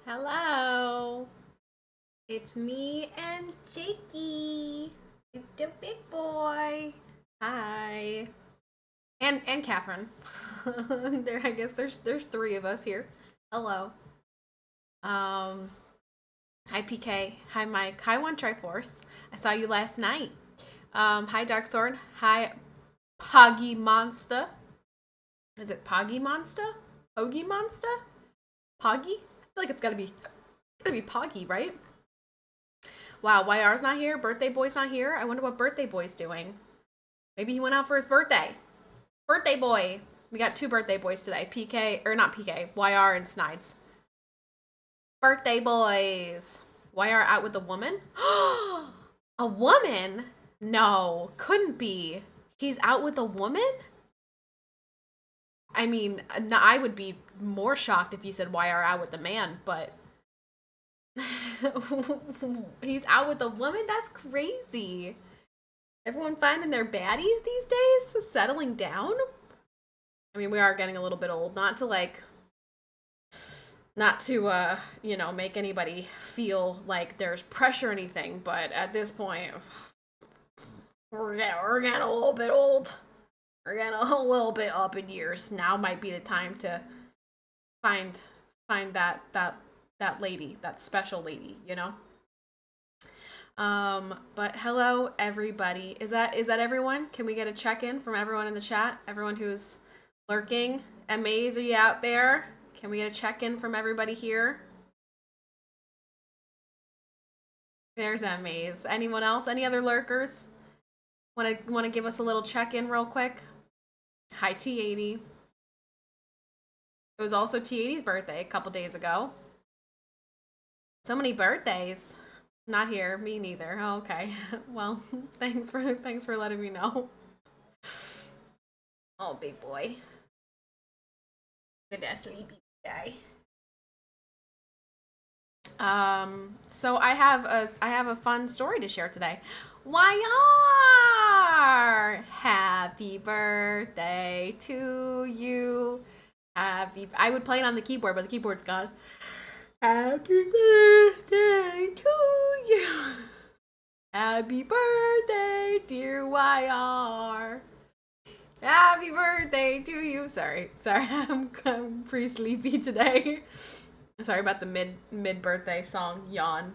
Hello, it's me and Jakey. It's the big boy. Hi, and Catherine. I guess there's three of us here. Hello. Um, Hi PK. Hi Mike. Hi One Triforce. I saw you last night. Hi Dark Sword. Hi Poggy Monster. Is it Poggy Monster? Poggy Monster? Poggy? I feel like it's gotta be Poggy, right? Wow, YR's not here. Birthday boy's not here. I wonder what birthday boy's doing. Maybe he went out for his birthday. Birthday boy. We got two birthday boys today. PK, or not PK, YR and Snides. Birthday boys. YR out with a woman? A woman? No, couldn't be. He's out with a woman? I mean, I would be more shocked if you said YR out with a man, but he's out with a woman? That's crazy. Everyone finding their baddies these days? Settling down? I mean, we are getting a little bit old. Not to, make anybody feel like there's pressure or anything, but at this point, we're getting a little bit old. We're getting a little bit up in years. Now might be the time to find that lady, that special lady, you know? But hello everybody. Is that everyone? Can we get a check-in from everyone in the chat? Everyone who's lurking? Amaze, are you out there? Can we get a check-in from everybody here? There's Amaze. Anyone else? Any other lurkers? Wanna give us a little check-in real quick? Hi T80. It was also T80's birthday a couple days ago. So many birthdays. Not here. Me neither. Oh, okay. Well, thanks for letting me know. Oh, big boy. Good sleepy guy. So I have a fun story to share today. YR! Happy birthday to you. I would play it on the keyboard, but the keyboard's gone. Happy birthday to you. Happy birthday, dear YR. Happy birthday to you. Sorry, I'm pretty sleepy today. Sorry about the mid birthday song yawn.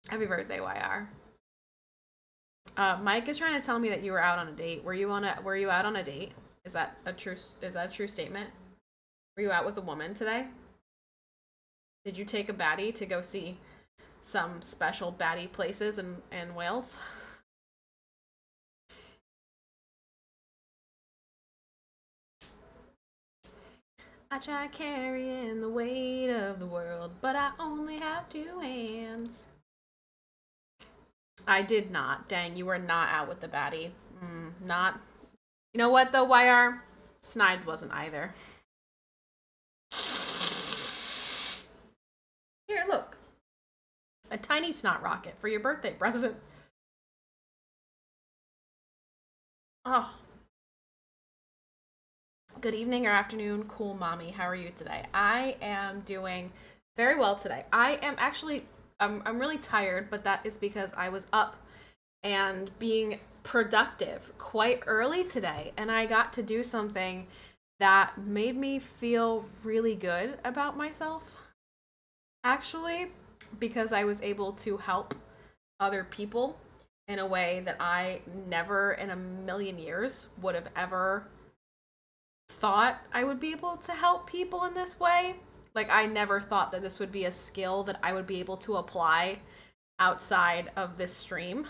Happy birthday, YR. Mike is trying to tell me that you were out on a date. Were you out on a date? Is that a true statement? Were you out with a woman today? Did you take a baddie to go see some special baddie places in Wales? I try carrying the weight of the world, but I only have two hands. I did not. Dang, you were not out with the baddie. Not. You know what though, YR? Snides wasn't either. Here, look. A tiny snot rocket for your birthday present. Oh. Good evening or afternoon, cool mommy. How are you today? I am doing very well today. I am actually, I'm really tired, but that is because I was up and being productive quite early today, and I got to do something that made me feel really good about myself, actually, because I was able to help other people in a way that I never in a million years would have ever thought I would be able to help people in this way. Like, I never thought that this would be a skill that I would be able to apply outside of this stream.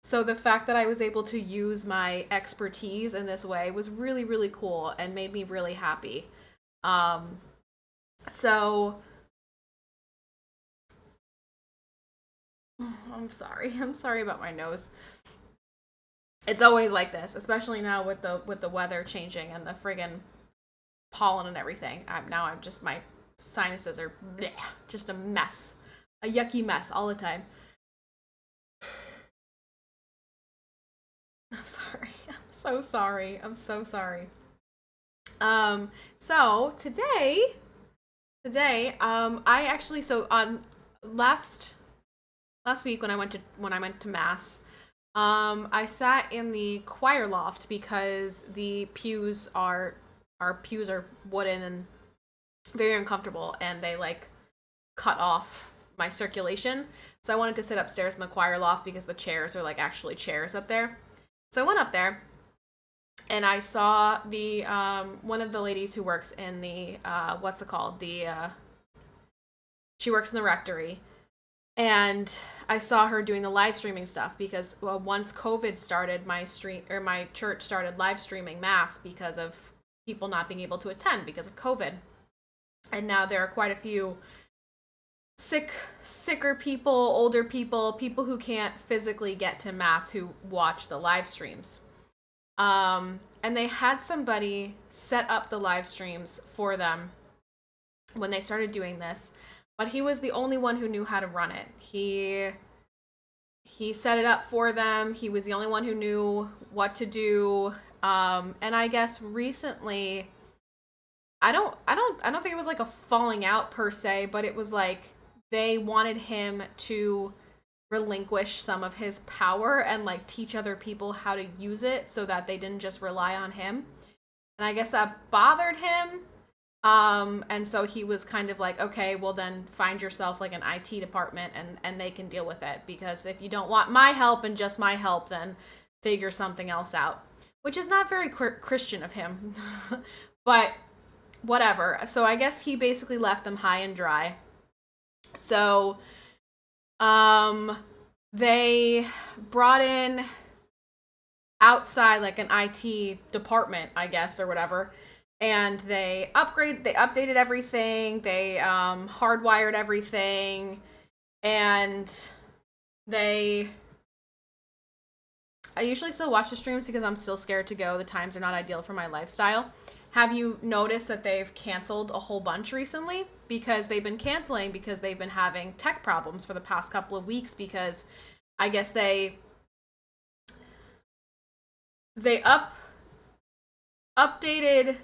So the fact that I was able to use my expertise in this way was really, really cool and made me really happy. So I'm sorry about my nose. It's always like this, especially now with the weather changing and the friggin' pollen and everything. I'm just, my sinuses are bleh, just a mess, a yucky mess all the time. I'm sorry. I'm so sorry. So today Today, I actually so on last last week when I went to mass, I sat in the choir loft because the pews are our pews are wooden and very uncomfortable, and they like cut off my circulation. So I wanted to sit upstairs in the choir loft because the chairs are like actually chairs up there. So I went up there and I saw the one of the ladies who works in the what's it called, the she works in the rectory, and I saw her doing the live streaming stuff because, well, once COVID started, my church started live streaming mass because of people not being able to attend because of COVID, and now there are quite a few sicker people, older people, people who can't physically get to mass who watch the live streams. And they had somebody set up the live streams for them when they started doing this, but he was the only one who knew how to run it. He set it up for them. He was the only one who knew what to do. And I guess recently, I don't think it was like a falling out per se, but it was like they wanted him to relinquish some of his power and like teach other people how to use it so that they didn't just rely on him. And I guess that bothered him. And so he was kind of like, okay, well then find yourself like an IT department and they can deal with it. Because if you don't want my help and just my help, then figure something else out. Which is not very Christian of him. But whatever. So I guess he basically left them high and dry. So, they brought in outside like an IT department, I guess, or whatever, and they updated everything, they hardwired everything, and I usually still watch the streams because I'm still scared to go. The times are not ideal for my lifestyle. Have you noticed that they've canceled a whole bunch recently? Because they've been canceling because they've been having tech problems for the past couple of weeks because I guess they updated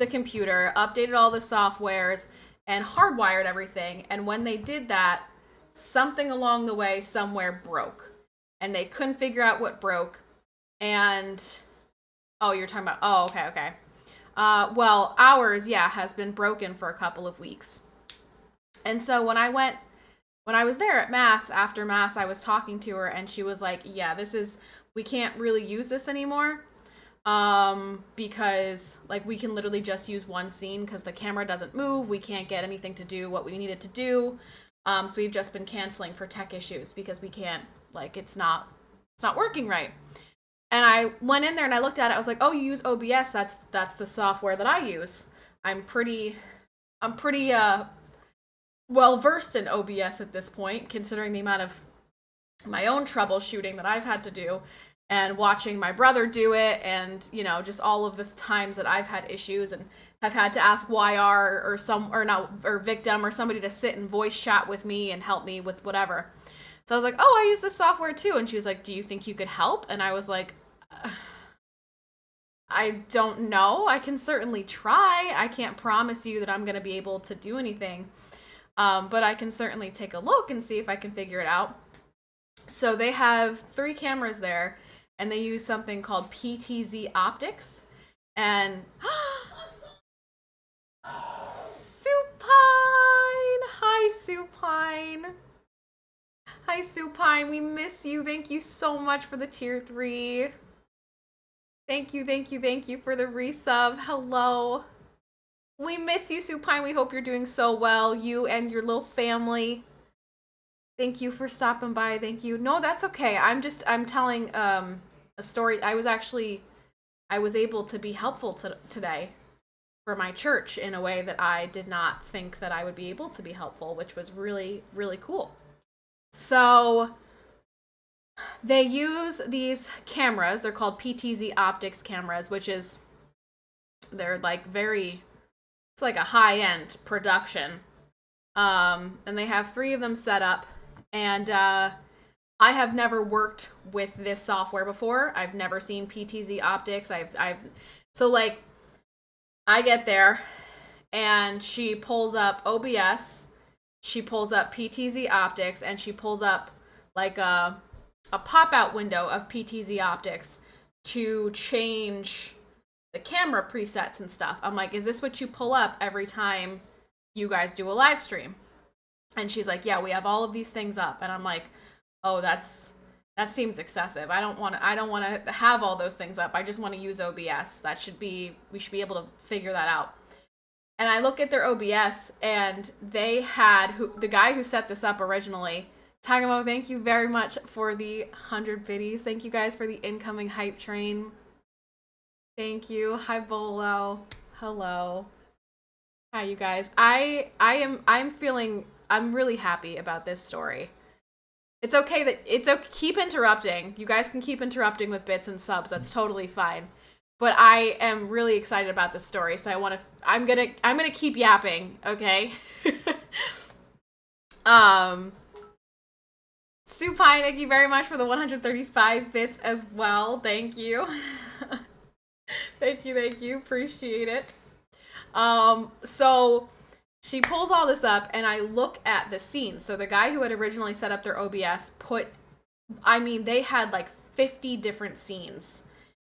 the computer, updated all the softwares, and hardwired everything. And when they did that, something along the way somewhere broke. And they couldn't figure out what broke. And, oh, you're talking about, oh, okay. Well, ours, yeah, has been broken for a couple of weeks. And so when I was there at Mass, after Mass, I was talking to her and she was like, yeah, we can't really use this anymore. Because like we can literally just use one scene because the camera doesn't move. We can't get anything to do what we needed to do. So we've just been canceling for tech issues because we can't, like, it's not working right. And I went in there and I looked at it. I was like, "Oh, you use OBS? That's the software that I use. I'm pretty well versed in OBS at this point, considering the amount of my own troubleshooting that I've had to do, and watching my brother do it, and just all of the times that I've had issues and have had to ask YR or Victim or somebody to sit and voice chat with me and help me with whatever." So I was like, "Oh, I use this software too." And she was like, "Do you think you could help?" And I was like, I don't know. I can certainly try. I can't promise you that I'm going to be able to do anything. But I can certainly take a look and see if I can figure it out. So they have 3 cameras there, and they use something called PTZ optics. And Supine! Hi, Supine! Hi, Supine. We miss you. Thank you so much for the tier 3. Thank you for the resub. Hello. We miss you, Supine. We hope you're doing so well. You and your little family. Thank you for stopping by. Thank you. No, that's okay. I'm telling a story. I was able to be helpful today for my church in a way that I did not think that I would be able to be helpful, which was really, really cool. So they use these cameras. They're called PTZ optics cameras, they're like it's like a high-end production. And they have 3 of them set up. And I have never worked with this software before. I've never seen PTZ optics. So like I get there and she pulls up OBS, she pulls up PTZ Optics, and she pulls up like a pop-out window of PTZ Optics to change the camera presets and stuff. I'm like, is this what you pull up every time you guys do a live stream? And she's like, yeah, we have all of these things up. And I'm like, oh, that seems excessive. I don't want to have all those things up. I just want to use OBS. We should be able to figure that out. And I look at their OBS, and they had the guy who set this up originally. Tagamo, thank you very much for the 100 biddies. Thank you guys for the incoming hype train. Thank you. Hi Bolo. Hello. Hi you guys. I'm really happy about this story. It's okay keep interrupting. You guys can keep interrupting with bits and subs. That's totally fine. But I am really excited about this story, so I'm gonna keep yapping, okay? Supine, thank you very much for the 135 bits as well. Thank you. Thank you. Appreciate it. So she pulls all this up, and I look at the scenes. So the guy who had originally set up their OBS they had like 50 different scenes,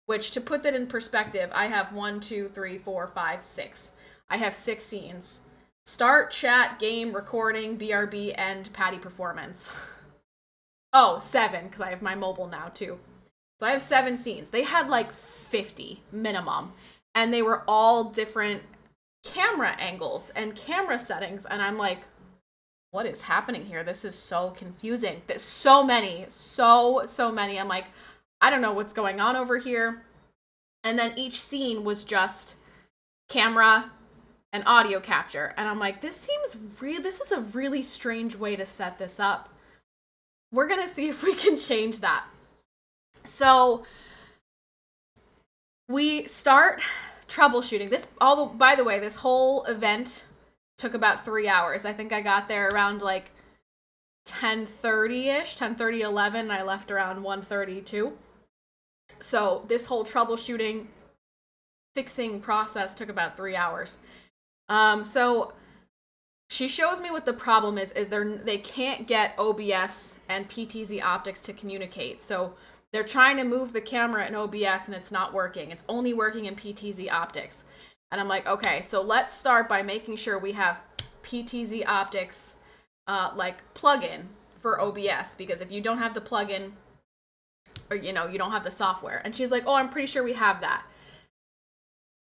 which, to put that in perspective, I have 1, 2, 3, 4, 5, 6. I have 6 scenes. Start, chat, game, recording, BRB, and Patty performance. Oh, 7, because I have my mobile now, too. So I have 7 scenes. They had like 50 minimum, and they were all different camera angles and camera settings, and I'm like, what is happening here? This is so confusing. There's so many. I'm like, I don't know what's going on over here. And then each scene was just camera and audio capture, and I'm like, this is a really strange way to set this up. We're gonna see if we can change that. So we start troubleshooting by the way, this whole event took about 3 hours. I think I got there around like 10:30ish, 10:30, 11, and I left around 1:32. So this whole troubleshooting, fixing process took about 3 hours. So she shows me what the problem is they can't get OBS and PTZ Optics to communicate. So they're trying to move the camera in OBS, and it's not working. It's only working in PTZ Optics. And I'm like, okay, so let's start by making sure we have PTZ Optics plugin for OBS, because if you don't have the plugin, or you don't have the software. And she's like, oh, I'm pretty sure we have that.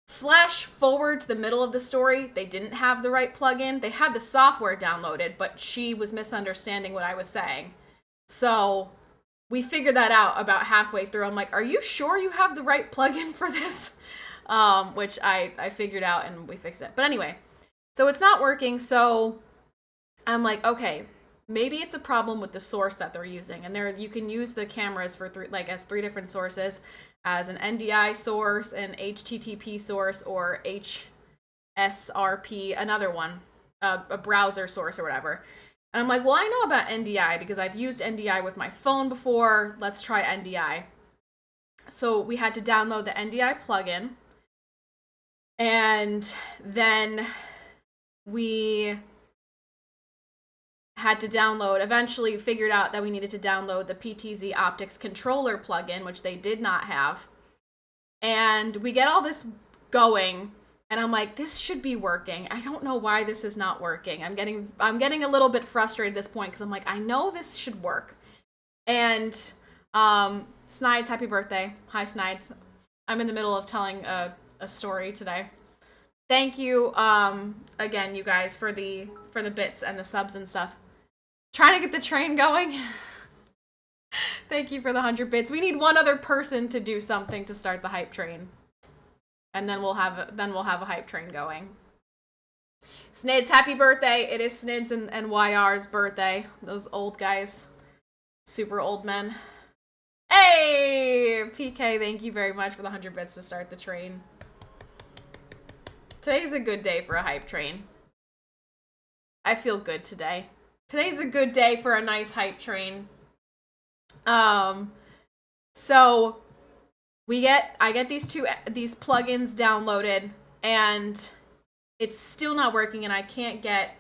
Flash forward to the middle of the story, they didn't have the right plugin. They had the software downloaded, but she was misunderstanding what I was saying. So we figured that out about halfway through. I'm like, are you sure you have the right plugin for this? Which I figured out, and we fixed it. But anyway, so it's not working. So I'm like, okay, maybe it's a problem with the source that they're using. And you can use the cameras for as 3 different sources, as an NDI source, an HTTP source, or HSRP, another one, a browser source or whatever. And I'm like, well, I know about NDI because I've used NDI with my phone before. Let's try NDI. So we had to download the NDI plugin. And then we had to eventually figured out that we needed to download the PTZ Optics controller plugin, which they did not have. And we get all this going, and I'm like, this should be working. I don't know why this is not working. I'm getting a little bit frustrated at this point, because I'm like, I know this should work. And Snides, happy birthday. Hi, Snides. I'm in the middle of telling a story today. Thank you again, you guys, for the bits and the subs and stuff. Trying to get the train going. Thank you for the 100 bits. We need one other person to do something to start the hype train, and then we'll have a hype train going. Snids, happy birthday! It is Snids and YR's birthday. Those old guys, super old men. Hey, PK, thank you very much for the 100 bits to start the train. Today's a good day for a hype train. I feel good today. Today's a good day for a nice hype train. So I get these plugins downloaded, and it's still not working and I can't get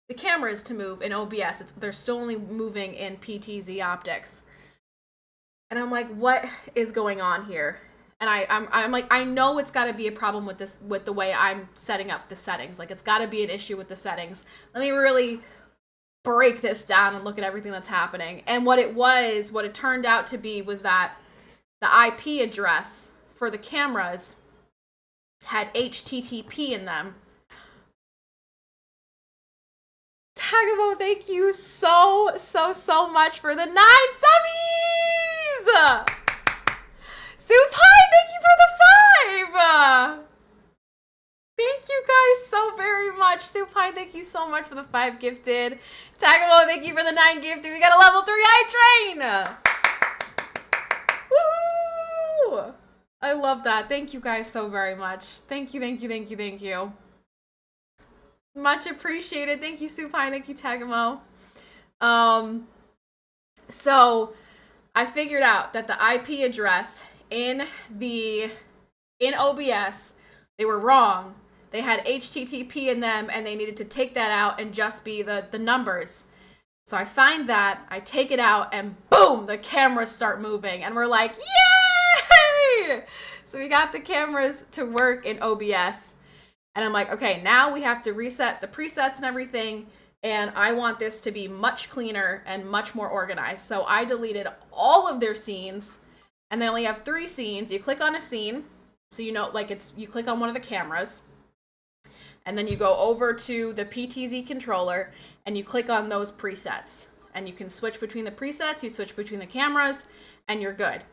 the cameras to move in OBS. They're still only moving in PTZ optics. And I'm like, what is going on here? And I'm like, I know it's got to be a problem with this, with the way I'm setting up the settings. Like, it's got to be an issue with the settings. Let me really break this down and look at everything that's happening. And what it turned out to be was that the IP address for the cameras had HTTP in them. Tagamo, thank you so much for the 9 subbies! Supai, thank you for the 5! Thank you guys so very much. Supai, thank you so much for the 5 gifted. Tagamo, thank you for the 9 gifted. We got a level 3 hype train! Woo! I love that. Thank you guys so very much. Thank you. Much appreciated. Thank you, Supai. Thank you, Tagamo. So I figured out that the IP address in OBS, they were wrong. They had HTTP in them and they needed to take that out and just be the numbers. So I find that, I take it out and boom, the cameras start moving and we're like, yay! So we got the cameras to work in OBS. And I'm like, okay, now we have to reset the presets and everything, and I want this to be much cleaner and much more organized. So I deleted all of their scenes, and they only have 3 scenes. You click on a scene, so you know, like you click on one of the cameras, and then you go over to the PTZ controller, and you click on those presets. And you can switch between the presets, you switch between the cameras, and you're good.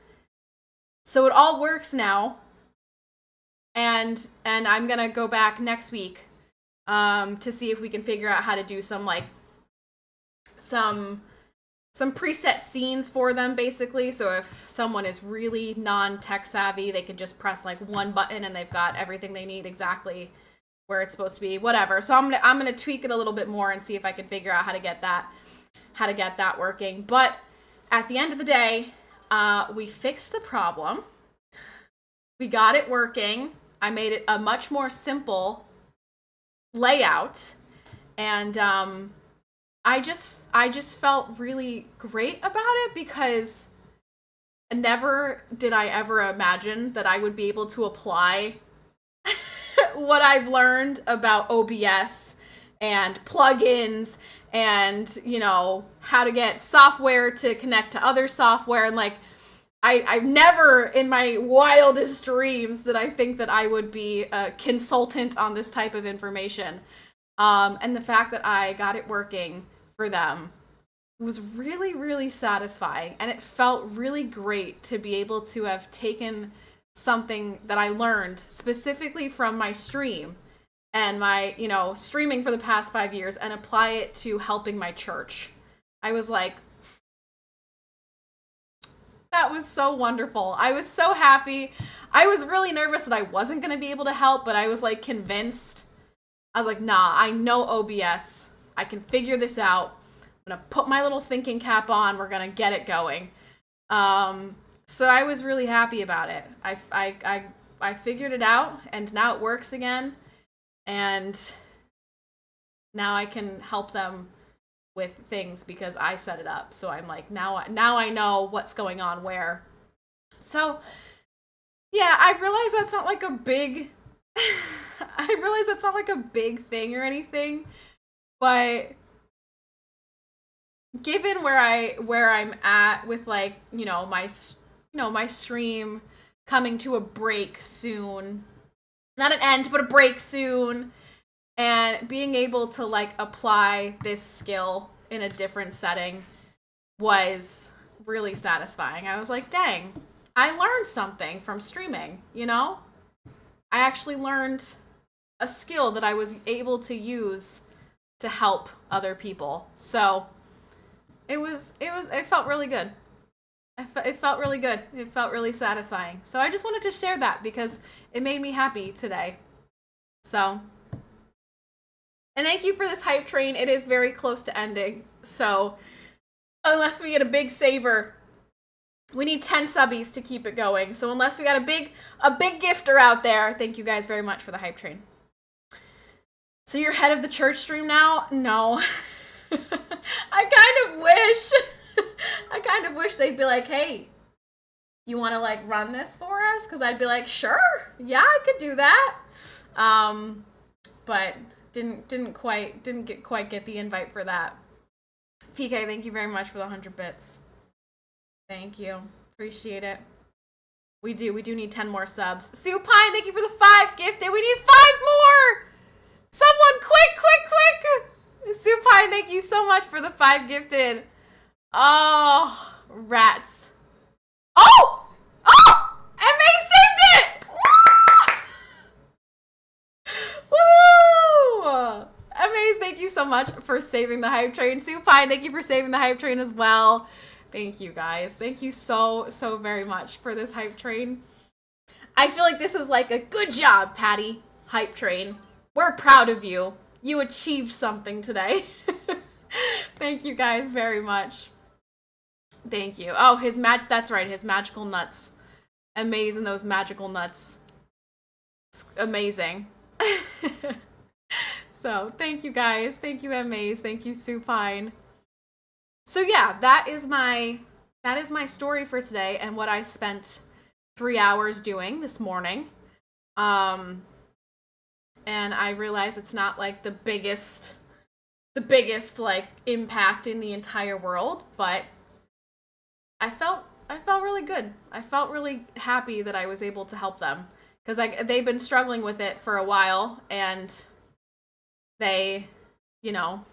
So it all works now. And I'm gonna go back next week to see if we can figure out how to do some preset scenes for them, basically. So if someone is really non-tech savvy, they can just press like one button and they've got everything they need exactly where it's supposed to be, whatever. So I'm gonna tweak it a little bit more and see if I can figure out how to get that working. But at the end of the day, we fixed the problem. We got it working. I made it a much more simple layout, and I just felt really great about it because never did I ever imagine that I would be able to apply what I've learned about OBS and plugins and, you know, how to get software to connect to other software, and like I've never in my wildest dreams did I think that I would be a consultant on this type of information. And the fact that I got it working for them was really, really satisfying. And it felt really great to be able to have taken something that I learned specifically from my stream and my, you know, streaming for the past 5 years and apply it to helping my church. I was like, that was so wonderful. I was so happy. I was really nervous that I wasn't going to be able to help, but I was like convinced. I was like, nah, I know OBS. I can figure this out. I'm going to put my little thinking cap on. We're going to get it going. So I was really happy about it. I figured it out, and now it works again. And now I can help them with things because I set it up. So I'm like, now I know what's going on where. So yeah, I realize that's not like a big thing or anything, but given where I'm at with, like, my stream coming to a break soon, not an end, but a break soon, and being able to, like, apply this skill in a different setting was really satisfying. I was like, dang, I learned something from streaming, you know? I actually learned a skill that I was able to use to help other people. So it felt really good. It felt really good. It felt really satisfying. So I just wanted to share that because it made me happy today. So, and thank you for this hype train. It is very close to ending. So unless we get a big saver, we need 10 subbies to keep it going. So unless we got a big gifter out there, thank you guys very much for the hype train. So you're head of the church stream now? No. I kind of wish. I kind of wish they'd be like, hey, you want to like run this for us? Because I'd be like, sure, yeah, I could do that. But didn't quite get the invite for that. PK, thank you very much for the 100 bits. Thank you, appreciate it. We do need 10 more subs. Sue Pine, thank you for the 5 gifted. We need 5 more. Someone, quick! Sue Pine, thank you so much for the 5 gifted. Oh, rats. Oh! MA saved it! Woo! MA, thank you so much for saving the hype train. Sue Pine, thank you for saving the hype train as well. Thank you, guys. Thank you so very much for this hype train. I feel like this is like a good job, Patty. Hype train. We're proud of you. You achieved something today. Thank you guys very much. Thank you. Oh, that's right, his magical nuts. Amazing, those magical nuts. It's amazing. So, thank you guys. Thank you, MAs. Thank you, Supine. So yeah, that is my story for today and what I spent 3 hours doing this morning. And I realize it's not like the biggest like impact in the entire world, but I felt really good. I felt really happy that I was able to help them because they've been struggling with it for a while, and they, you know.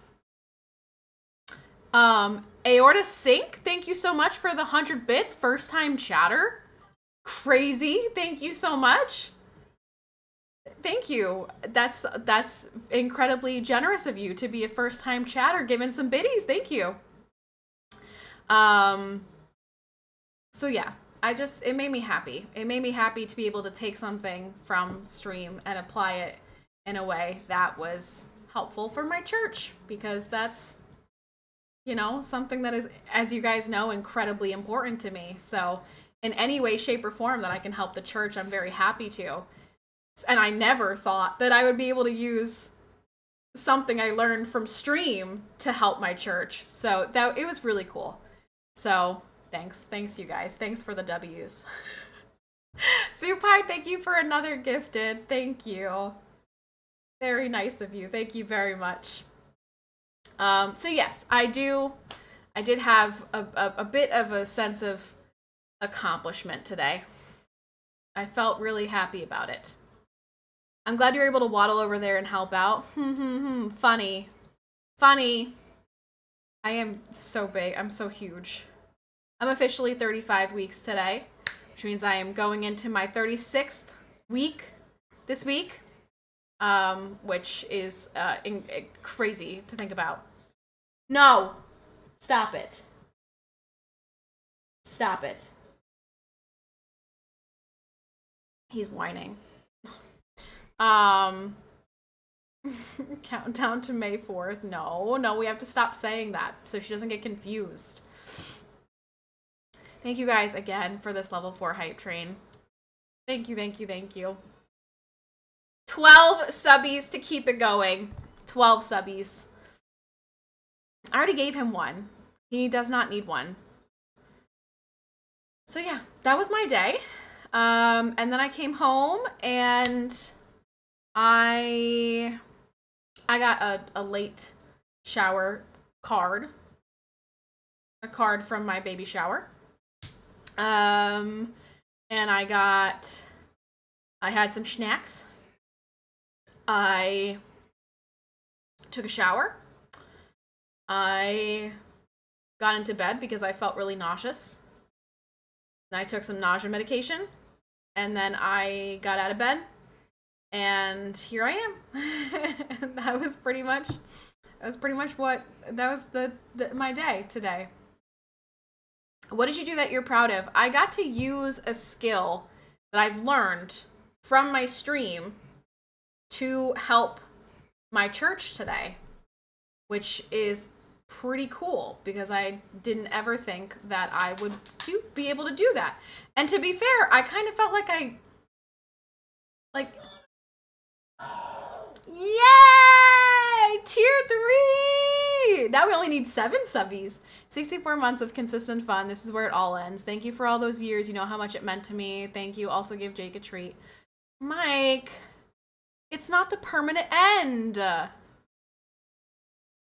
Aorta Sync, thank you so much for the 100 bits. First time chatter. Crazy. Thank you so much. Thank you. That's incredibly generous of you to be a first time chatter, giving some biddies. Thank you. So yeah, it made me happy. It made me happy to be able to take something from stream and apply it in a way that was helpful for my church, because that's, you know, something that is, as you guys know, incredibly important to me. So in any way, shape, or form that I can help the church, I'm very happy to. And I never thought that I would be able to use something I learned from stream to help my church. So it was really cool. So thanks you guys. Thanks for the W's. Supine, thank you for another gifted. Thank you. Very nice of you. Thank you very much. So yes, I did have a bit of a sense of accomplishment today. I felt really happy about it. I'm glad you're able to waddle over there and help out. Funny. I am so big. I'm so huge. I'm officially 35 weeks today, which means I am going into my 36th week this week, which is crazy to think about. No! Stop it. Stop it. He's whining. Countdown to May 4th. No, we have to stop saying that so she doesn't get confused. Thank you guys again for this level 4 hype train. Thank you. 12 subbies to keep it going. 12 subbies. I already gave him one. He does not need one. So yeah, that was my day. And then I came home and I got a late shower card. A card from my baby shower. And I had some snacks. I took a shower. I got into bed because I felt really nauseous. Then I took some nausea medication, and then I got out of bed, and here I am. That was pretty much my day today. What did you do that you're proud of? I got to use a skill that I've learned from my stream to help my church today, which is pretty cool because I didn't ever think that I would be able to do that. And to be fair, I kind of felt like yes! Now we only need 7 subbies. 64 months of consistent fun. This is where it all ends. Thank you for all those years. You know how much it meant to me. Thank you. Also give Jake a treat. Mike, it's not the permanent end.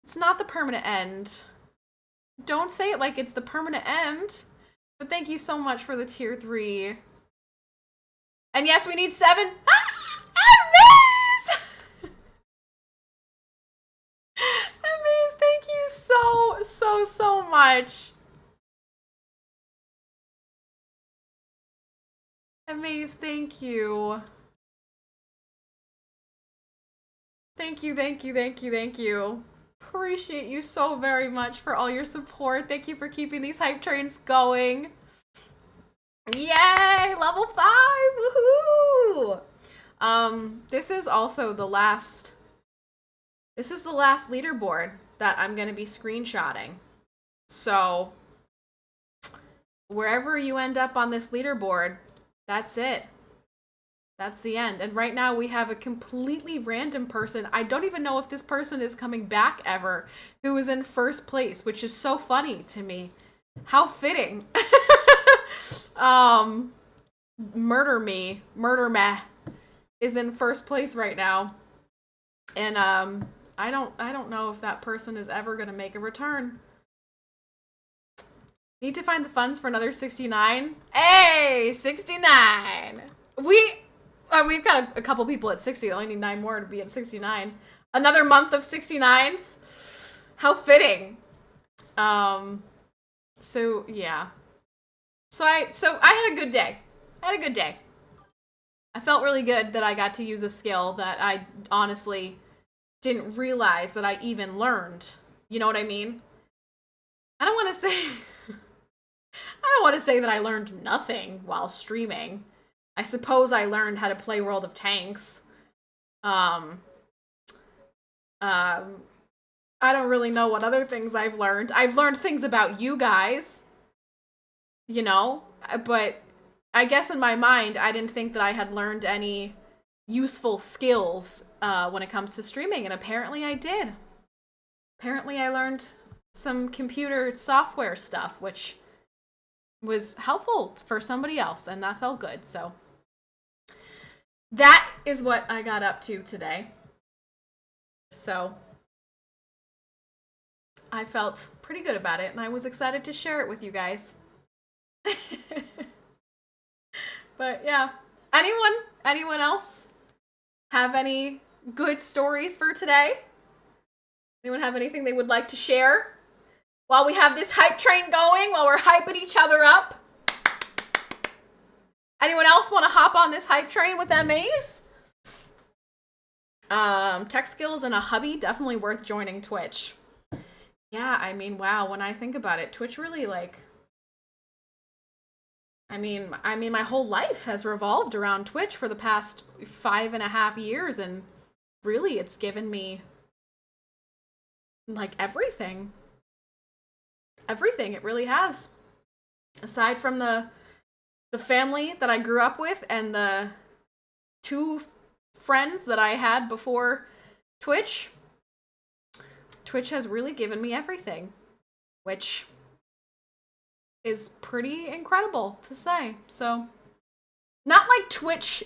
It's not the permanent end. Don't say it like it's the permanent end. But thank you so much for the tier 3. And yes, we need 7. Amaze, thank you so much. Amaze, thank you. Thank you. Appreciate you so very much for all your support. Thank you for keeping these hype trains going. Yay! Level 5! Woohoo! This is also the last... This is the last leaderboard that I'm going to be screenshotting. So, wherever you end up on this leaderboard, that's it. That's the end. And right now we have a completely random person. I don't even know if this person is coming back ever, who is in first place, which is so funny to me. How fitting. Murder Meh is in first place right now. And I don't know if that person is ever going to make a return. Need to find the funds for another 69. Hey, 69. We've got a couple people at 60. I only need 9 more to be at 69. Another month of 69s. How fitting. So yeah. So I had a good day. I felt really good that I got to use a skill that I honestly didn't realize that I even learned. You know what I mean? I don't want to say that I learned nothing while streaming. I suppose I learned how to play World of Tanks. I don't really know what other things I've learned. I've learned things about you guys, you know, but I guess in my mind, I didn't think that I had learned any useful skills when it comes to streaming, and apparently I did. Apparently I learned some computer software stuff, which was helpful for somebody else, and that felt good. So that is what I got up to today. So I felt pretty good about it, and I was excited to share it with you guys. But yeah, anyone else have any good stories for today? Anyone have anything they would like to share while we have this hype train going, while we're hyping each other up? Anyone else want to hop on this hype train with MAs? Tech skills and a hubby, definitely worth joining Twitch. Yeah, I mean, wow, when I think about it, Twitch really, like, I mean, my whole life has revolved around Twitch for the past 5.5 years, and really, it's given me, like, everything. Everything, it really has. Aside from the family that I grew up with and the 2 friends that I had before Twitch has really given me everything, which is pretty incredible to say. So, not like Twitch,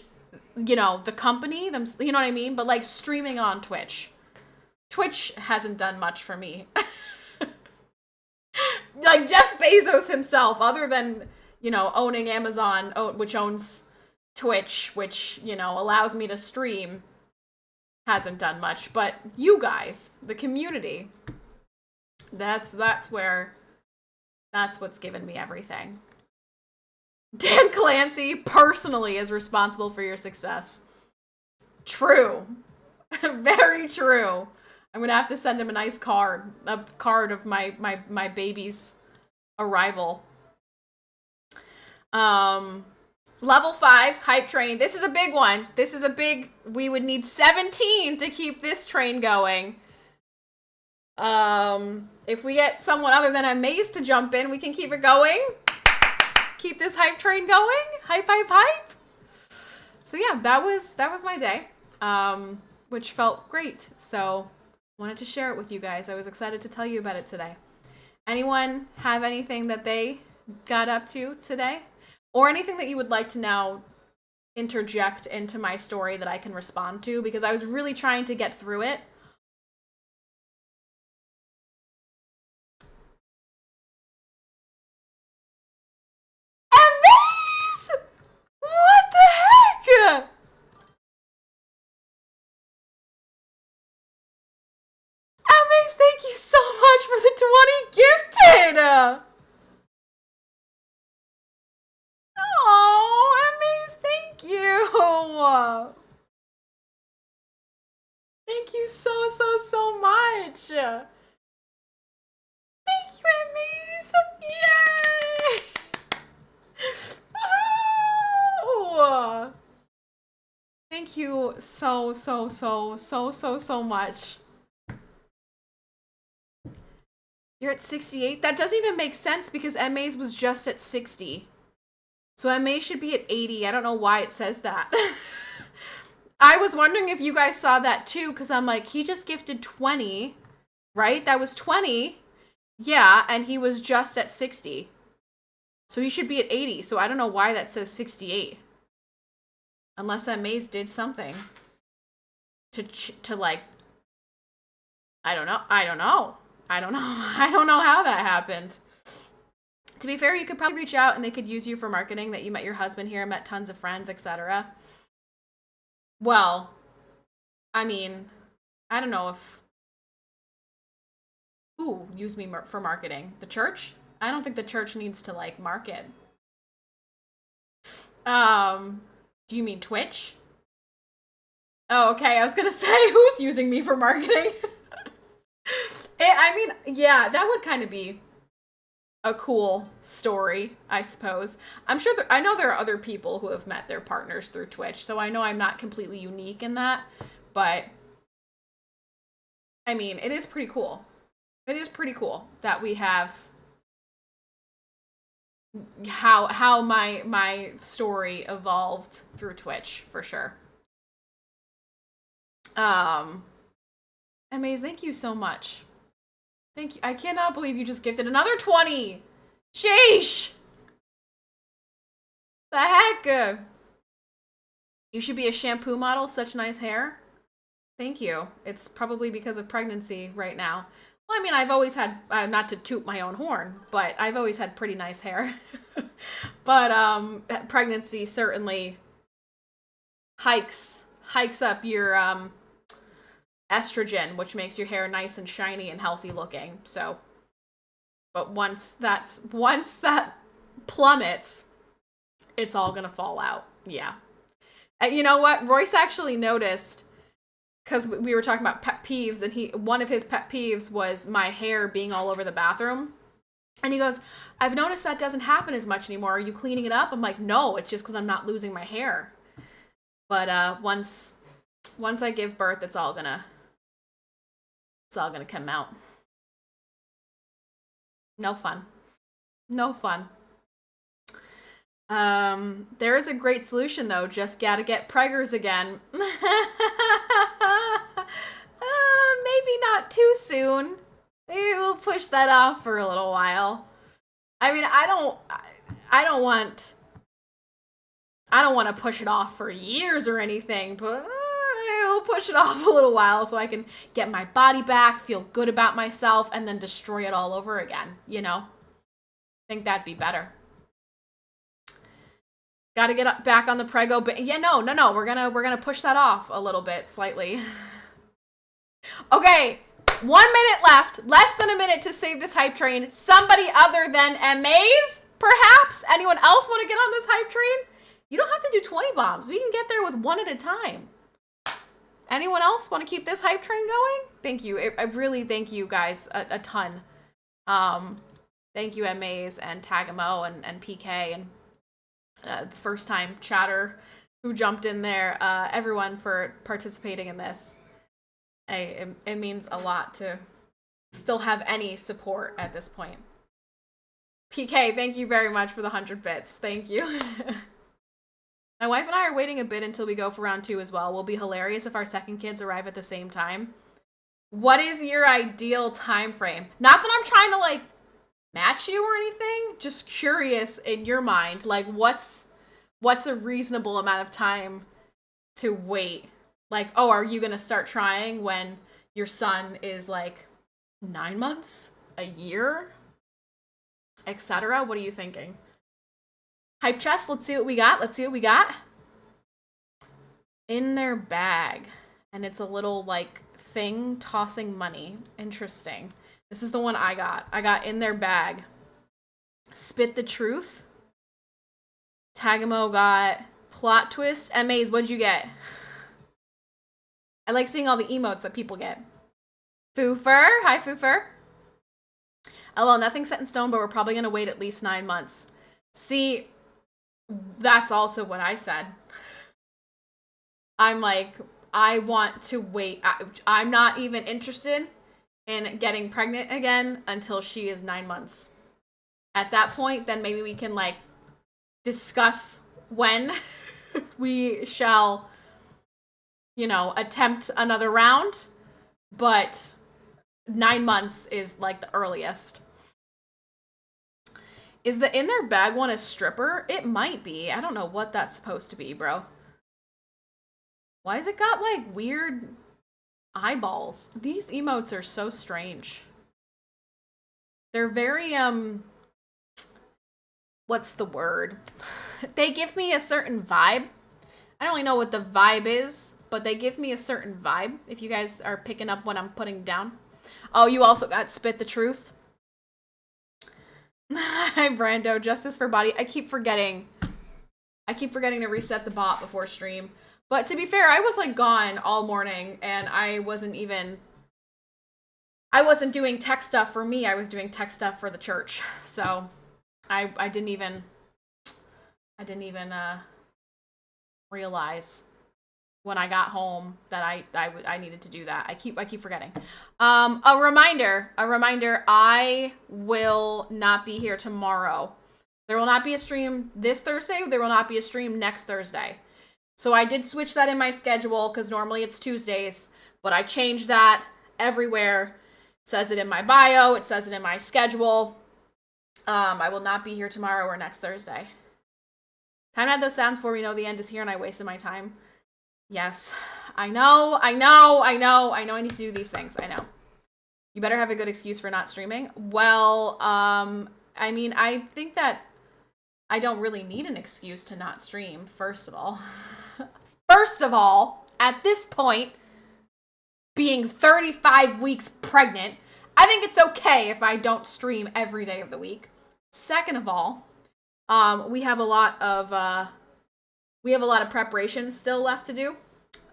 you know, the company, them, you know what I mean? But like streaming on Twitch. Twitch hasn't done much for me. Like Jeff Bezos himself, other than, you know, owning Amazon, which owns Twitch, which, you know, allows me to stream, hasn't done much. But you guys, the community, that's what's given me everything. Dan Clancy personally is responsible for your success. True. Very true. I'm gonna have to send him a nice card. A card of my baby's arrival. Level 5, hype train. This is a big one. We would need 17 to keep this train going. If we get someone other than Amaze to jump in, we can keep it going. Keep this hype train going. Hype. So yeah, that was my day. Which felt great. So Wanted to share it with you guys. I was excited to tell you about it today. Anyone have anything that they got up to today? Or anything that you would like to now interject into my story that I can respond to? Because I was really trying to get through it. Amaze! What the heck? Amaze, thank you so much for the 20 gifted! Oh, Amaze, thank you! Thank you so much! Thank you, Amaze! Yay! Oh! Thank you so much. You're at 68? That doesn't even make sense because Amaze was just at 60. So Amaze should be at 80. I don't know why it says that. I was wondering if you guys saw that too, because I'm like, he just gifted 20, right? That was 20. Yeah, and he was just at 60. So he should be at 80. So I don't know why that says 68. Unless Amaze did something to like, I don't know. I don't know how that happened. To be fair, you could probably reach out and they could use you for marketing that you met your husband here, met tons of friends, etc. Well, I mean, I don't know if... Who used me for marketing? The church? I don't think the church needs to, like, market. Do you mean Twitch? Oh, okay. I was gonna say, who's using me for marketing? I mean, yeah, that would kind of be a cool story, I suppose. I'm sure I know there are other people who have met their partners through Twitch, so I know I'm not completely unique in that, but I mean, it is pretty cool. It is pretty cool that we have how my story evolved through Twitch, for sure. Amaze, thank you so much. Thank you. I cannot believe you just gifted another 20. Sheesh. The heck? You should be a shampoo model. Such nice hair. Thank you. It's probably because of pregnancy right now. Well, I mean, I've always had, not to toot my own horn, but I've always had pretty nice hair. But pregnancy certainly hikes up your estrogen, which makes your hair nice and shiny and healthy looking. So, but once that plummets, it's all gonna fall out. Yeah. And you know what? Royce actually noticed, because we were talking about pet peeves, and one of his pet peeves was my hair being all over the bathroom. And he goes, I've noticed that doesn't happen as much anymore. Are you cleaning it up? I'm like, no, it's just because I'm not losing my hair. But once I give birth, it's all gonna come out. No fun. No fun. There is a great solution though. Just gotta get preggers again. Maybe not too soon. Maybe we'll push that off for a little while. I mean, I don't want to push it off for years or anything, but I'll push it off a little while so I can get my body back, feel good about myself, and then destroy it all over again, you know? I think that'd be better. Gotta get back on the prego, but yeah, no, we're gonna push that off a little bit, slightly. Okay, 1 minute left, less than a minute to save this hype train. Somebody other than Amaze, perhaps? Anyone else want to get on this hype train? You don't have to do 20 bombs. We can get there with one at a time. Anyone else want to keep this hype train going? Thank you. I really thank you guys a ton. Thank you, Amaze and Tagamo and PK and the first time chatter who jumped in there. Everyone for participating in this. It means a lot to still have any support at this point. PK, thank you very much for the 100 bits. Thank you. My wife and I are waiting a bit until we go for round 2 as well. Will be hilarious if our second kids arrive at the same time. What is your ideal time frame? Not that I'm trying to like match you or anything, just curious in your mind, like what's a reasonable amount of time to wait? Like, oh, are you going to start trying when your son is like 9 months, a year, etc.? What are you thinking? Hype chest, let's see what we got. Let's see what we got. In their bag. And it's a little like thing tossing money. Interesting. This is the one I got. I got in their bag. Spit the truth. Tagamo got plot twist. MAs, what'd you get? I like seeing all the emotes that people get. Foofer. Hi, Foofer. LOL, nothing set in stone, but we're probably going to wait at least 9 months. See, that's also what I said. I'm like, I want to wait. I'm not even interested in getting pregnant again until she is 9 months. At that point, then maybe we can like discuss when we shall, you know, attempt another round. But 9 months is like the earliest. Is the in their bag one a stripper? It might be. I don't know what that's supposed to be, bro. Why has it got like weird eyeballs? These emotes are so strange. They're very, what's the word? They give me a certain vibe. I don't really know what the vibe is, but they give me a certain vibe, if you guys are picking up what I'm putting down. Oh, you also got Spit the Truth. Hi, Brando. Justice for Body. I keep forgetting to reset the bot before stream. But to be fair, I was like gone all morning, and I wasn't doing tech stuff for me. I was doing tech stuff for the church. So I didn't even realize when I got home that I needed to do that. I keep forgetting. A reminder, I will not be here tomorrow. There will not be a stream this Thursday. There will not be a stream next Thursday. So I did switch that in my schedule because normally it's Tuesdays, but I changed that everywhere. It says it in my bio. It says it in my schedule. I will not be here tomorrow or next Thursday. Time to have those sounds before we know the end is here and I wasted my time. Yes, I know. I need to do these things. I know. You better have a good excuse for not streaming. Well, I mean, I think that I don't really need an excuse to not stream, first of all. First of all, at this point, being 35 weeks pregnant, I think it's okay if I don't stream every day of the week. Second of all, we have a lot of preparation still left to do.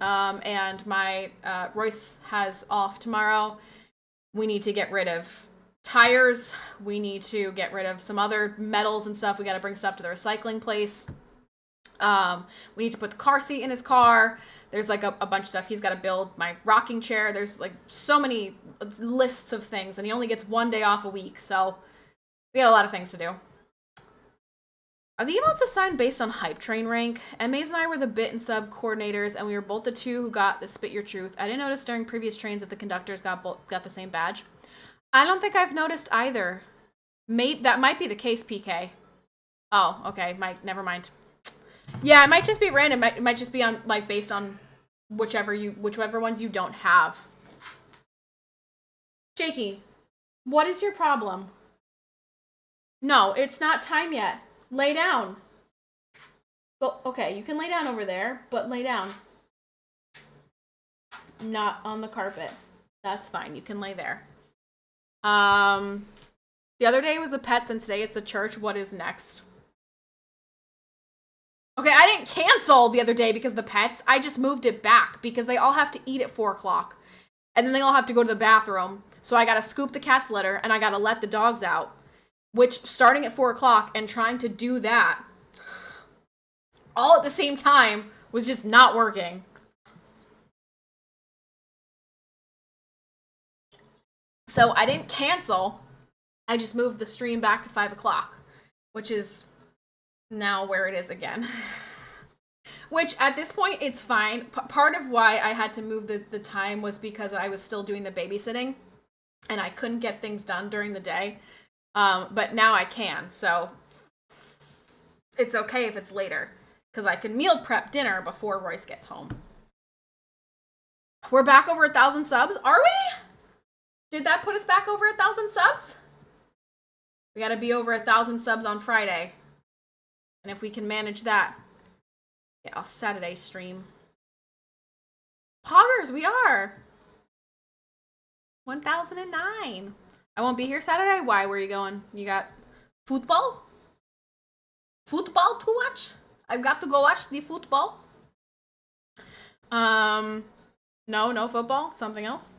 And my Royce has off tomorrow. We need to get rid of tires. We need to get rid of some other metals and stuff. We got to bring stuff to the recycling place. We need to put the car seat in his car. There's like a bunch of stuff. He's got to build my rocking chair. There's like so many lists of things, and he only gets 1 day off a week. So we got a lot of things to do. Are the emotes assigned based on hype train rank? MAs and I were the bit and sub coordinators, and we were both the two who got the Spit Your Truth. I didn't notice during previous trains that the conductors got the same badge. I don't think I've noticed either. That might be the case, PK. Oh, okay. Never mind. Yeah, it might just be random. It might just be on like based on whichever ones you don't have. Jakey, what is your problem? No, it's not time yet. Lay down. Go. Okay, you can lay down over there, but lay down. Not on the carpet. That's fine. You can lay there. The other day was the pets, and today it's the church. What is next? Okay, I didn't cancel the other day because of the pets. I just moved it back because they all have to eat at 4 o'clock. And then they all have to go to the bathroom. So I gotta scoop the cat's litter, and I gotta let the dogs out. Which, starting at 4 o'clock and trying to do that all at the same time was just not working. So I didn't cancel. I just moved the stream back to 5 o'clock, which is now where it is again. Which at this point, it's fine. Part of why I had to move the time was because I was still doing the babysitting and I couldn't get things done during the day. But now I can, so it's okay if it's later because I can meal prep dinner before Royce gets home. We're back over 1,000 subs, are we? Did that put us back over 1,000 subs? We gotta be over 1,000 subs on Friday. And if we can manage that, yeah, I'll Saturday stream. Poggers, we are. 1,009. I won't be here Saturday. Why? Where are you going? You got football? Football to watch? I've got to go watch the football. No football. Something else.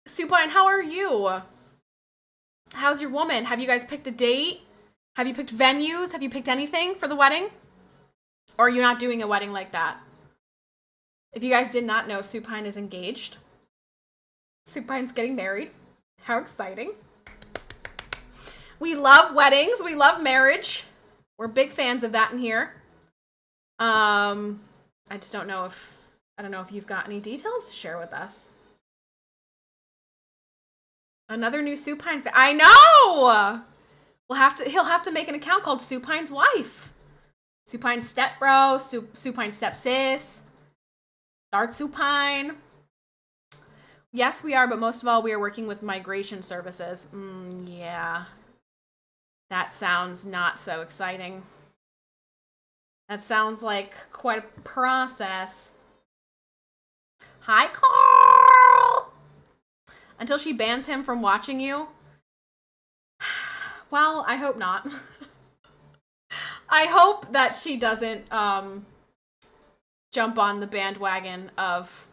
Supine, how are you? How's your woman? Have you guys picked a date? Have you picked venues? Have you picked anything for the wedding? Or are you not doing a wedding like that? If you guys did not know, Supine is engaged. Supine's getting married. How exciting. We love weddings. We love marriage. We're big fans of that in here. I just don't know if you've got any details to share with us. Another new Supine I know! He'll have to make an account called Supine's wife. Supine stepbro, Supine stepsis. Start Supine. Yes, we are, but most of all, we are working with migration services. Yeah. That sounds not so exciting. That sounds like quite a process. Hi, Carl! Until she bans him from watching you? Well, I hope not. I hope that she doesn't jump on the bandwagon of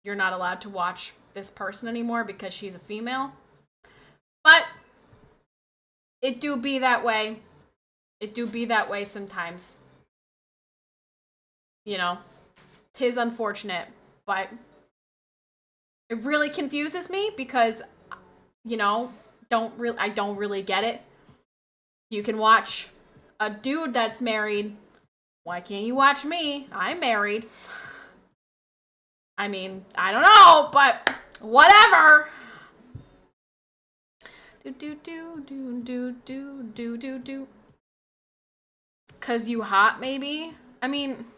you're not allowed to watch this person anymore because she's a female. But it do be that way. It do be that way sometimes. You know, 'tis unfortunate, but it really confuses me because, you know, I don't really get it. You can watch a dude that's married. Why can't you watch me? I'm married. I mean, I don't know, but whatever. Do. 'Cause you hot, maybe? I mean,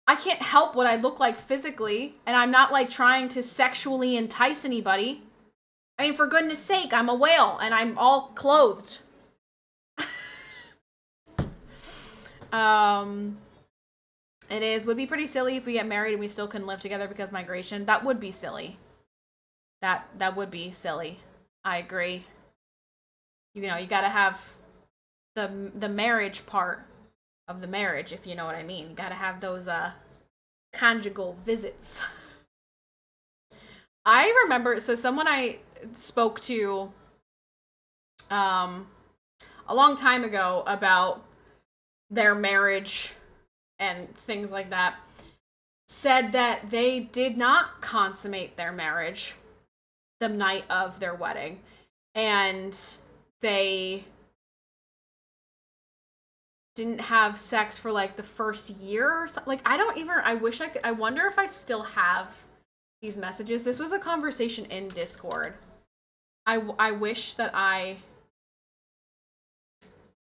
I can't help what I look like physically, and I'm not like trying to sexually entice anybody. I mean, for goodness sake, I'm a whale and I'm all clothed. Would be pretty silly if we get married and we still couldn't live together because migration. That would be silly. That would be silly. I agree. You know, you gotta have the marriage part of the marriage, if you know what I mean. You gotta have those conjugal visits. I remember, so someone I spoke to a long time ago about their marriage and things like that said that they did not consummate their marriage the night of their wedding, and they didn't have sex for like the first year or something. Like, I wonder if I still have these messages. This was a conversation in Discord. I wish that I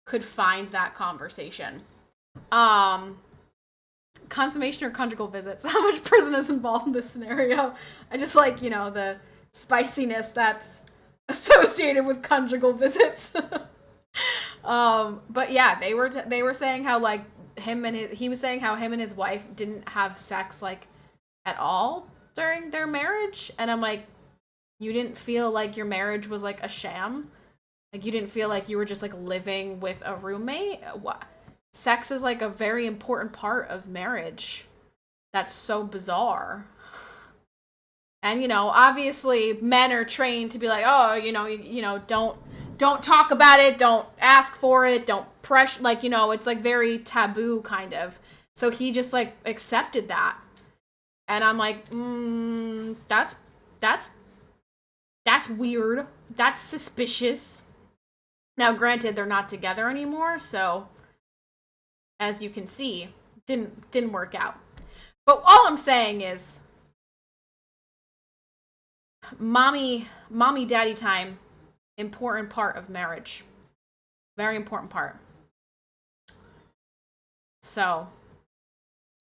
could find that conversation. Consummation or conjugal visits? How much prison is involved in this scenario? I just like, you know, the spiciness that's associated with conjugal visits. But yeah, they were saying how like he was saying how him and his wife didn't have sex like at all during their marriage, and I'm like, you didn't feel like your marriage was like a sham? Like, you didn't feel like you were just like living with a roommate? What? Sex is like a very important part of marriage. That's so bizarre. And, you know, obviously men are trained to be like, oh, you know, don't talk about it, don't ask for it, don't pressure, like, you know, it's like very taboo kind of. So he just like accepted that. And I'm like, that's weird. That's suspicious. Now, granted, they're not together anymore, so as you can see, didn't work out. But all I'm saying is, mommy daddy time, important part of marriage. Very important part. So,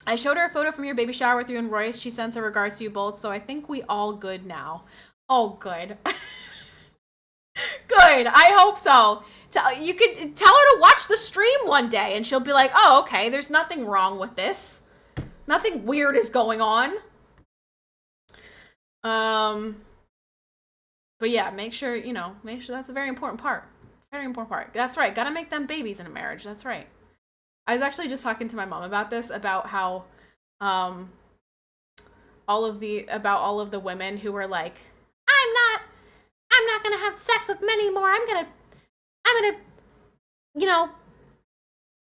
I showed her a photo from your baby shower with you and Royce. She sends her regards to you both, so I think we all good now. Oh, good. Good. I hope so. You could tell her to watch the stream one day, and she'll be like, oh, okay, there's nothing wrong with this. Nothing weird is going on. But yeah, make sure that's a very important part. Very important part. That's right. Gotta make them babies in a marriage. That's right. I was actually just talking to my mom about this, about how, all of the women who were like, I'm not gonna have sex with men anymore. I'm gonna,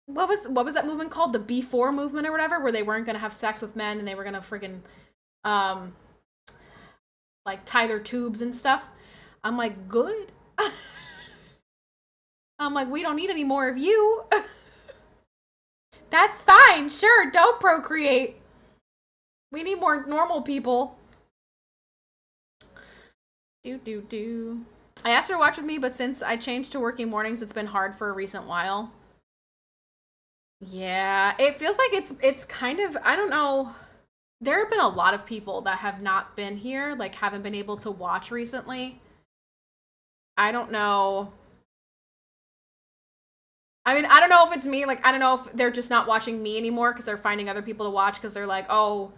what was that movement called? The B4 movement or whatever, where they weren't gonna have sex with men and they were gonna friggin', like tie their tubes and stuff. I'm like, good. I'm like, we don't need any more of you. That's fine. Sure, don't procreate. We need more normal people. I asked her to watch with me, but since I changed to working mornings, it's been hard for a recent while. Yeah, it feels like it's kind of, I don't know. There have been a lot of people that have not been here, like haven't been able to watch recently. I don't know. I mean, I don't know if it's me. Like, I don't know if they're just not watching me anymore because they're finding other people to watch because they're like, oh,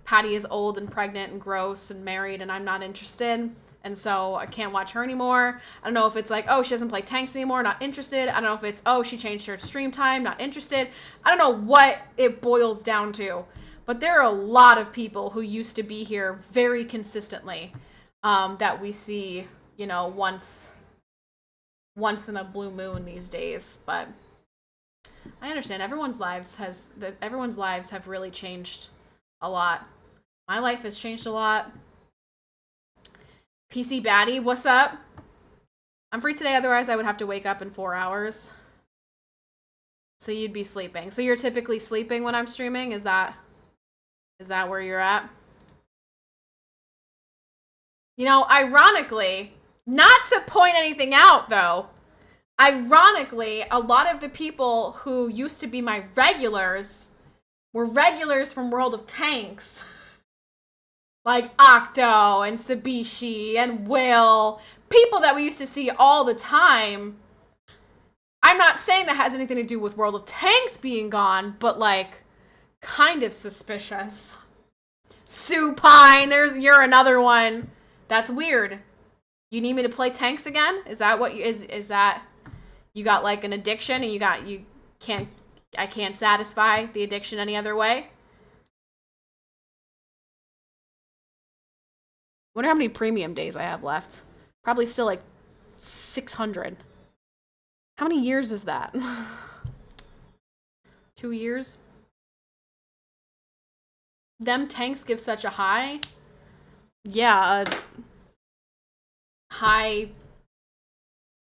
Patty is old and pregnant and gross and married and I'm not interested. And so I can't watch her anymore. I don't know if it's like, oh, she doesn't play tanks anymore, not interested. I don't know if it's, oh, she changed her stream time, not interested. I don't know what it boils down to. But there are a lot of people who used to be here very consistently, that we see, once in a blue moon these days. But I understand everyone's lives have really changed a lot. My life has changed a lot. PCPatty, what's up? I'm free today, otherwise I would have to wake up in 4 hours. So you'd be sleeping. So you're typically sleeping when I'm streaming? Is that where you're at? Ironically, not to point anything out, though, ironically, a lot of the people who used to be my regulars were regulars from World of Tanks. Like Octo and Sabishi and Will. People that we used to see all the time. I'm not saying that has anything to do with World of Tanks being gone, but, like, kind of suspicious. Supine, you're another one. That's weird. You need me to play tanks again? Is that what is that you got like an addiction and I can't satisfy the addiction any other way? Wonder how many premium days I have left. Probably still like 600. How many years is that? 2 years? Them tanks give such a high. Yeah, a high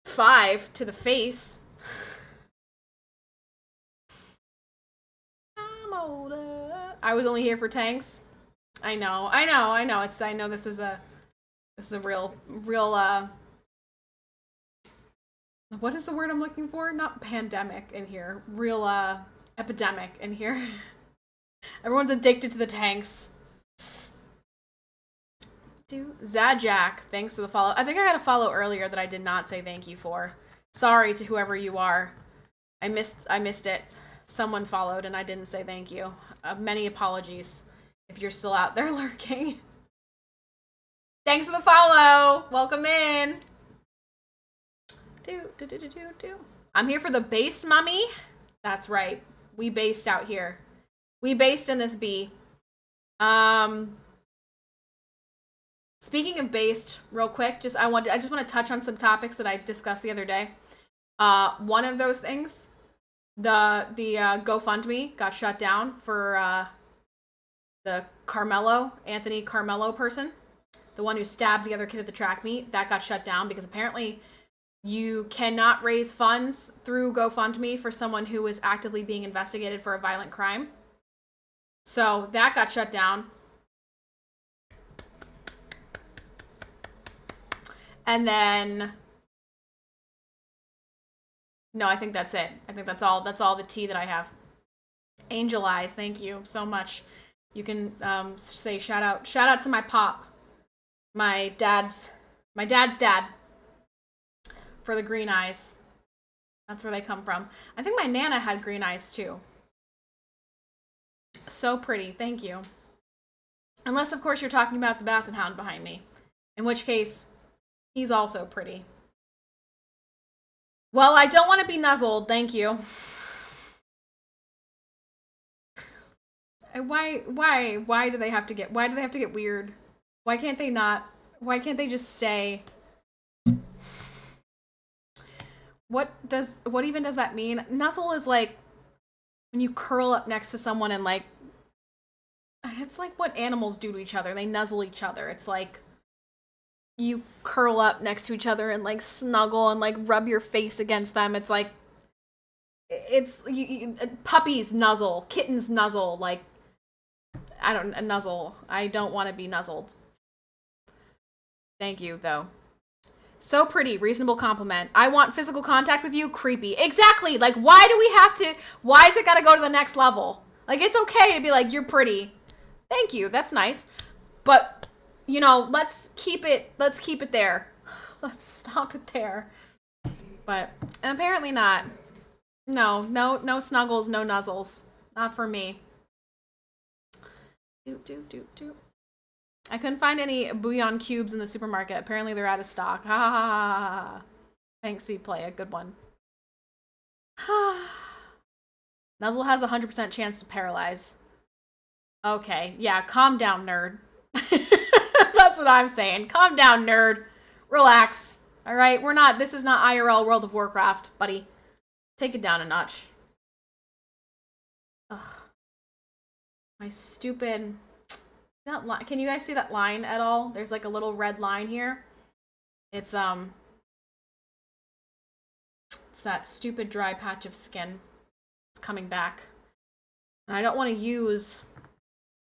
5 to the face. I'm older. I was only here for tanks. I know. I know this is a real what is the word I'm looking for? Not pandemic in here. Real epidemic in here. Everyone's addicted to the tanks. Zajak, thanks for the follow. I think I got a follow earlier that I did not say thank you for. Sorry to whoever you are. I missed it. Someone followed and I didn't say thank you. Many apologies if you're still out there lurking. Thanks for the follow. Welcome in. I'm here for the based, mummy. That's right. We based out here. We based in this bee. Speaking of based, real quick, I just want to touch on some topics that I discussed the other day. One of those things, the GoFundMe got shut down for the Anthony Carmelo person, the one who stabbed the other kid at the track meet. That got shut down because apparently You cannot raise funds through GoFundMe for someone who is actively being investigated for a violent crime. So that got shut down. And then, no, I think that's it. I think that's all the tea that I have. Angel Eyes, thank you so much. You can say shout out to my pop, my dad's dad, for the green eyes. That's where they come from. I think my Nana had green eyes too. So pretty, thank you. Unless, of course, you're talking about the Basset Hound behind me, in which case, he's also pretty. Well, I don't want to be nuzzled, thank you. Why do they have to get weird? Why can't they just stay? What even does that mean? Nuzzle is like when you curl up next to someone and like, it's like what animals do to each other. They nuzzle each other. It's like you curl up next to each other and like snuggle and like rub your face against them. It's like, it's puppies nuzzle, kittens nuzzle, like, nuzzle. I don't want to be nuzzled. Thank you, though. So pretty, reasonable compliment. I want physical contact with you, creepy. Exactly, like, why is it gotta go to the next level? Like, it's okay to be like, you're pretty. Thank you, that's nice. But, you know, let's keep it there. Let's stop it there. But, apparently not. No snuggles, no nuzzles. Not for me. I couldn't find any bouillon cubes in the supermarket. Apparently they're out of stock. Ha ha ha ha. Thanks, C-Play. A good one. Nuzzle has a 100% chance to paralyze. Okay. Yeah, calm down, nerd. That's what I'm saying. Calm down, nerd. Relax. Alright? This is not IRL World of Warcraft, buddy. Take it down a notch. Ugh. My stupid... Can you guys see that line at all? There's like a little red line here. It's that stupid dry patch of skin. It's coming back. And I don't want to use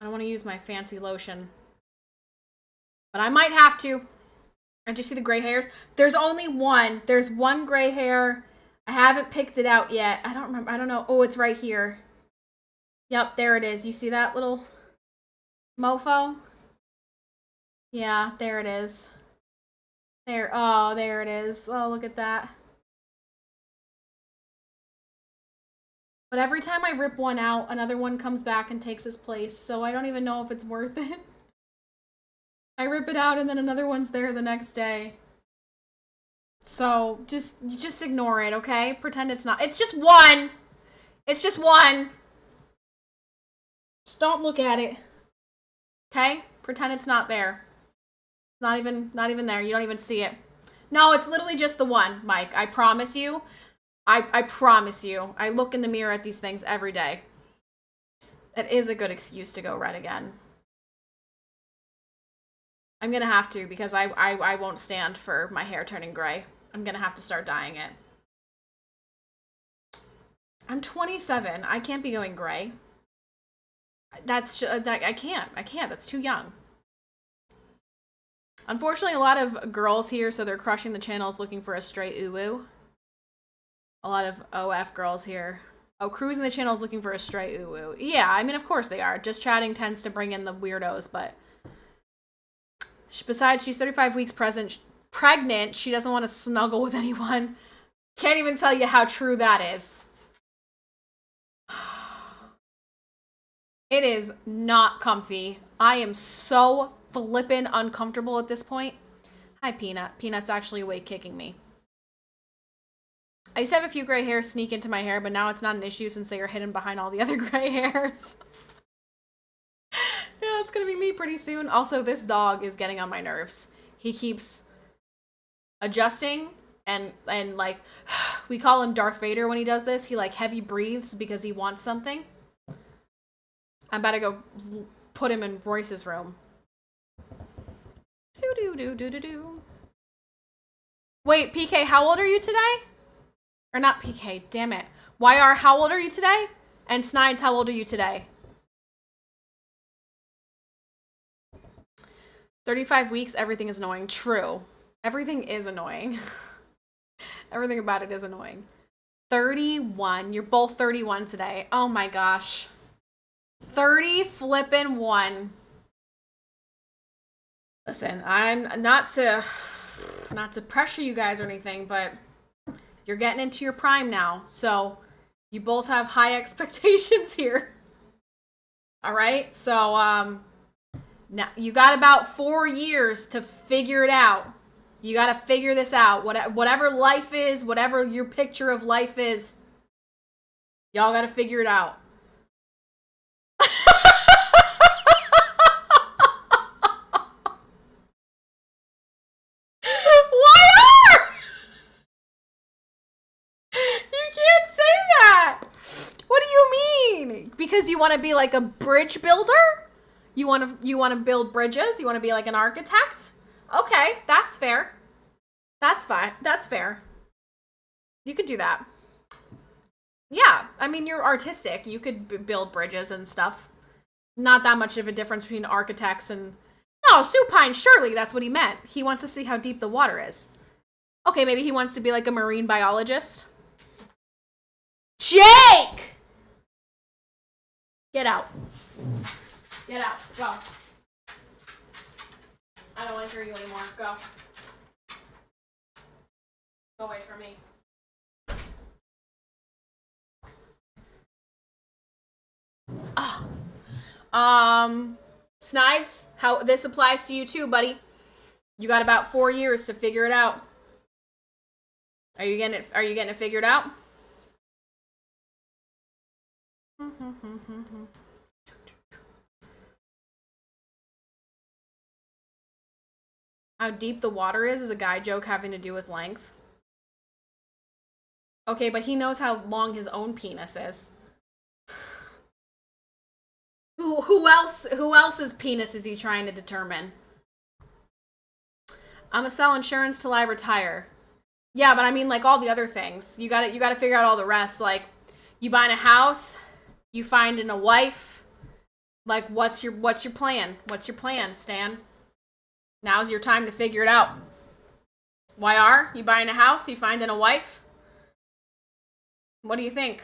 my fancy lotion. But I might have to. Did you see the gray hairs? There's only one. There's one gray hair. I haven't picked it out yet. I don't remember. I don't know. Oh, it's right here. Yep, there it is. You see that little mofo? Yeah, there it is. There it is. Oh, look at that. But every time I rip one out, another one comes back and takes its place, so I don't even know if it's worth it. I rip it out and then another one's there the next day. So, just ignore it, okay? Pretend it's not. It's just one! It's just one! Just don't look at it. Okay? Pretend it's not there. Not even there. You don't even see it. No, it's literally just the one, Mike. I promise you. I promise you. I look in the mirror at these things every day. It is a good excuse to go red again. I'm gonna have to, because I won't stand for my hair turning gray. I'm gonna have to start dyeing it. I'm 27. I can't be going gray. I can't. That's too young. Unfortunately, a lot of girls here, so they're crushing the channels looking for a straight uwu. A lot of OF girls here. Oh, cruising the channels looking for a straight uwu. Yeah, I mean, of course they are. Just chatting tends to bring in the weirdos, but... Besides, she's 35 weeks pregnant. She doesn't want to snuggle with anyone. Can't even tell you how true that is. It is not comfy. I am so flippin' uncomfortable at this point. Hi, Peanut. Peanut's actually awake kicking me. I used to have a few gray hairs sneak into my hair, but now it's not an issue since they are hidden behind all the other gray hairs. Yeah, it's gonna be me pretty soon. Also, this dog is getting on my nerves. He keeps adjusting and like, we call him Darth Vader when he does this. He like heavy breathes because he wants something. I'm about to go put him in Royce's room. Do-do-do-do-do-do. Wait, PK, how old are you today? Or not PK, damn it. YR, how old are you today? And Snides, how old are you today? 35 weeks, everything is annoying. True. Everything is annoying. Everything about it is annoying. 31. You're both 31 today. Oh my gosh. 30 flippin' 1. Listen, I'm not to pressure you guys or anything, but you're getting into your prime now. So you both have high expectations here. All right? So now you got about 4 years to figure it out. You got to figure this out. Whatever life is, whatever your picture of life is, y'all got to figure it out. Because you want to be like a bridge builder? You want to build bridges? You want to be like an architect? Okay, that's fair. That's fine. That's fair. You could do that. Yeah, I mean, you're artistic. You could build bridges and stuff. Not that much of a difference between architects and... No, supine, surely that's what he meant. He wants to see how deep the water is. Okay, maybe he wants to be like a marine biologist. Jake! Get out. Get out. Go. I don't want to hear you anymore. Go. Go away from me. Snides, how this applies to you too, buddy. You got about 4 years to figure it out. Are you getting it figured out? How deep the water is a guy joke having to do with length. Okay, but he knows how long his own penis is. Who else's penis is he trying to determine? I'm gonna sell insurance till I retire. Yeah, but I mean like all the other things. You gotta figure out all the rest. Like, you buying a house, you finding a wife. Like, what's your plan? What's your plan, Stan? Now's your time to figure it out. YR, you buying a house, you finding a wife? What do you think?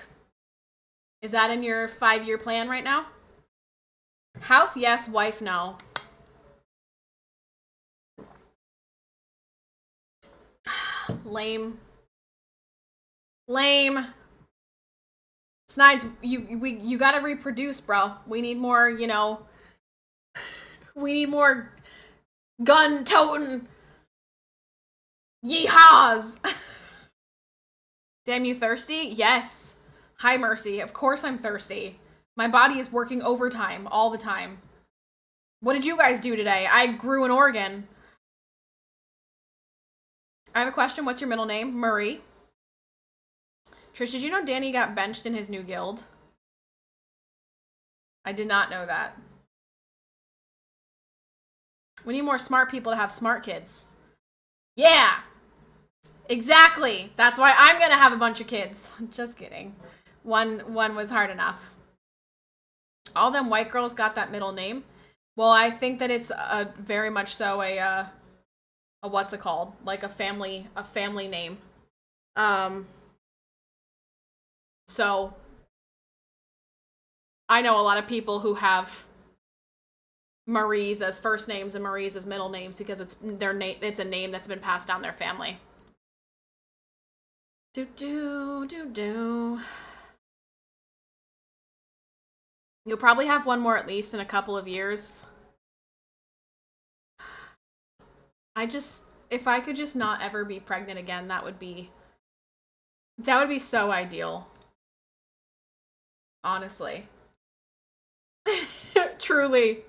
Is that in your 5-year plan right now? House, yes. Wife, no. Lame. Lame. Snides, you gotta reproduce, bro. We need more, you know... We need more gun-toting yeehaws. Damn, you thirsty? Yes. Hi, Mercy. Of course I'm thirsty. My body is working overtime all the time. What did you guys do today? I grew an organ. I have a question. What's your middle name? Murray. Trish, did you know Danny got benched in his new guild? I did not know that. We need more smart people to have smart kids. Yeah. Exactly. That's why I'm going to have a bunch of kids. Just kidding. One was hard enough. All them white girls got that middle name. Well, I think that it's very much so a what's it called? Like a family name. So I know a lot of people who have Maries as first names and Maries as middle names because it's a name that's been passed down their family. Do. You'll probably have one more at least in a couple of years. If I could just not ever be pregnant again, that would be so ideal. Honestly. Truly.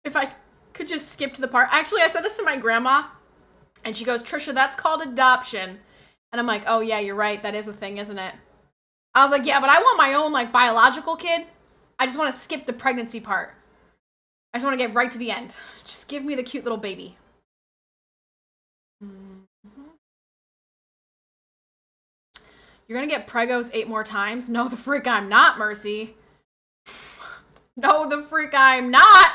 If I could just skip to the part. Actually, I said this to my grandma, and she goes, Trisha, that's called adoption. And I'm like, oh yeah, you're right. That is a thing, isn't it? I was like, yeah, but I want my own, like, biological kid. I just want to skip the pregnancy part. I just want to get right to the end. Just give me the cute little baby. You're gonna get pregos 8 more times? No, the freak I'm not, Mercy. No, the freak I'm not!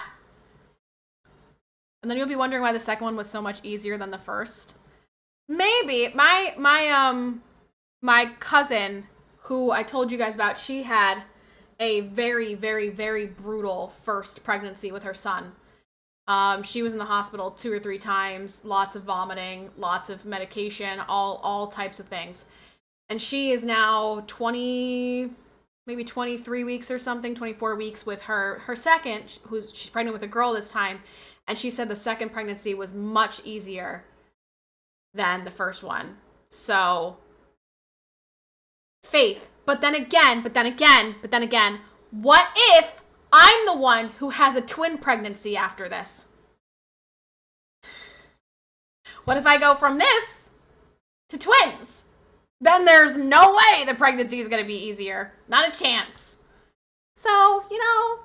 And then you'll be wondering why the second one was so much easier than the first. Maybe. My cousin, who I told you guys about, she had a very, very, very brutal first pregnancy with her son. She was in the hospital 2 or 3 times, lots of vomiting, lots of medication, all types of things. And she is now 20, maybe 23 weeks or something, 24 weeks with her second, she's pregnant with a girl this time. And she said the second pregnancy was much easier than the first one. So, faith. But then again, what if I'm the one who has a twin pregnancy after this? What if I go from this to twins? Then there's no way the pregnancy is going to be easier. Not a chance. So, you know,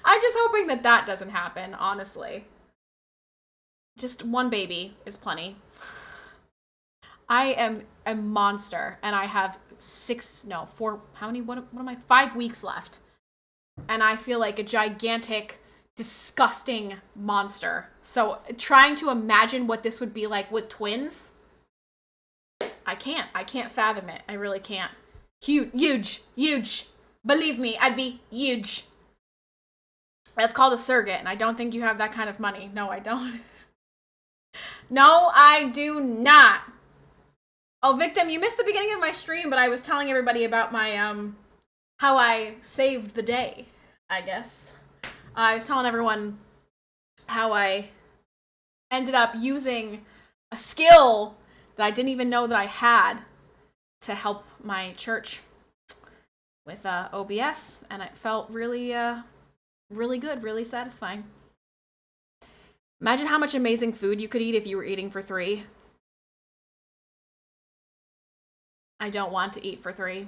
I'm just hoping that that doesn't happen, honestly. Just one baby is plenty. I am a monster, and I have 5 weeks left. And I feel like a gigantic, disgusting monster. So trying to imagine what this would be like with twins, I can't fathom it. I really can't. Huge. Believe me, I'd be huge. That's called a surrogate, and I don't think you have that kind of money. No, I don't. No, I do not. Oh, Victim, you missed the beginning of my stream, but I was telling everybody about my, how I saved the day, I guess. I was telling everyone how I ended up using a skill that I didn't even know that I had to help my church with OBS, and it felt really, really good, really satisfying. Imagine how much amazing food you could eat if you were eating for 3. I don't want to eat for 3.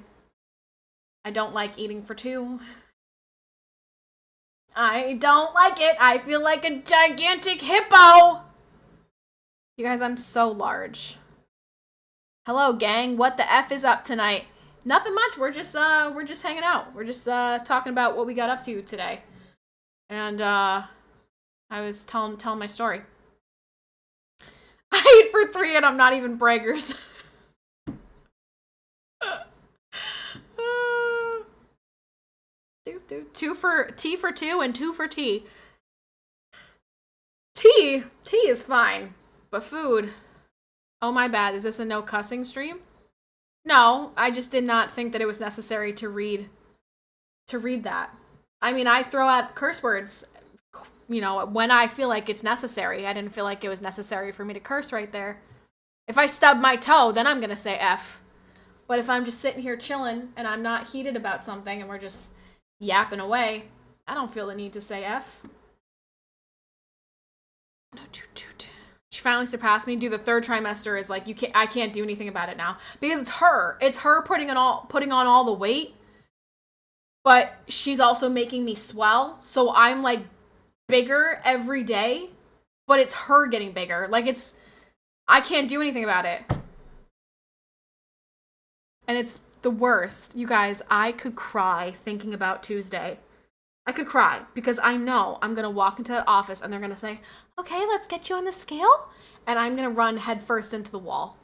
I don't like eating for 2. I don't like it. I feel like a gigantic hippo. You guys, I'm so large. Hello, gang. What the F is up tonight? Nothing much. We're just hanging out. We're just talking about what we got up to today. And I was telling my story. I eat for 3 and I'm not even braggers. T for 2 and 2 for tea. Tea is fine, but food. Oh, my bad. Is this a no cussing stream? No, I just did not think that it was necessary to read that. I mean, I throw out curse words, you know, when I feel like it's necessary. I didn't feel like it was necessary for me to curse right there. If I stub my toe, then I'm gonna say F. But if I'm just sitting here chilling and I'm not heated about something and we're just yapping away, I don't feel the need to say F. She finally surpassed me. Dude, the 3rd trimester is like, I can't do anything about it now. Because it's her. It's her putting on all the weight. But she's also making me swell. So I'm like bigger every day. But it's her getting bigger. Like I can't do anything about it. And it's the worst. You guys, I could cry thinking about Tuesday. I could cry because I know I'm going to walk into the office and they're going to say, okay, let's get you on the scale. And I'm going to run headfirst into the wall.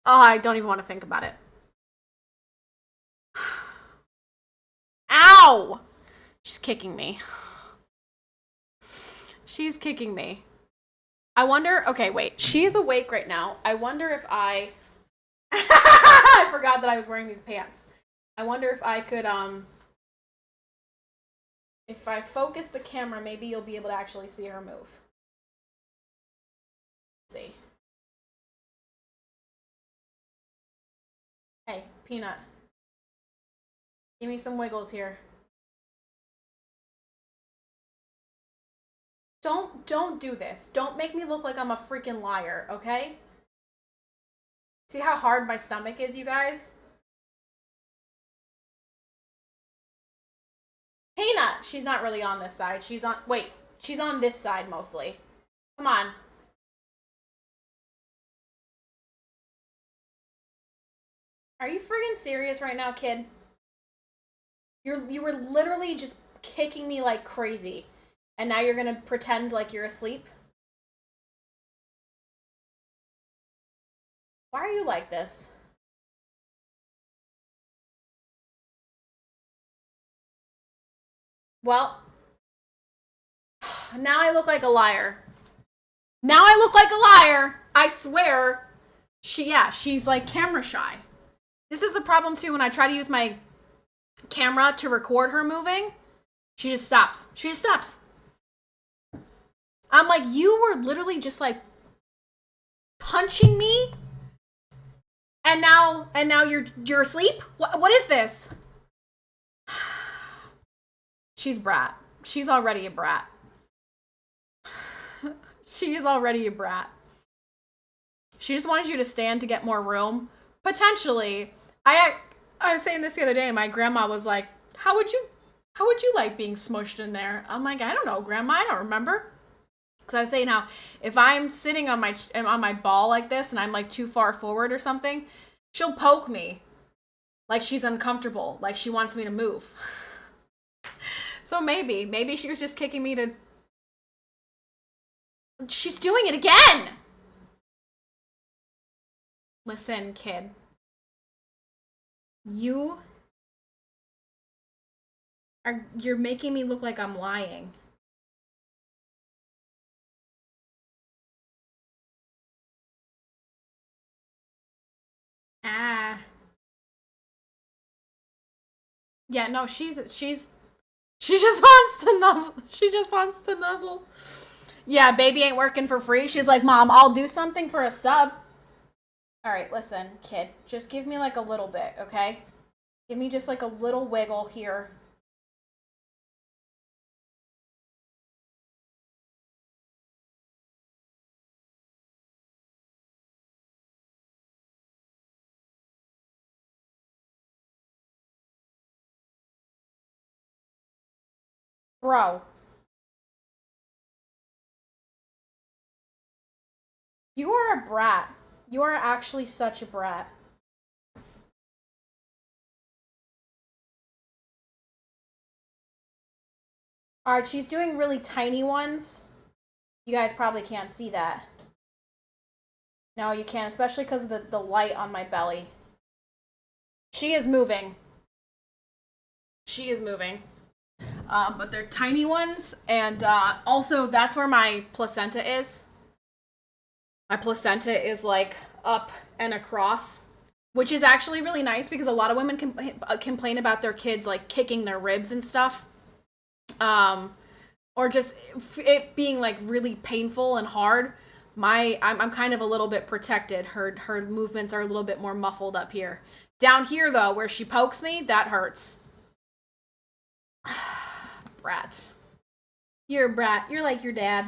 Oh, I don't even want to think about it. Ow! She's kicking me. She's kicking me. I wonder, okay, wait. She's awake right now. I wonder if I forgot that I was wearing these pants. I wonder if I could, if I focus the camera, maybe you'll be able to actually see her move. Let's see. Hey, Peanut. Give me some wiggles here. Don't do this. Don't make me look like I'm a freaking liar, okay? See how hard my stomach is, you guys? Peanut! She's not really on this side. She's on this side mostly. Come on. Are you friggin' serious right now, kid? You were literally just kicking me like crazy. And now you're gonna pretend like you're asleep? Why are you like this? Well, now I look like a liar. Now I look like a liar. I swear. She's like camera shy. This is the problem too when I try to use my camera to record her moving. She just stops. She just stops. I'm like, you were literally just like punching me, and now you're asleep. What is this? She's brat. She's already a brat. She is already a brat. She just wanted you to stand to get more room. Potentially. I was saying this the other day. My grandma was like, How would you like being smushed in there?" I'm like, "I don't know, Grandma. I don't remember." Because I was saying how if I'm sitting on my ball like this and I'm like too far forward or something, she'll poke me like she's uncomfortable, like she wants me to move. So maybe she was just kicking me to. She's doing it again. Listen, kid. You're making me look like I'm lying. Ah. Yeah, no, she just wants to nuzzle. She just wants to nuzzle. Yeah, baby ain't working for free. She's like, "Mom, I'll do something for a sub." All right, listen, kid. Just give me like a little bit, okay? Give me just like a little wiggle here. Bro, you are a brat. You are actually such a brat. All right, she's doing really tiny ones. You guys probably can't see that. No, you can't, especially because of the light on my belly. She is moving. She is moving. But they're tiny ones, and also that's where my placenta is. My placenta is like up and across, which is actually really nice because a lot of women complain about their kids like kicking their ribs and stuff, or just it being like really painful and hard. I'm kind of a little bit protected. Her movements are a little bit more muffled up here. Down here though, where she pokes me, that hurts. Brat. You're a brat. You're like your dad.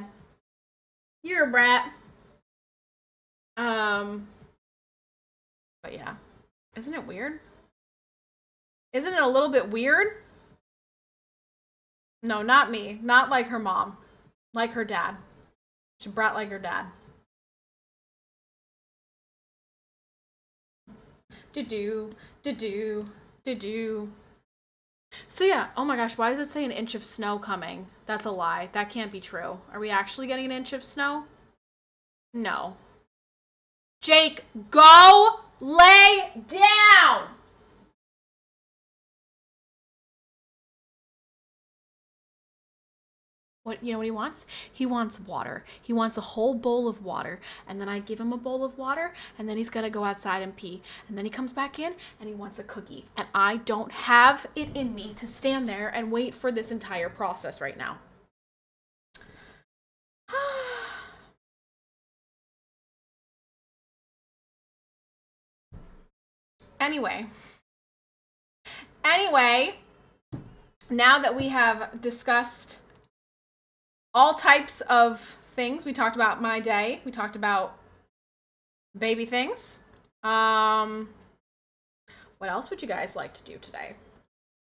You're a brat. Um, but yeah. Isn't it weird? Isn't it a little bit weird? No, not me. Not like her mom. Like her dad. She brat like her dad. Do-do. Do-do. Do-do. So yeah, oh my gosh, why does it say an inch of snow coming? That's a lie. That can't be true. Are we actually getting an inch of snow? No. Jake, go lay down! What, you know what he wants? He wants water. He wants a whole bowl of water. And then I give him a bowl of water, and then he's got to go outside and pee. And then he comes back in, and he wants a cookie. And I don't have it in me to stand there and wait for this entire process right now. Anyway, now that we have discussed all types of things, we talked about my day, we talked about baby things. What else would you guys like to do today?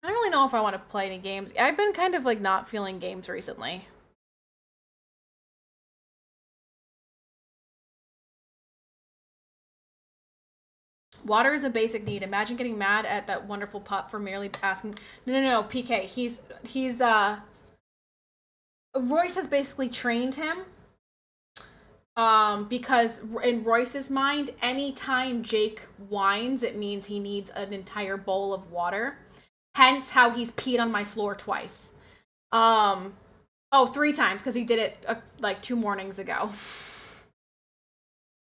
I don't really know if I want to play any games. I've been kind of like not feeling games recently. Water is a basic need. Imagine getting mad at that wonderful pup for merely asking. No, PK. He's Royce has basically trained him. Because in Royce's mind, anytime Jake whines, it means he needs an entire bowl of water. Hence how he's peed on my floor twice. Oh, 3 times, because he did it like 2 mornings ago.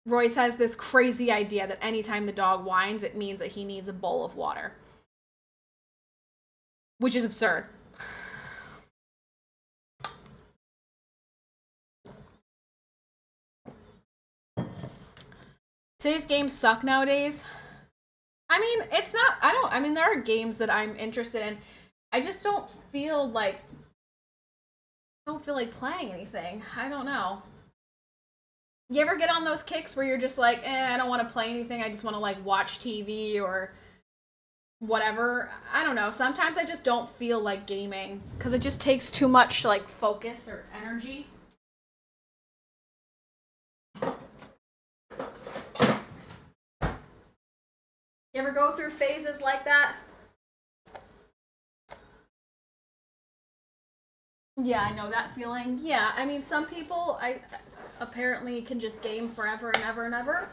Royce has this crazy idea that anytime the dog whines, it means that he needs a bowl of water. Which is absurd. Today's games suck nowadays. I mean, it's not, I mean, there are games that I'm interested in. I just don't feel like playing anything. I don't know. You ever get on those kicks where you're just like, I don't want to play anything. I just want to like watch TV or whatever. I don't know. Sometimes I just don't feel like gaming because it just takes too much like focus or energy. You ever go through phases like that? Yeah, I know that feeling. Yeah, I mean, some people apparently can just game forever and ever and ever.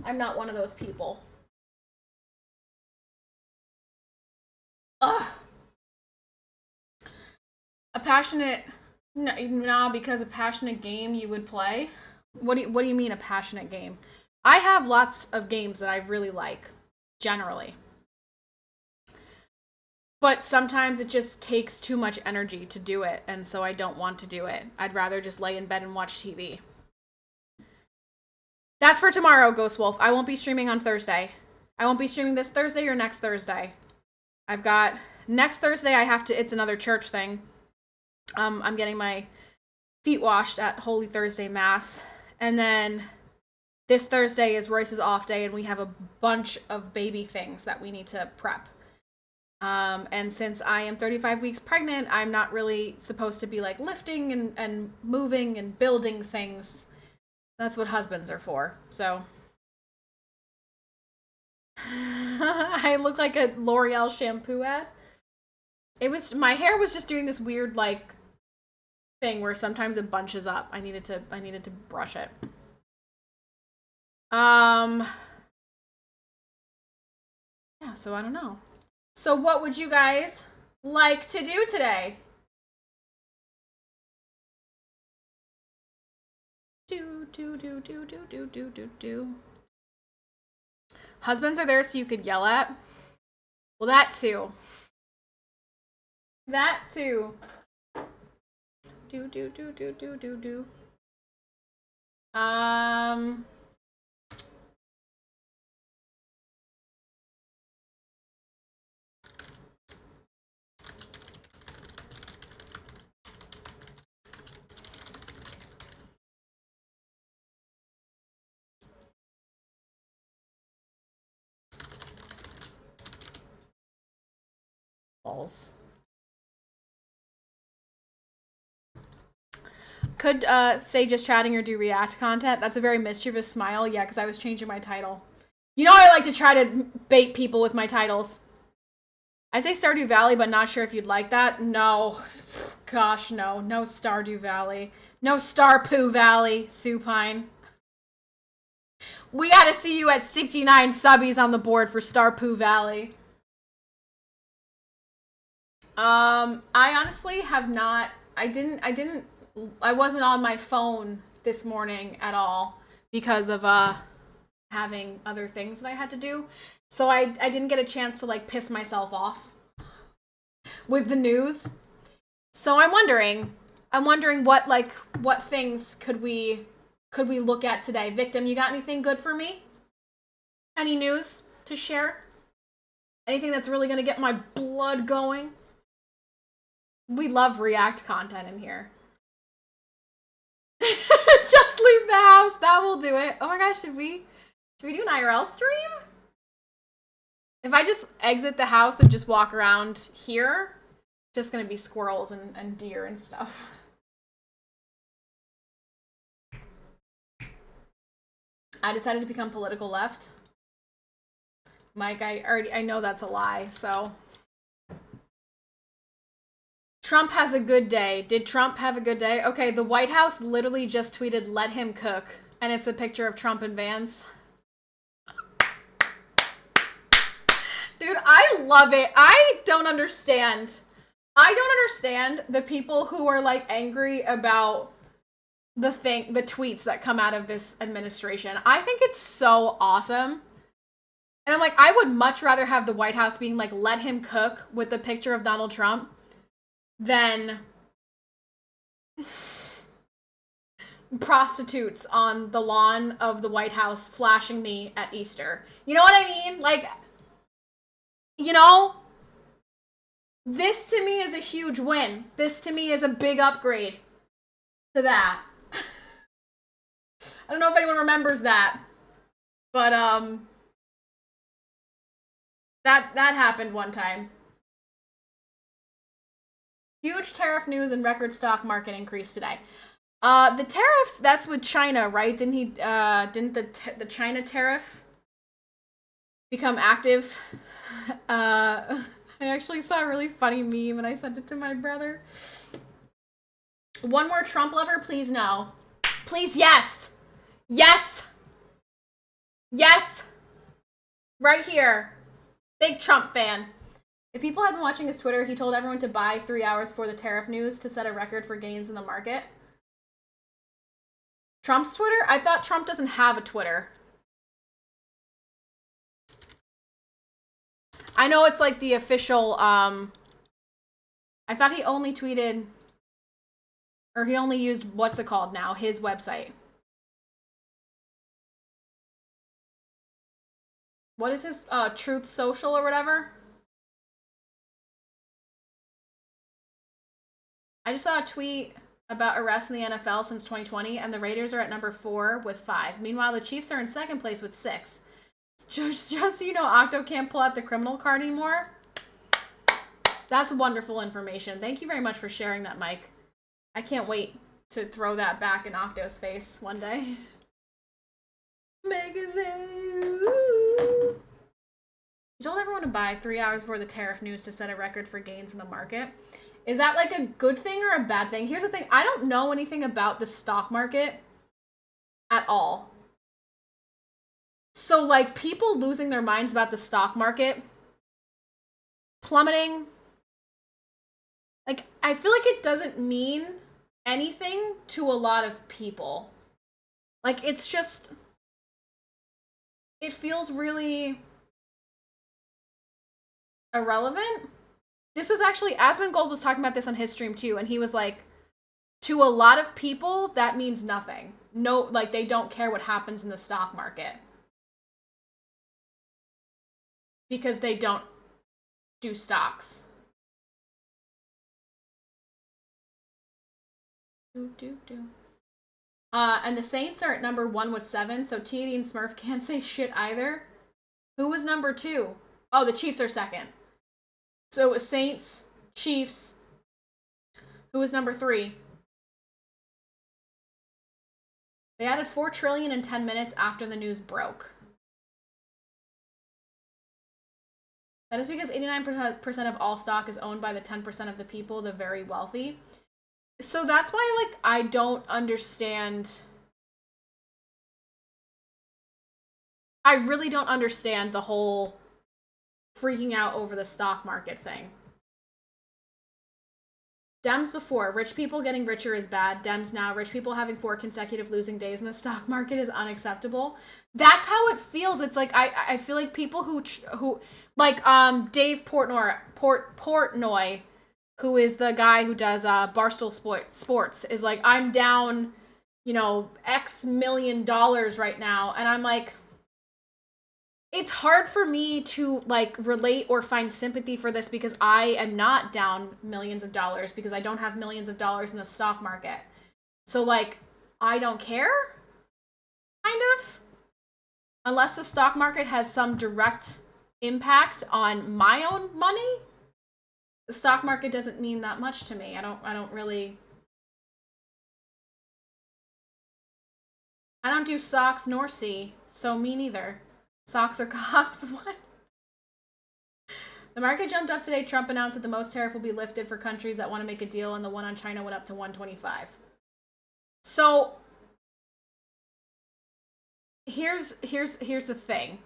I'm not one of those people. Ugh. A passionate... Nah, because a passionate game you would play? What do you mean a passionate game? I have lots of games that I really like, generally. But sometimes it just takes too much energy to do it, and so I don't want to do it. I'd rather just lay in bed and watch TV. That's for tomorrow, Ghost Wolf. I won't be streaming on Thursday. I won't be streaming this Thursday or next Thursday. I've got... Next Thursday, it's another church thing. I'm getting my feet washed at Holy Thursday Mass. And then this Thursday is Royce's off day, and we have a bunch of baby things that we need to prep. And since I am 35 weeks pregnant, I'm not really supposed to be like lifting and moving and building things. That's what husbands are for. So I look like a L'Oreal shampoo ad. My hair was just doing this weird like thing where sometimes it bunches up. I needed to brush it. Yeah, so I don't know. So what would you guys like to do today? Do. Husbands are there so you could yell at? Well, that too. That too. Do. Balls. Could stay just chatting or do react content? That's a very mischievous smile. Yeah, because I was changing my title. You know I like to try to bait people with my titles. I say Stardew Valley, but not sure if you'd like that. No. Gosh, no. No Stardew Valley. No Starpoo Valley, Supine. We gotta see you at 69 subbies on the board for Starpoo Valley. I honestly have not... I wasn't on my phone this morning at all because of having other things that I had to do. So I didn't get a chance to like piss myself off with the news. So I'm wondering what things could we look at today? Victim, you got anything good for me? Any news to share? Anything that's really going to get my blood going? We love react content in here. Just leave the house. That will do it. Oh my gosh, should we do an IRL stream? If I just exit the house and just walk around here, just gonna be squirrels and deer and stuff. I decided to become political left. Mike, I know that's a lie, so. Trump has a good day. Did Trump have a good day? Okay, the White House literally just tweeted, "Let him cook." And it's a picture of Trump and Vance. Dude, I love it. I don't understand. I don't understand the people who are like angry about the tweets that come out of this administration. I think it's so awesome. And I'm like, I would much rather have the White House being like, "Let him cook" with the picture of Donald Trump than prostitutes on the lawn of the White House flashing me at Easter. You know what I mean? Like, you know, this to me is a huge win. This to me is a big upgrade to that. I don't know if anyone remembers that, but that happened one time. Huge tariff news and record stock market increase today. The tariffs, that's with China, right? Didn't the China tariff become active? I actually saw a really funny meme and I sent it to my brother. One more Trump lover, please no. Please, yes! Yes! Yes! Right here. Big Trump fan. If people had been watching his Twitter, he told everyone to buy 3 hours for the tariff news to set a record for gains in the market. Trump's Twitter? I thought Trump doesn't have a Twitter. I know it's like the official, I thought he only tweeted, or he only used, what's it called now? His website. What is his, Truth Social or whatever? I just saw a tweet about arrests in the NFL since 2020, and the Raiders are at number 4 with 5. Meanwhile, the Chiefs are in second place with 6. Just so you know, Octo can't pull out the criminal card anymore. That's wonderful information. Thank you very much for sharing that, Mike. I can't wait to throw that back in Octo's face one day. Magazine. He told everyone to buy 3 hours for the tariff news to set a record for gains in the market. Is that like a good thing or a bad thing? Here's the thing. I don't know anything about the stock market at all. So, like, people losing their minds about the stock market plummeting, like, I feel like it doesn't mean anything to a lot of people. Like, it's just, it feels really irrelevant. This was actually, Asmongold was talking about this on his stream too, and he was like, to a lot of people, that means nothing. No, like, they don't care what happens in the stock market. Because they don't do stocks. And the Saints are at number 1 with 7, so TD and Smurf can't say shit either. Who was number 2? Oh, the Chiefs are second. So it was Saints, Chiefs. Who was number 3? They added 4 trillion in 10 minutes after the news broke. That is because 89% of all stock is owned by the 10% of the people, the very wealthy. So that's why, like, I don't understand. I really don't understand the whole freaking out over the stock market thing. Dems before, rich people getting richer is bad. Dems now, rich people having 4 consecutive losing days in the stock market is unacceptable. That's how it feels. It's like, I feel like people who like, Dave Portnoy, who is the guy who does, Barstool Sports, is like, I'm down, you know, X million dollars right now. And I'm like, it's hard for me to, like, relate or find sympathy for this because I am not down millions of dollars because I don't have millions of dollars in the stock market. So, like, I don't care, kind of. Unless the stock market has some direct impact on my own money, the stock market doesn't mean that much to me. I don't really. I don't do stocks nor see, so me neither. Socks or cocks? What? The market jumped up today. Trump announced that the most tariff will be lifted for countries that want to make a deal, and the one on China went up to 125. So here's the thing.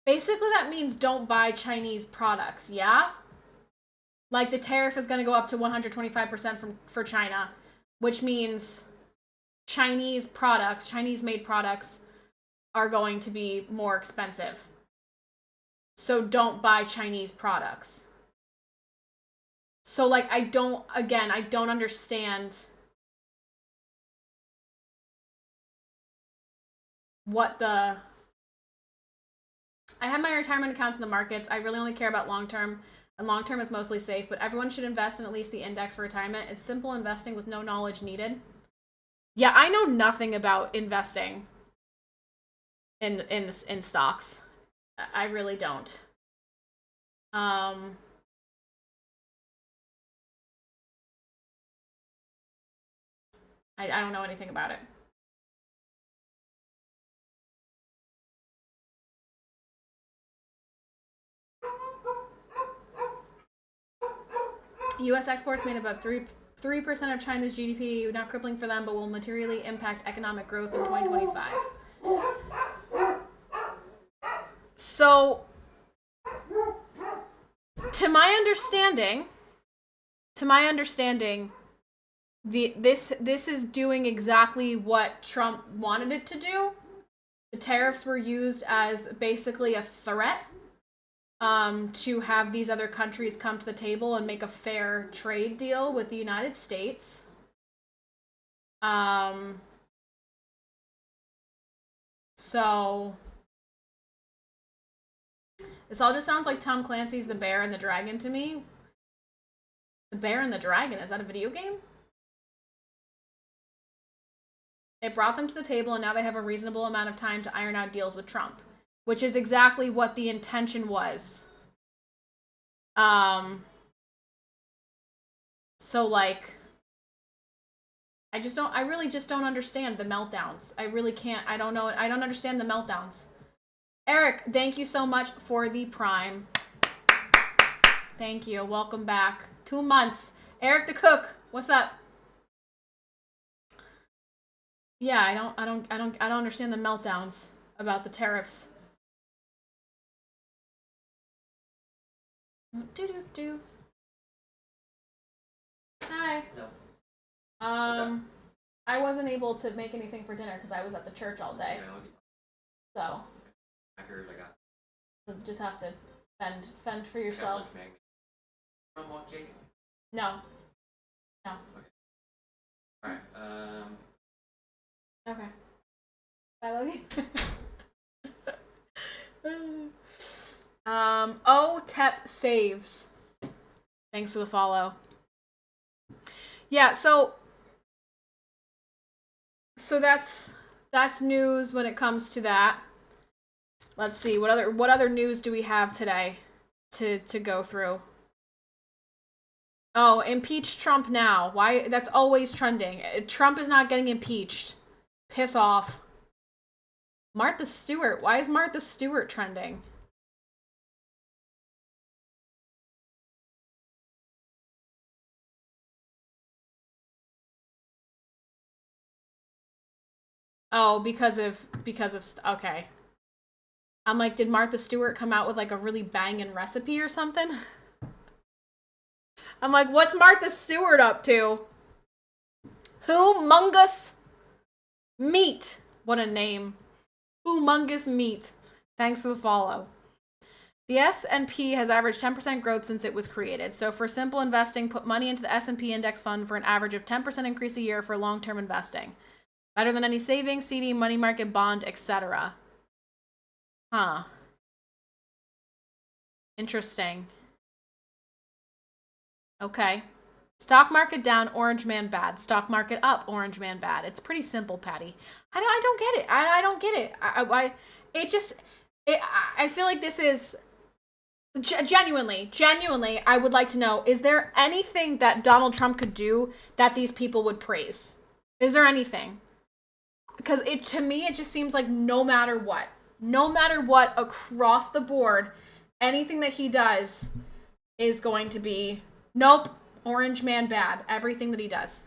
Basically, that means don't buy Chinese products, yeah? Like, the tariff is going to go up to 125% for China, which means Chinese products, Chinese-made products, are going to be more expensive. So don't buy Chinese products. So, like, I don't understand what the... I have my retirement accounts in the markets. I really only care about long-term, and long-term is mostly safe, but everyone should invest in at least the index for retirement. It's simple investing with no knowledge needed. Yeah, I know nothing about investing in stocks. I really don't. I don't know anything about it. U.S. exports made about 3% of China's GDP, not crippling for them, but will materially impact economic growth in 2025. So, to my understanding, this is doing exactly what Trump wanted it to do. The tariffs were used as basically a threat to have these other countries come to the table and make a fair trade deal with the United States. So this all just sounds like Tom Clancy's The Bear and the Dragon to me. The Bear and the Dragon, is that a video game? It brought them to the table, and now they have a reasonable amount of time to iron out deals with Trump, which is exactly what the intention was. So, like, I really just don't understand the meltdowns. I really can't. I don't understand the meltdowns. Eric, thank you so much for the Prime. Thank you. Welcome back. 2 months. Eric the Cook, what's up? Yeah, I don't understand the meltdowns about the tariffs. Hi. No. I wasn't able to make anything for dinner because I was at the church all day. So. I heard I got. So just have to fend for yourself. From what, Jake? No. No. Okay. Alright. Okay. I love you. OTEP saves. Thanks for the follow. Yeah, so that's news when it comes to that. Let's see, what other news do we have today to go through? Oh, impeach Trump now. Why? That's always trending. Trump is not getting impeached. Piss off. Martha Stewart. Why is Martha Stewart trending? Oh, because of okay. I'm like, did Martha Stewart come out with like a really banging recipe or something? I'm like, what's Martha Stewart up to? Humongous Meat. What a name. Humongous Meat. Thanks for the follow. The S&P has averaged 10% growth since it was created. So for simple investing, put money into the S&P index fund for an average of 10% increase a year for long-term investing. Better than any savings, CD, money market, bond, etc. Huh. Interesting. Okay. Stock market down, orange man bad. Stock market up, orange man bad. It's pretty simple, Patty. I don't get it. I don't get it. I feel like this is genuinely, I would like to know, is there anything that Donald Trump could do that these people would praise? Is there anything? Because to me, it just seems like no matter what across the board, anything that he does is going to be, nope, orange man bad. Everything that he does.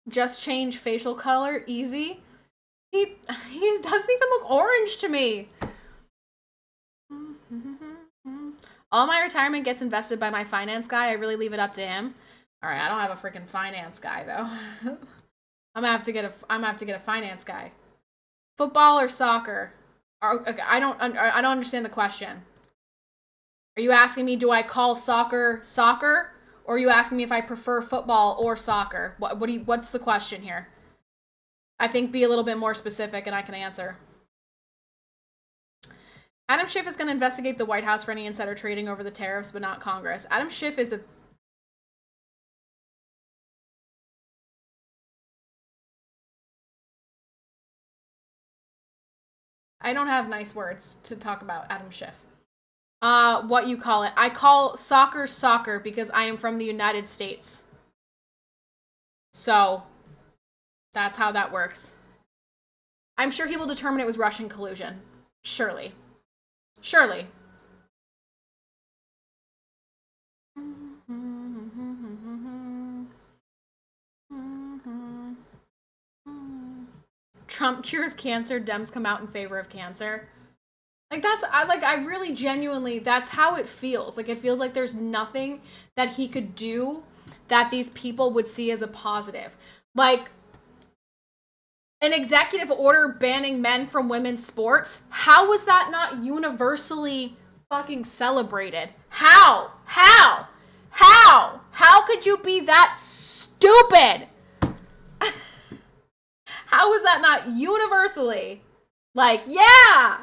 Just change facial color, easy. He doesn't even look orange to me. All my retirement gets invested by my finance guy. I really leave it up to him. All right, I don't have a freaking finance guy though. I'm gonna have to get a finance guy. Football or soccer? I don't understand the question. Are you asking me, do I call soccer soccer, or are you asking me if I prefer football or soccer? What's the question here? I think be a little bit more specific, and I can answer. Adam Schiff is going to investigate the White House for any insider trading over the tariffs, but not Congress. Adam Schiff is a... I don't have nice words to talk about Adam Schiff. What you call it? I call soccer soccer because I am from the United States. So, that's how that works. I'm sure he will determine it was Russian collusion. Surely. Surely. Trump cures cancer, Dems come out in favor of cancer. Like, I really genuinely, that's how it feels. Like, it feels like there's nothing that he could do that these people would see as a positive. Like, an executive order banning men from women's sports. How was that not universally fucking celebrated? How could you be that stupid? How was that not universally like, yeah,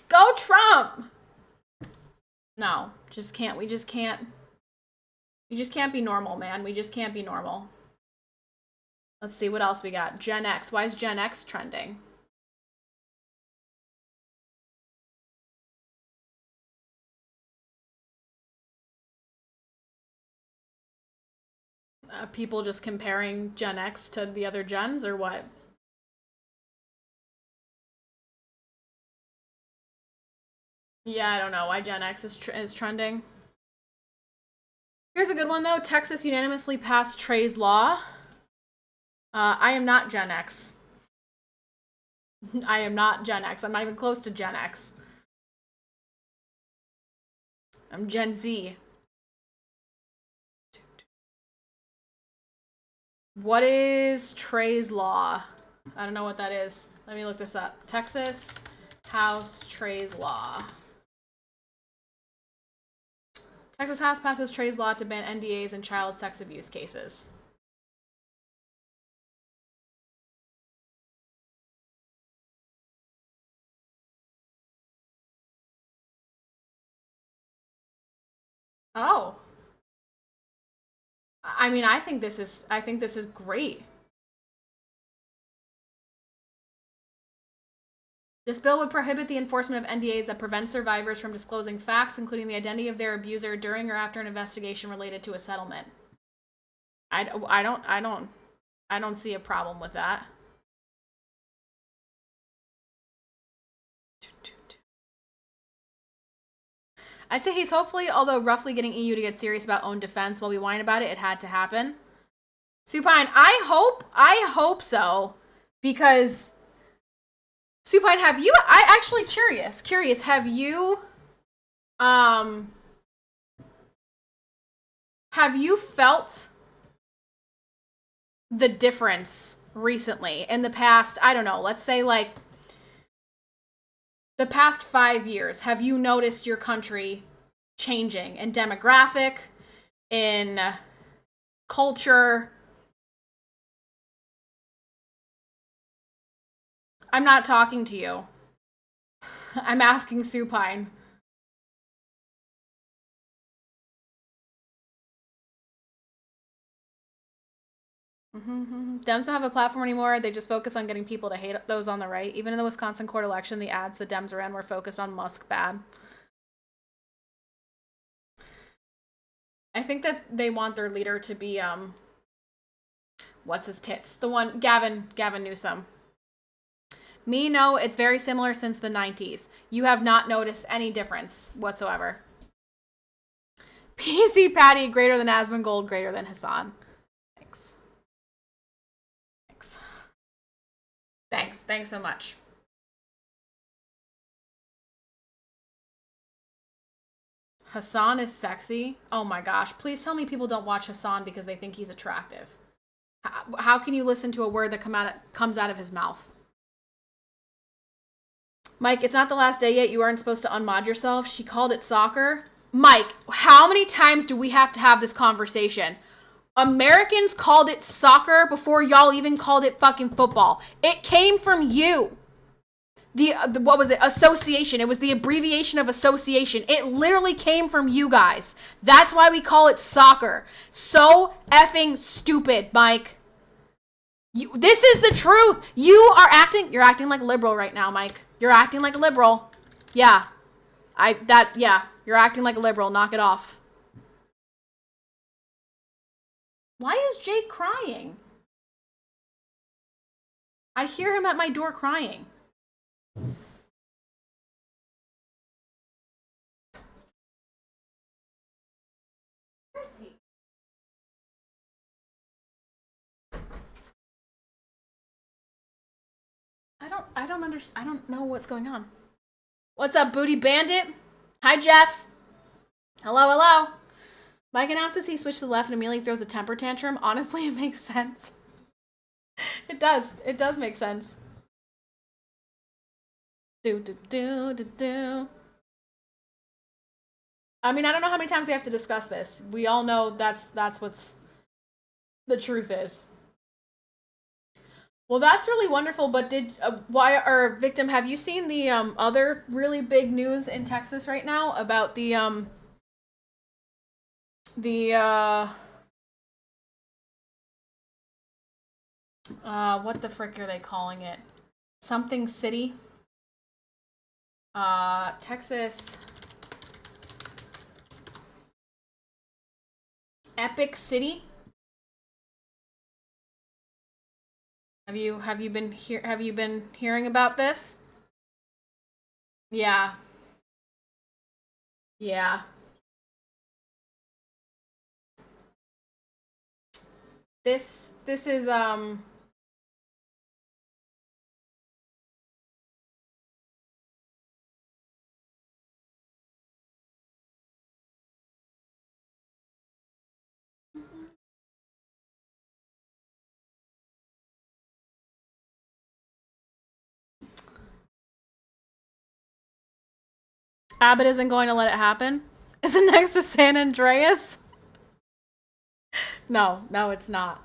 go Trump? No, just can't. We just can't be normal, man. We just can't be normal. Let's see what else we got. Gen X. Why is Gen X trending? People just comparing Gen X to the other gens, or what? Yeah, I don't know why Gen X is trending. Here's a good one, though. Texas unanimously passed Trey's law. I am not Gen X. I am not Gen X. I'm not even close to Gen X. I'm Gen Z. What is Trey's law? I don't know what that is. Let me look this up. Texas House Trey's law. Texas House passes Trey's law to ban NDAs in child sex abuse cases. Oh. I mean, I think this is great. This bill would prohibit the enforcement of NDAs that prevent survivors from disclosing facts, including the identity of their abuser, during or after an investigation related to a settlement. I don't see a problem with that. I'd say he's hopefully, although roughly, getting EU to get serious about own defense. While we whine about it, it had to happen. Supine, I hope so, because Supine, have you? I actually curious. Have you felt the difference recently in the past? I don't know. Let's say like the past 5 years. Have you noticed your country changing in demographic, in culture? I'm not talking to you. I'm asking Supine. Dems don't have a platform anymore. They just focus on getting people to hate those on the right. Even in the Wisconsin court election, the ads the Dems ran were focused on Musk bad. I think that they want their leader to be what's his tits? The one Gavin Newsom. Me, no, it's very similar since the 90s. You have not noticed any difference whatsoever. PCPatty greater than Asmongold, greater than Hassan. Thanks. Thanks so much. Hassan is sexy? Oh my gosh. Please tell me people don't watch Hassan because they think he's attractive. How can you listen to a word that comes out of his mouth? Mike, it's not the last day yet. You aren't supposed to unmod yourself. She called it soccer. Mike, how many times do we have to have this conversation? Americans called it soccer before y'all even called it fucking football. It came from you. The what was it? Association. It was the abbreviation of association. It literally came from you guys. That's why we call it soccer. So effing stupid, Mike. This is the truth. You're acting like a liberal right now, Mike. You're acting like a liberal. Yeah. You're acting like a liberal. Knock it off. Why is Jake crying? I hear him at my door crying. Where is he? I don't know what's going on. What's up, Booty Bandit? Hi, Jeff. Hello. Mike announces he switched to the left and immediately throws a temper tantrum. Honestly, it makes sense. It does. It does make sense. Do. I mean, I don't know how many times we have to discuss this. We all know that's what's the truth is. Well, that's really wonderful, but Victim, have you seen the other really big news in Texas right now about what the frick are they calling it? Something City? Texas. Epic City? Have you been hearing about this? Yeah. This is Abbott isn't going to let it happen? Is it next to San Andreas? No, it's not.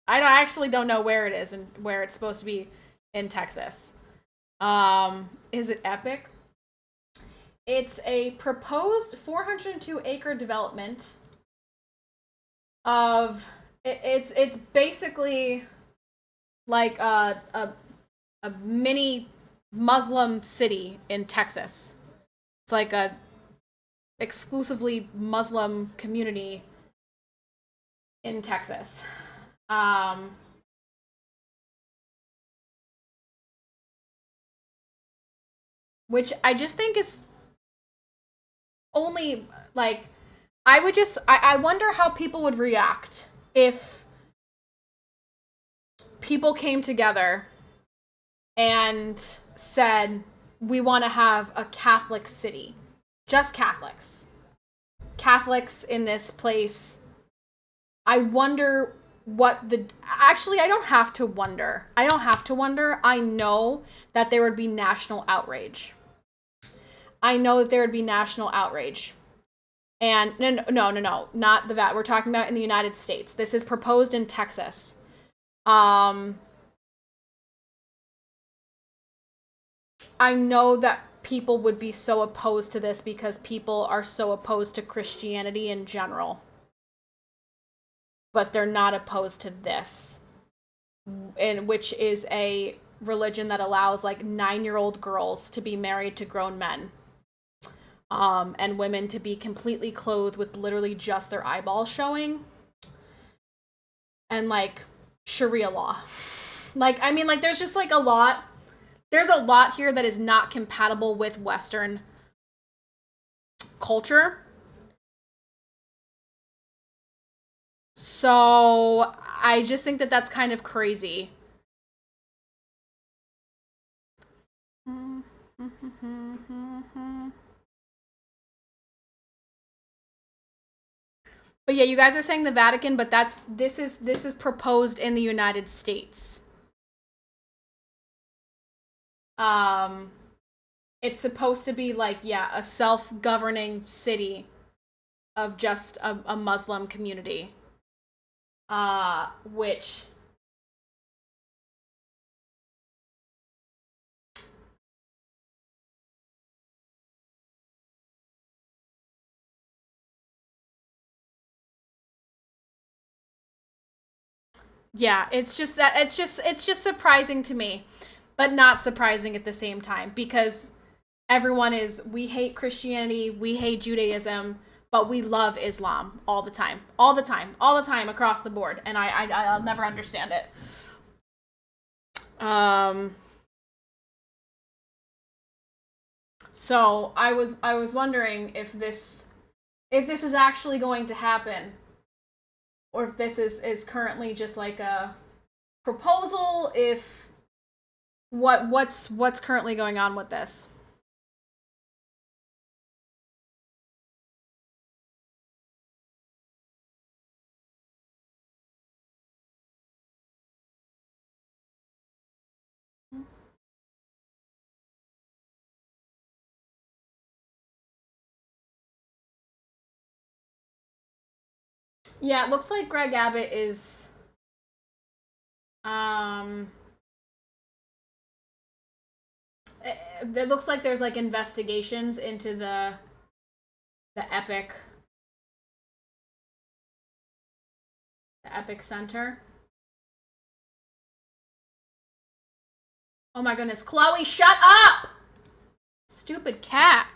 I actually don't know where it is and where it's supposed to be in Texas. Is it Epic? It's a proposed 402-acre development of it's basically like a mini Muslim city in Texas. It's like a exclusively Muslim community in Texas. Which I just think is only like I wonder how people would react if people came together and said, we want to have a Catholic city. Just Catholics. Catholics in this place. I wonder actually, I don't have to wonder. I know that there would be national outrage. And no, not the VAT. We're talking about in the United States. This is proposed in Texas. I know that people would be so opposed to this because people are so opposed to Christianity in general. But they're not opposed to this, which is a religion that allows like 9-year-old girls to be married to grown men. and women to be completely clothed with literally just their eyeballs showing, and like Sharia law. Like, I mean, like, there's just like a lot. There's a lot here that is not compatible with Western culture. So I just think that that's kind of crazy. But yeah, you guys are saying the Vatican, but this is proposed in the United States. Um, it's supposed to be like, yeah, a self-governing city of just a Muslim community. Which yeah, it's just surprising to me, but not surprising at the same time, because we hate Christianity, we hate Judaism, but we love Islam all the time, all the time, all the time across the board, and I'll never understand it. So I was wondering if this is actually going to happen, or if this is currently just like a proposal, if what's currently going on with this. Yeah, it looks like Greg Abbott is um it looks like there's like investigations into the Epic Center. Oh my goodness, Chloe, shut up! Stupid cat.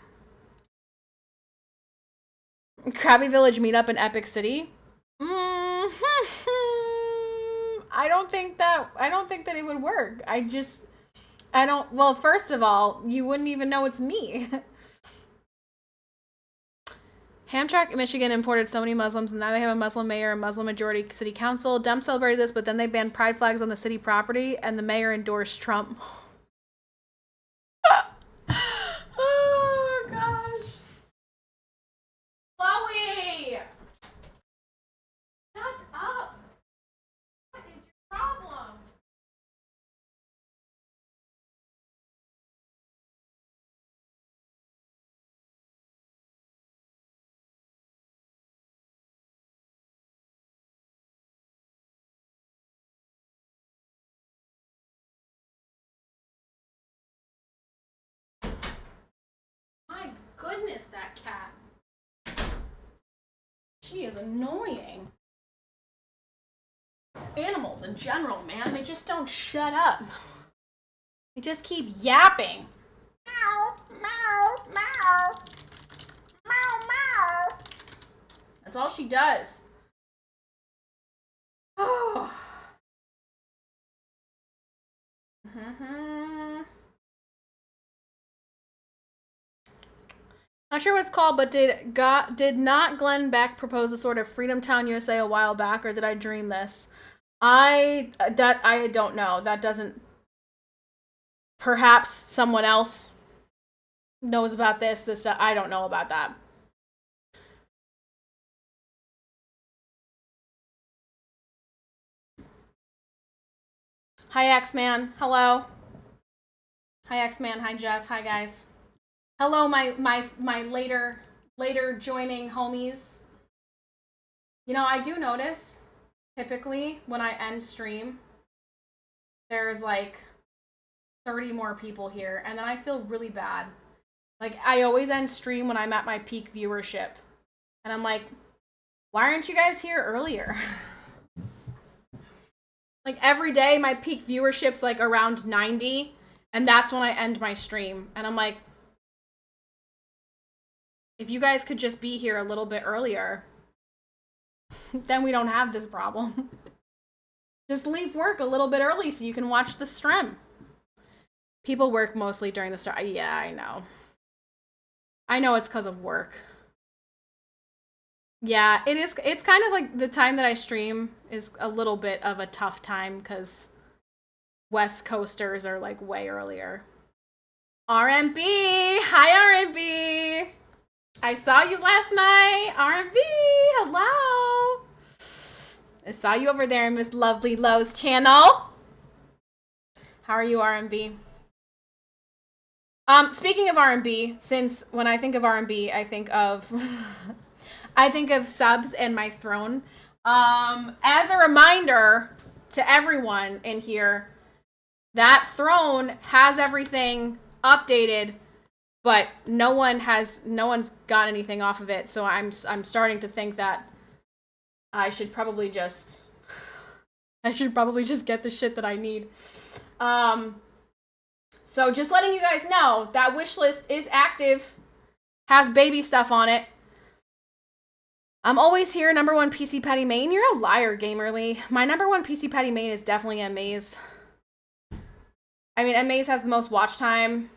Krabby Village meetup in Epic City. I don't think that it would work. I don't. Well, first of all, you wouldn't even know it's me. Hamtramck, Michigan imported so many Muslims, and now they have a Muslim mayor and Muslim majority city council. Dem celebrated this, but then they banned pride flags on the city property, and the mayor endorsed Trump. Oh gosh. Chloe! Shut up! What is your problem? My goodness, that cat. She is annoying. Animals in general, man, they just don't shut up. They just keep yapping. Meow, meow, meow. Meow, meow. That's all she does. Oh. Not sure what it's called, but did not Glenn Beck propose a sort of Freedom Town USA a while back, or did I dream this? I don't know. That doesn't. Perhaps someone else knows about this. I don't know about that. Hi X-Man. Hello. Hi X-Man. Hi Jeff. Hi guys. Hello my later joining homies. You know, I do notice typically when I end stream there's like 30 more people here, and then I feel really bad. Like, I always end stream when I'm at my peak viewership, and I'm like, why aren't you guys here earlier? Like, every day my peak viewership's like around 90, and that's when I end my stream, and I'm like, If you guys could just be here a little bit earlier, then we don't have this problem. Just leave work a little bit early so you can watch the stream. People work mostly during the start. Yeah, I know. I know it's because of work. Yeah, it is. It's kind of like the time that I stream is a little bit of a tough time because West Coasters are like way earlier. RMB! Hi, RMB! I saw you last night. RMB! Hello! I saw you over there in Miss Lovely Lowe's channel. How are you, RMB? Speaking of R&B, since when I think of R&B, I think of I think of subs and my throne. As a reminder to everyone in here, that throne has everything updated, but no one's got anything off of it. So I'm starting to think that I should probably just get the shit that I need. So just letting you guys know, that wish list is active, has baby stuff on it. I'm always here, #1 PCPatty main. You're a liar, Gamerly. My #1 PCPatty main is definitely Amaze. I mean, Amaze has the most watch time.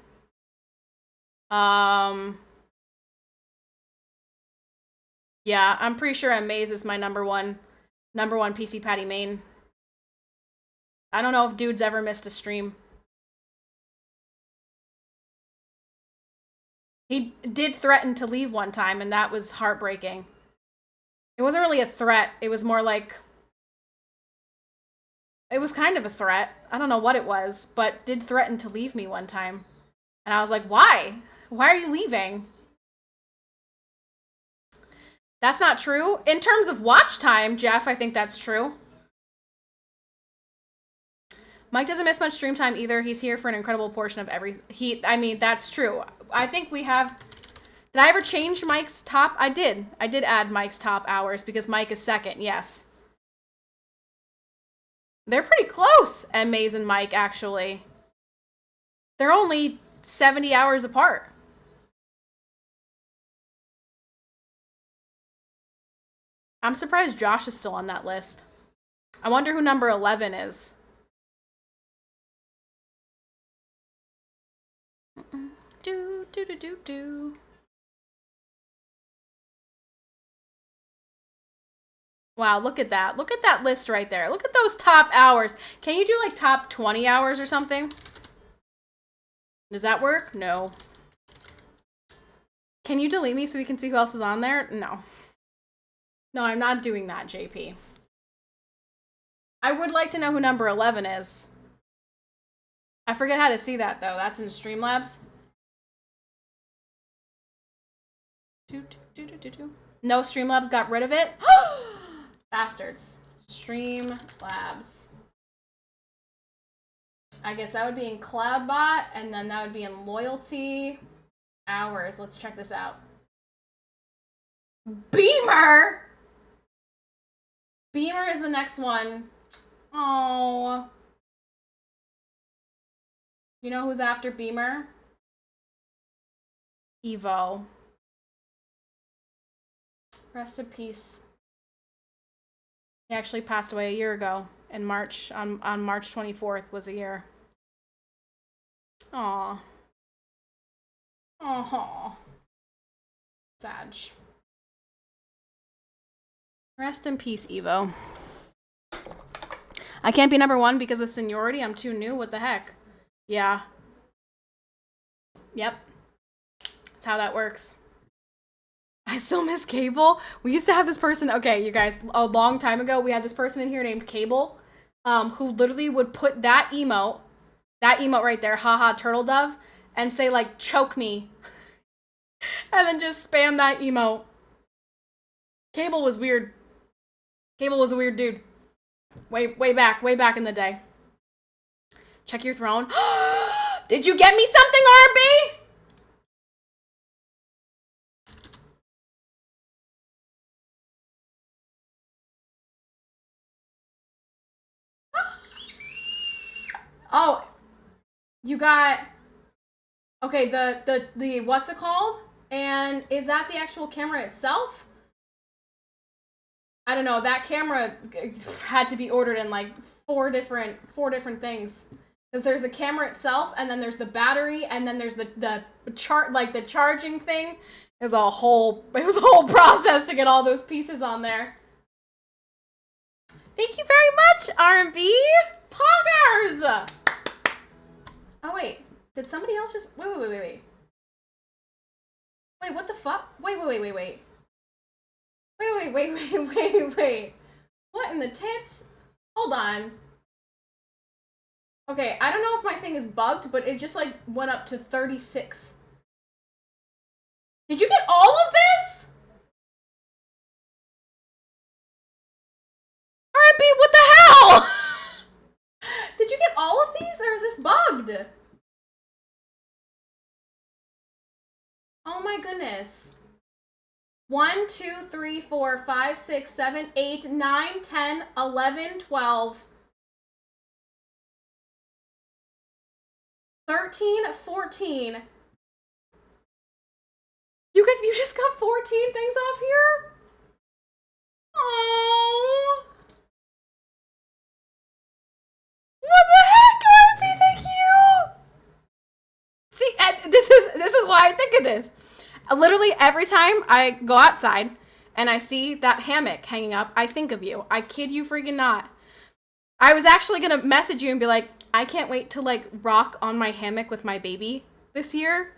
Yeah, I'm pretty sure Amaze is my #1 PCPatty main. I don't know if dude's ever missed a stream. He did threaten to leave one time, and that was heartbreaking. It wasn't really a threat. It was more like... It was kind of a threat. I don't know what it was, but did threaten to leave me one time. And I was like, why? Why are you leaving? That's not true. In terms of watch time, Jeff, I think that's true. Mike doesn't miss much stream time either. He's here for an incredible portion of I mean, that's true. I think we have... Did I ever change Mike's top? I did. I did add Mike's top hours because Mike is second, yes. They're pretty close, Maze and Mike, actually. They're only 70 hours apart. I'm surprised Josh is still on that list. I wonder who number 11 is. Do. Wow, look at that. Look at that list right there. Look at those top hours. Can you do like top 20 hours or something? Does that work? No. Can you delete me so we can see who else is on there? No. No, I'm not doing that, JP. I would like to know who number 11 is. I forget how to see that, though. That's in Streamlabs. No, Streamlabs got rid of it. Bastards. Streamlabs. I guess that would be in CloudBot, and then that would be in Loyalty. Hours. Let's check this out. Beamer! Beamer is the next one. Oh. You know who's after Beamer? Evo. Rest in peace. He actually passed away a year ago in March. On March 24th was a year. Aw. Aw. Sad. Rest in peace, Evo. I can't be number 1 because of seniority. I'm too new. What the heck? Yeah. Yep. That's how that works. I still miss Cable. We used to have this person. Okay, you guys, a long time ago, we had this person in here named Cable, who literally would put that emote right there, haha, turtle dove, and say like, choke me. And then just spam that emote. Cable was weird. Cable was a weird dude. Way back in the day. Check your throne. Did you get me something, RB? Oh, you got... Okay, the what's it called? And is that the actual camera itself? I don't know. That camera had to be ordered in like four different things. Because there's the camera itself, and then there's the battery, and then there's the charging thing. It was a whole process to get all those pieces on there. Thank you very much, R&B Poggers. Oh wait, did somebody else just wait? Wait, what the fuck? Wait. Wait. What in the tits? Hold on. Okay, I don't know if my thing is bugged, but it just like went up to 36. Did you get all of this? R&B, what the hell? Did you get all of these, or is this bugged? Oh my goodness. 1, 2, 3, 4, 5, 6, 7, 8, 9, 10, 11, 12, 13, 14. You just got 14 things off here? Oh. What the heck, RP? Thank you. See, this is why I think of this. Literally every time I go outside and I see that hammock hanging up, I think of you. I kid you freaking not. I was actually gonna message you and be like, I can't wait to like rock on my hammock with my baby this year.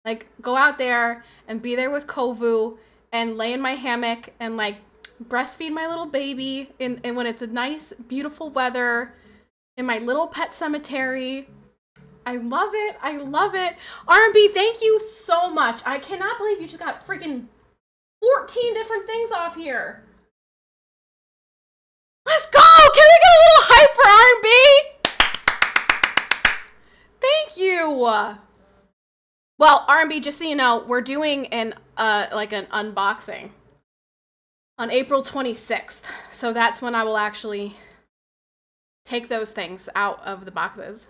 Like go out there and be there with Kovu and lay in my hammock and like breastfeed my little baby in when it's a nice, beautiful weather in my little pet cemetery. I love it. I love it. R&B, thank you so much. I cannot believe you just got freaking 14 different things off here. Let's go! Can we get a little hype for R&B? Thank you. Well, R&B, just so you know, we're doing an unboxing on April 26th. So that's when I will actually take those things out of the boxes.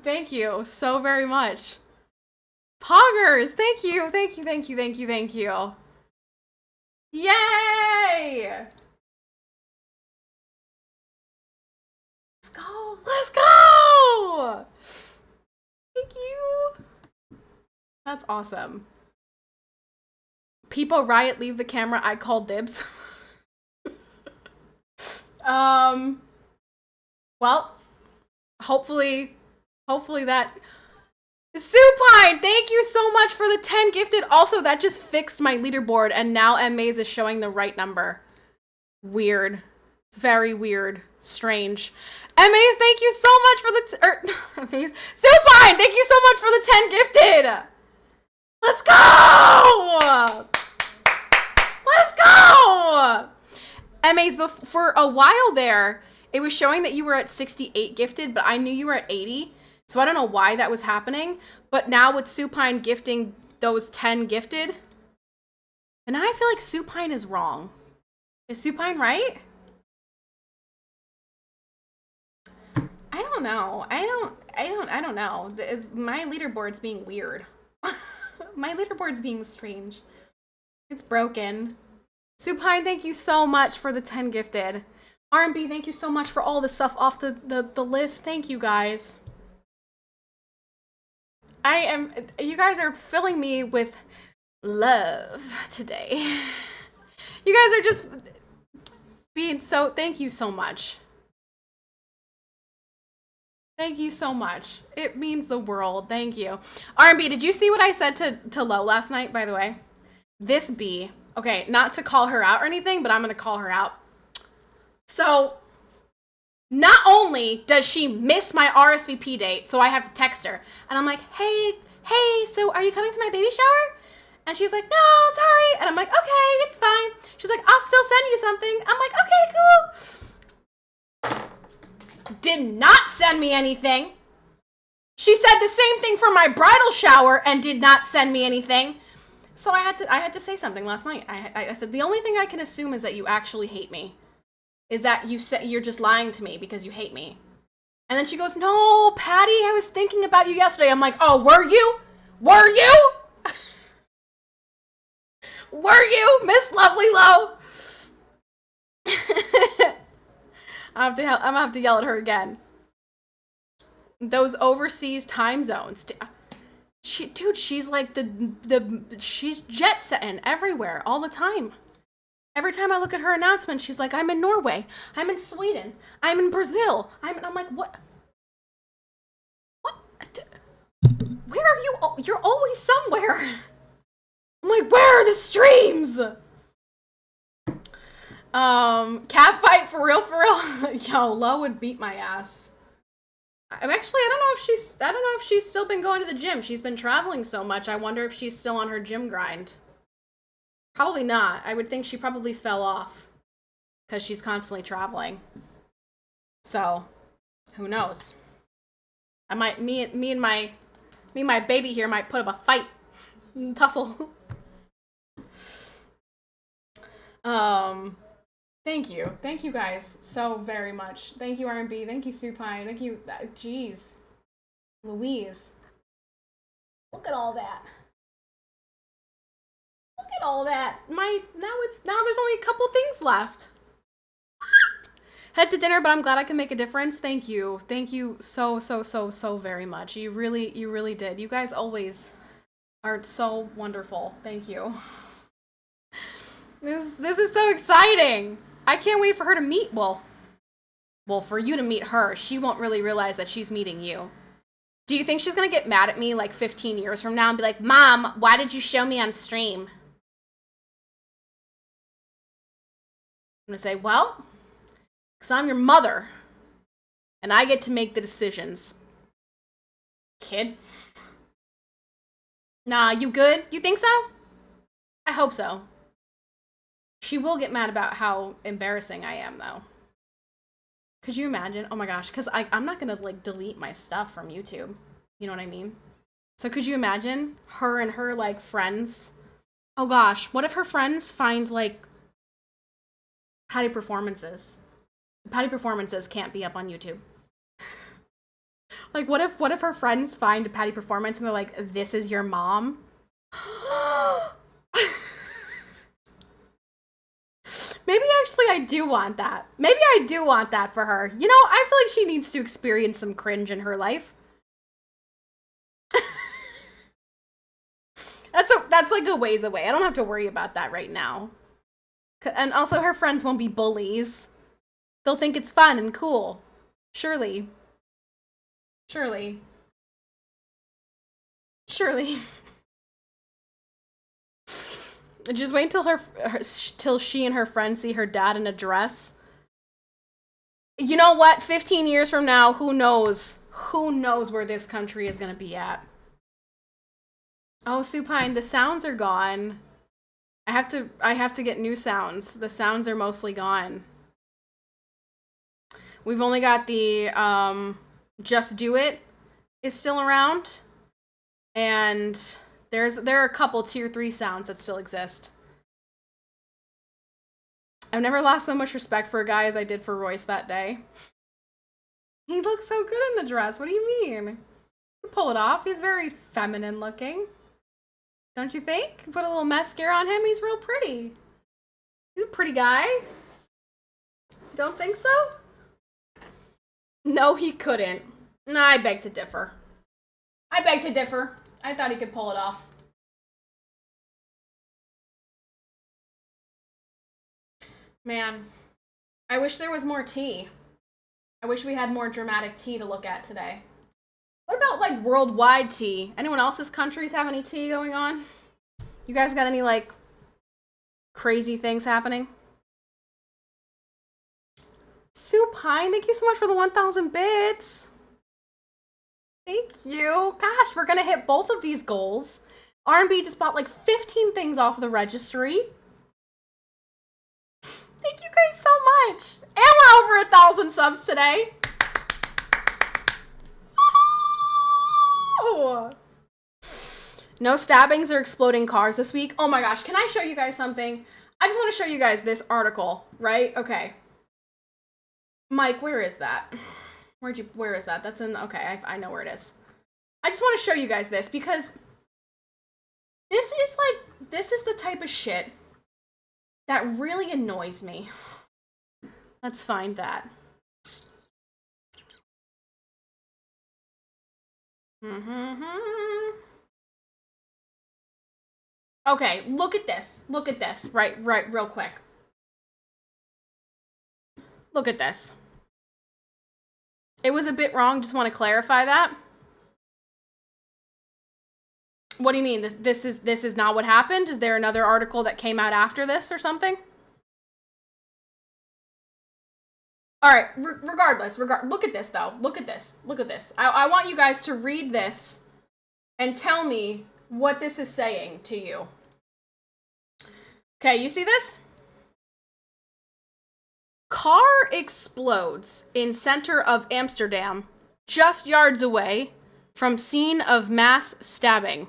Thank you so very much. Poggers, thank you. Yay! Let's go! Thank you. That's awesome. People riot, leave the camera. I call dibs. Well, hopefully that Supine, thank you so much for the 10 gifted. Also, that just fixed my leaderboard and now MA's is showing the right number. Weird. Very weird. Strange. MA's, thank you so much for the MA's. Supine, thank you so much for the 10 gifted. Let's go! Let's go! MA's, for a while there, it was showing that you were at 68 gifted, but I knew you were at 80. So I don't know why that was happening. But now with Supine gifting those 10 gifted, and now I feel like Supine is wrong. Is Supine right? I don't know. I don't know. My leaderboard's being weird. My leaderboard's being strange. It's broken. Supine, thank you so much for the 10 gifted. R&B, thank you so much for all the stuff off the list. Thank you guys. You guys are filling me with love today. You guys are just being so, thank you so much. Thank you so much. It means the world. Thank you. R&B, did you see what I said to Lo last night, by the way? This bee, okay, not to call her out or anything, but I'm going to call her out. So, not only does she miss my RSVP date, so I have to text her, and I'm like, hey, so are you coming to my baby shower? And she's like, no, sorry. And I'm like, okay, it's fine. She's like, I'll still send you something. I'm like, okay, cool. Did not send me anything. She said the same thing for my bridal shower and did not send me anything. So I had to say something last night. I said, the only thing I can assume is that you actually hate me. Is that you're just lying to me because you hate me. And then she goes, no, Patty, I was thinking about you yesterday. I'm like, oh, were you? Were you? Were you, Miss Lovely Low? I'm gonna have to yell at her again. Those overseas time zones. Dude, she's like she's jet setting everywhere all the time. Every time I look at her announcement, she's like, I'm in Norway, I'm in Sweden, I'm in Brazil, I'm like, what? What? Where are you? You're always somewhere. I'm like, where are the streams? Cat fight for real, for real. Yo, Lo would beat my ass. I don't know if she's still been going to the gym. She's been traveling so much. I wonder if she's still on her gym grind. Probably not. I would think she probably fell off because she's constantly traveling. So, who knows? I might, me and my baby here might put up a fight, tussle. Thank you guys so very much. Thank you R&B. Thank you Supine. Thank you. Jeez, Louise. Look at all that. Look at all that. Now there's only a couple things left. Head to dinner, but I'm glad I can make a difference. Thank you. Thank you so very much. You really did. You guys always are so wonderful. Thank you. This is so exciting. I can't wait for her to meet, well, for you to meet her. She won't really realize that she's meeting you. Do you think she's gonna get mad at me like 15 years from now and be like, Mom, why did you show me on stream? I'm gonna say, well, because I'm your mother, and I get to make the decisions. Kid. Nah, you good? You think so? I hope so. She will get mad about how embarrassing I am, though. Could you imagine? Oh my gosh, because I'm not gonna, like, delete my stuff from YouTube. You know what I mean? So could you imagine her and her, like, friends? Oh gosh, what if her friends find, like, Patty performances? Patty performances can't be up on YouTube. Like, what if her friends find a Patty performance and they're like, this is your mom? Maybe actually I do want that. Maybe I do want that for her. You know, I feel like she needs to experience some cringe in her life. That's like a ways away. I don't have to worry about that right now. And also her friends won't be bullies. They'll think it's fun and cool. Surely. Just wait till she and her friends see her dad in a dress. You know what? 15 years from now, who knows? Who knows where this country is gonna be at? Oh, Supine, the sounds are gone. I have to get new sounds. The sounds are mostly gone. We've only got the Just Do It is still around. And there are a couple tier 3 sounds that still exist. I've never lost so much respect for a guy as I did for Royce that day. He looked so good in the dress. What do you mean? You pull it off. He's very feminine looking. Don't you think? Put a little mascara on him. He's real pretty. He's a pretty guy. Don't think so? No, he couldn't. No, I beg to differ. I thought he could pull it off. Man, I wish there was more tea. I wish we had more dramatic tea to look at today. What about, like, worldwide tea? Anyone else's countries have any tea going on? You guys got any, like, crazy things happening? Supine, thank you so much for the 1,000 bits. Thank you. Gosh, we're gonna hit both of these goals. R&B just bought like 15 things off the registry. Thank you guys so much. And we're over 1,000 subs today. Oh. No stabbings or exploding cars this week. Oh my gosh, can I show you guys something? I just want to show you guys this article, right? Okay. Mike, where is that? Where is that? That's in, okay, I know where it is. I just want to show you guys this because this is the type of shit that really annoys me. Let's find that. Okay, look at this. Look at this. Right, real quick. Look at this. It was a bit wrong. Just want to clarify that. What do you mean? This is not what happened? Is there another article that came out after this or something? All right, regardless, look at this though. Look at this. Look at this. I want you guys to read this and tell me what this is saying to you. Okay, you see this? Car explodes in center of Amsterdam, just yards away from scene of mass stabbing.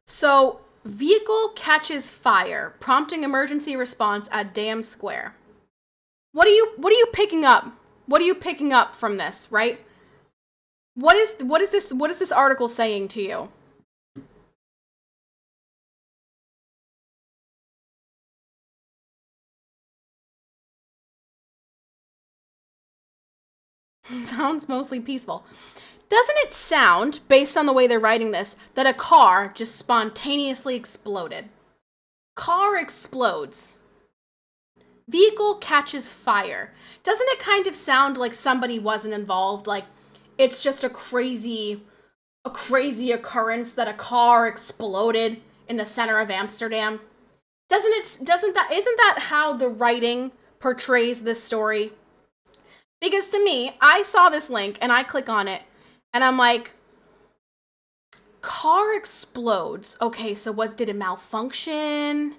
So, vehicle catches fire, prompting emergency response at Dam Square. What are you picking up? What are you picking up from this, right? What is this article saying to you? Sounds mostly peaceful. Doesn't it sound, based on the way they're writing this, that a car just spontaneously exploded? Car explodes. Vehicle catches fire. Doesn't it kind of sound like somebody wasn't involved? Like it's just a crazy occurrence that a car exploded in the center of Amsterdam? Isn't that how the writing portrays this story? Because to me, I saw this link and I click on it and I'm like, car explodes. Okay, so did it malfunction?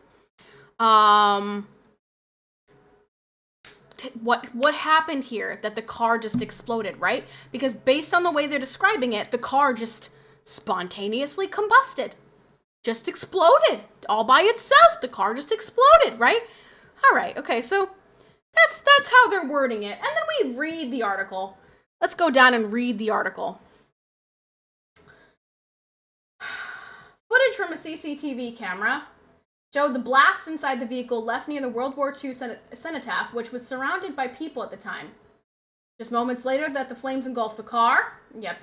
What happened here that the car just exploded, right? Because based on the way they're describing it, the car just spontaneously combusted. Just exploded all by itself. The car just exploded, right? All right, okay, so that's how they're wording it. And then we read the article. Let's go down and read the article. Footage from a CCTV camera showed the blast inside the vehicle left near the World War II cenotaph, which was surrounded by people at the time. Just moments later that the flames engulfed the car. Yep.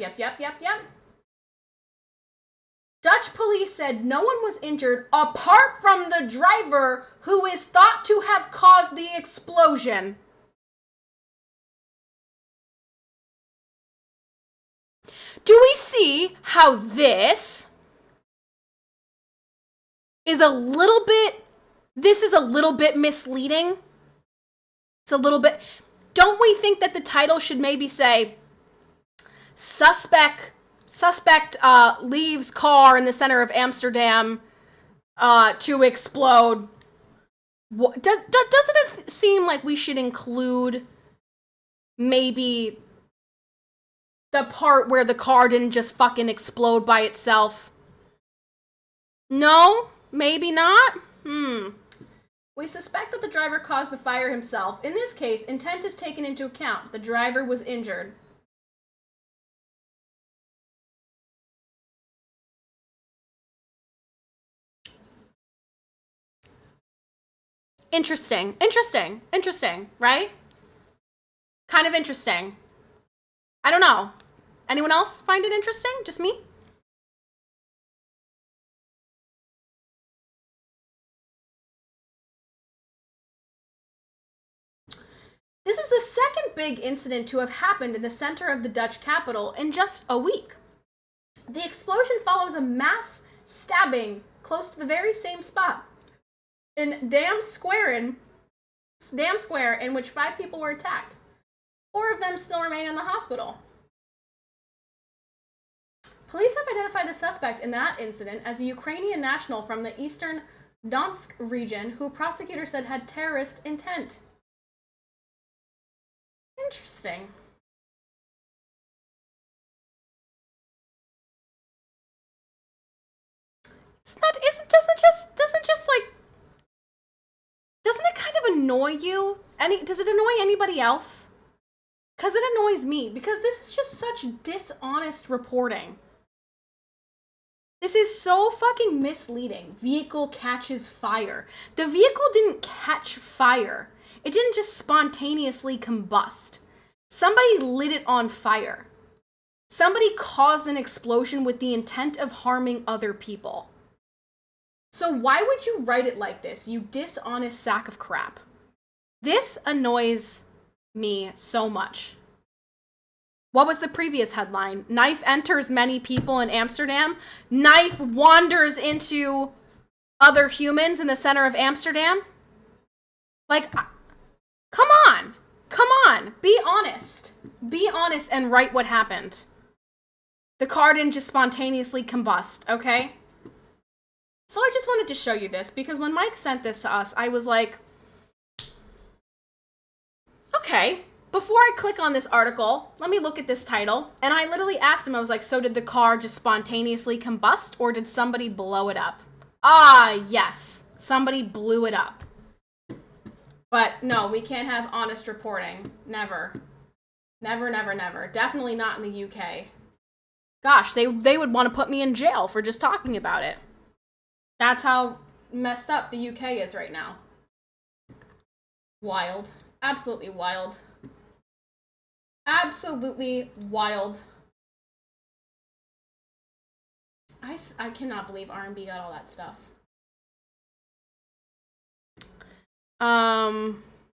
Dutch police said no one was injured apart from the driver, who is thought to have caused the explosion. Do we see how this is a little bit misleading? It's a little bit. Don't we think that the title should maybe say suspect leaves car in the center of Amsterdam to explode? Doesn't it seem like we should include maybe the part where the car didn't just fucking explode by itself? No? Maybe not? We suspect that the driver caused the fire himself. In this case, intent is taken into account. The driver was injured. Interesting, right? Kind of interesting. I don't know. Anyone else find it interesting? Just me? This is the second big incident to have happened in the center of the Dutch capital in just a week. The explosion follows a mass stabbing close to the very same spot in Dam Square, in which 5 people were attacked. 4 of them still remain in the hospital. Police have identified the suspect in that incident as a Ukrainian national from the eastern Donetsk region, who prosecutors said had terrorist intent. Interesting. Doesn't it kind of annoy you? Does it annoy anybody else? Because it annoys me, because this is just such dishonest reporting. This is so fucking misleading. Vehicle catches fire. The vehicle didn't catch fire. It didn't just spontaneously combust. Somebody lit it on fire. Somebody caused an explosion with the intent of harming other people. So why would you write it like this, you dishonest sack of crap? This annoys me so much. What was the previous headline? Knife enters many people in Amsterdam. Knife wanders into other humans in the center of Amsterdam. Like, come on. Come on. Be honest. Be honest and write what happened. The car didn't just spontaneously combust, okay? So I just wanted to show you this because when Mike sent this to us, I was like, okay, before I click on this article, let me look at this title. And I literally asked him, I was like, so did the car just spontaneously combust or did somebody blow it up? Ah, yes, somebody blew it up. But no, we can't have honest reporting. Never. Never, never, never. Definitely not in the UK. Gosh, they would want to put me in jail for just talking about it. That's how messed up the UK is right now. Wild. Absolutely wild. Absolutely wild. I cannot believe R&B got all that stuff.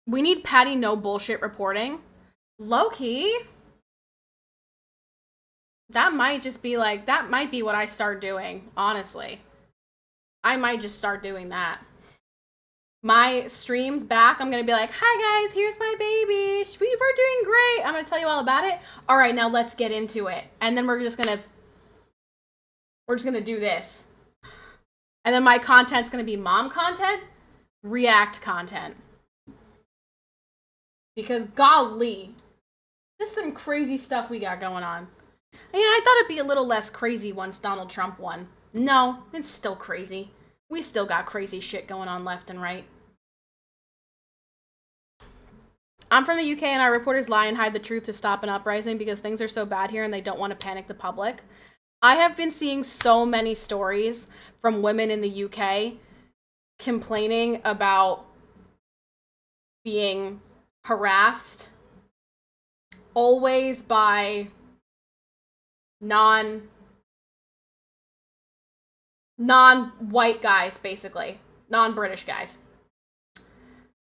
We need Patty no bullshit reporting. Low-key. That might just be like, that might be what I start doing, honestly. I might just start doing that. My stream's back. I'm going to be like, hi guys, here's my baby. We're doing great. I'm going to tell you all about it. All right, now let's get into it. And then we're just going to do this. And then my content's going to be mom content, react content. Because golly, this is some crazy stuff we got going on. Yeah, I thought it'd be a little less crazy once Donald Trump won. No, it's still crazy. We still got crazy shit going on left and right. I'm from the UK and our reporters lie and hide the truth to stop an uprising because things are so bad here and they don't want to panic the public. I have been seeing so many stories from women in the UK complaining about being harassed always by non-white guys, basically. Non-British guys.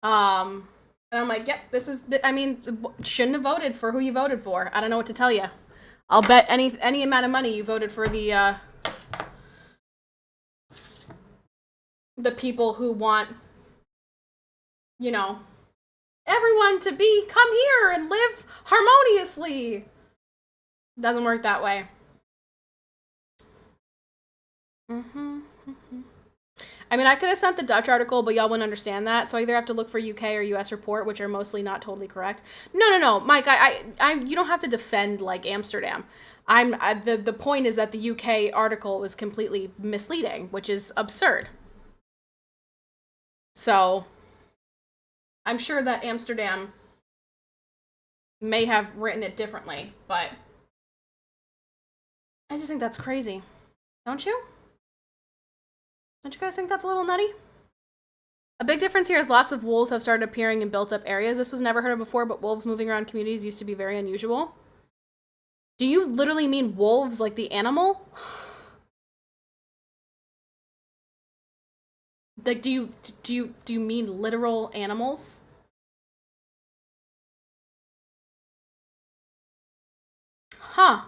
And I'm like, yep, shouldn't have voted for who you voted for. I don't know what to tell you. I'll bet any amount of money you voted for the people who want, everyone to come here and live harmoniously. Doesn't work that way. I could have sent the Dutch article, but y'all wouldn't understand that. So I either have to look for UK or US report, which are mostly not totally correct. No, Mike, you don't have to defend like Amsterdam. The point is that the UK article was completely misleading, which is absurd. So I'm sure that Amsterdam may have written it differently, but I just think that's crazy. Don't you? Don't you guys think that's a little nutty? A big difference here is lots of wolves have started appearing in built-up areas. This was never heard of before, but wolves moving around communities used to be very unusual. Do you literally mean wolves like the animal? Like, do you mean literal animals? Huh.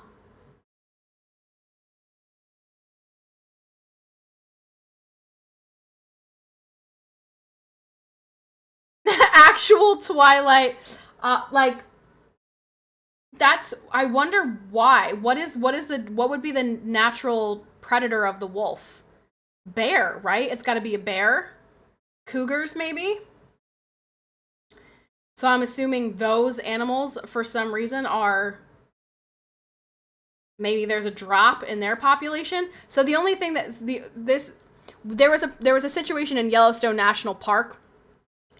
Actual Twilight, that's, I wonder why. What would be the natural predator of the wolf? Bear, right? It's got to be a bear. Cougars, maybe? So I'm assuming those animals, for some reason, are, maybe there's a drop in their population. So the only thing that there was a situation in Yellowstone National Park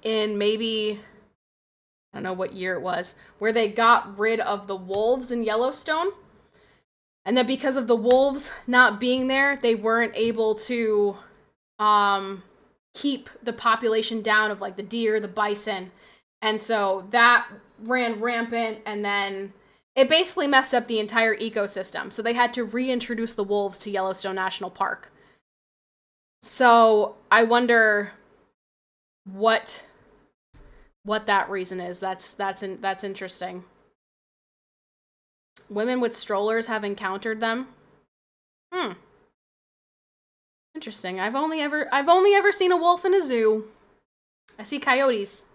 in maybe, I don't know what year it was, where they got rid of the wolves in Yellowstone. And that because of the wolves not being there, they weren't able to keep the population down of like the deer, the bison. And so that ran rampant, and then it basically messed up the entire ecosystem. So they had to reintroduce the wolves to Yellowstone National Park. So I wonder what that reason is. That's interesting. Women with strollers have encountered them. Interesting. I've only ever seen a wolf in a zoo. I see coyotes.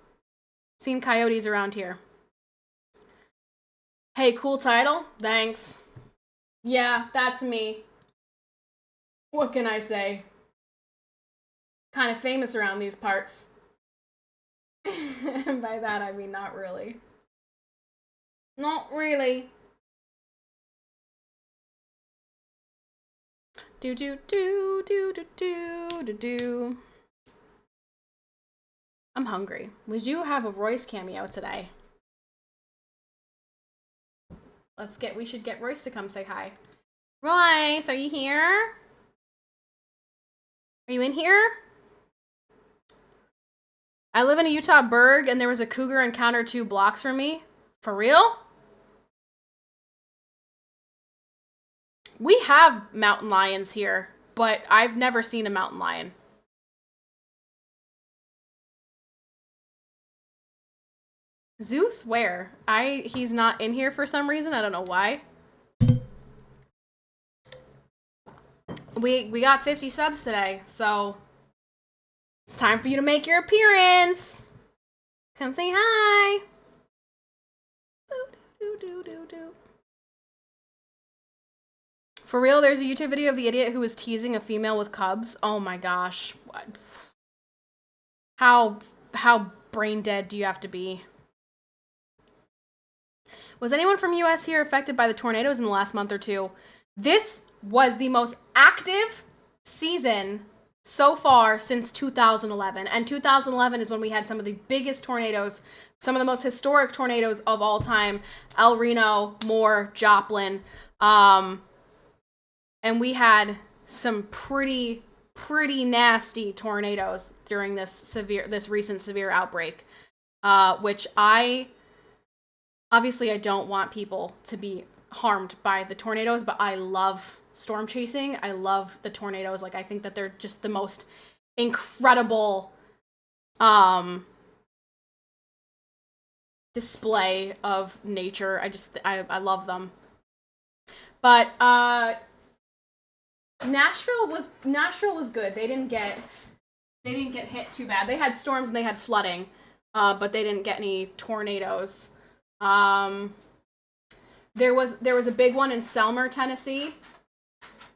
Seen coyotes around here. Hey, cool title. Thanks. Yeah, that's me. What can I say? Kind of famous around these parts. And by that I mean not really. Not really. Do do do do do do do do. I'm hungry. We do have a Royce cameo today. We should get Royce to come say hi. Royce, are you here? Are you in here? I live in a Utah burg, and there was a cougar encounter 2 blocks from me. For real? We have mountain lions here, but I've never seen a mountain lion. Zeus, where? He's not in here for some reason. I don't know why. We got 50 subs today, so it's time for you to make your appearance. Come say hi. For real, there's a YouTube video of the idiot who was teasing a female with cubs. Oh my gosh. What? How brain dead do you have to be? Was anyone from US here affected by the tornadoes in the last month or two? This was the most active season so far since 2011. And 2011 is when we had some of the biggest tornadoes, some of the most historic tornadoes of all time. El Reno, Moore, Joplin. And we had some pretty nasty tornadoes during this recent severe outbreak, which obviously I don't want people to be harmed by the tornadoes, but I love storm chasing. I love the tornadoes. Like, I think that they're just the most incredible display of nature. I love them. But Nashville was good. They didn't get hit too bad. They had storms and they had flooding, but they didn't get any tornadoes. There was a big one in Selmer, Tennessee.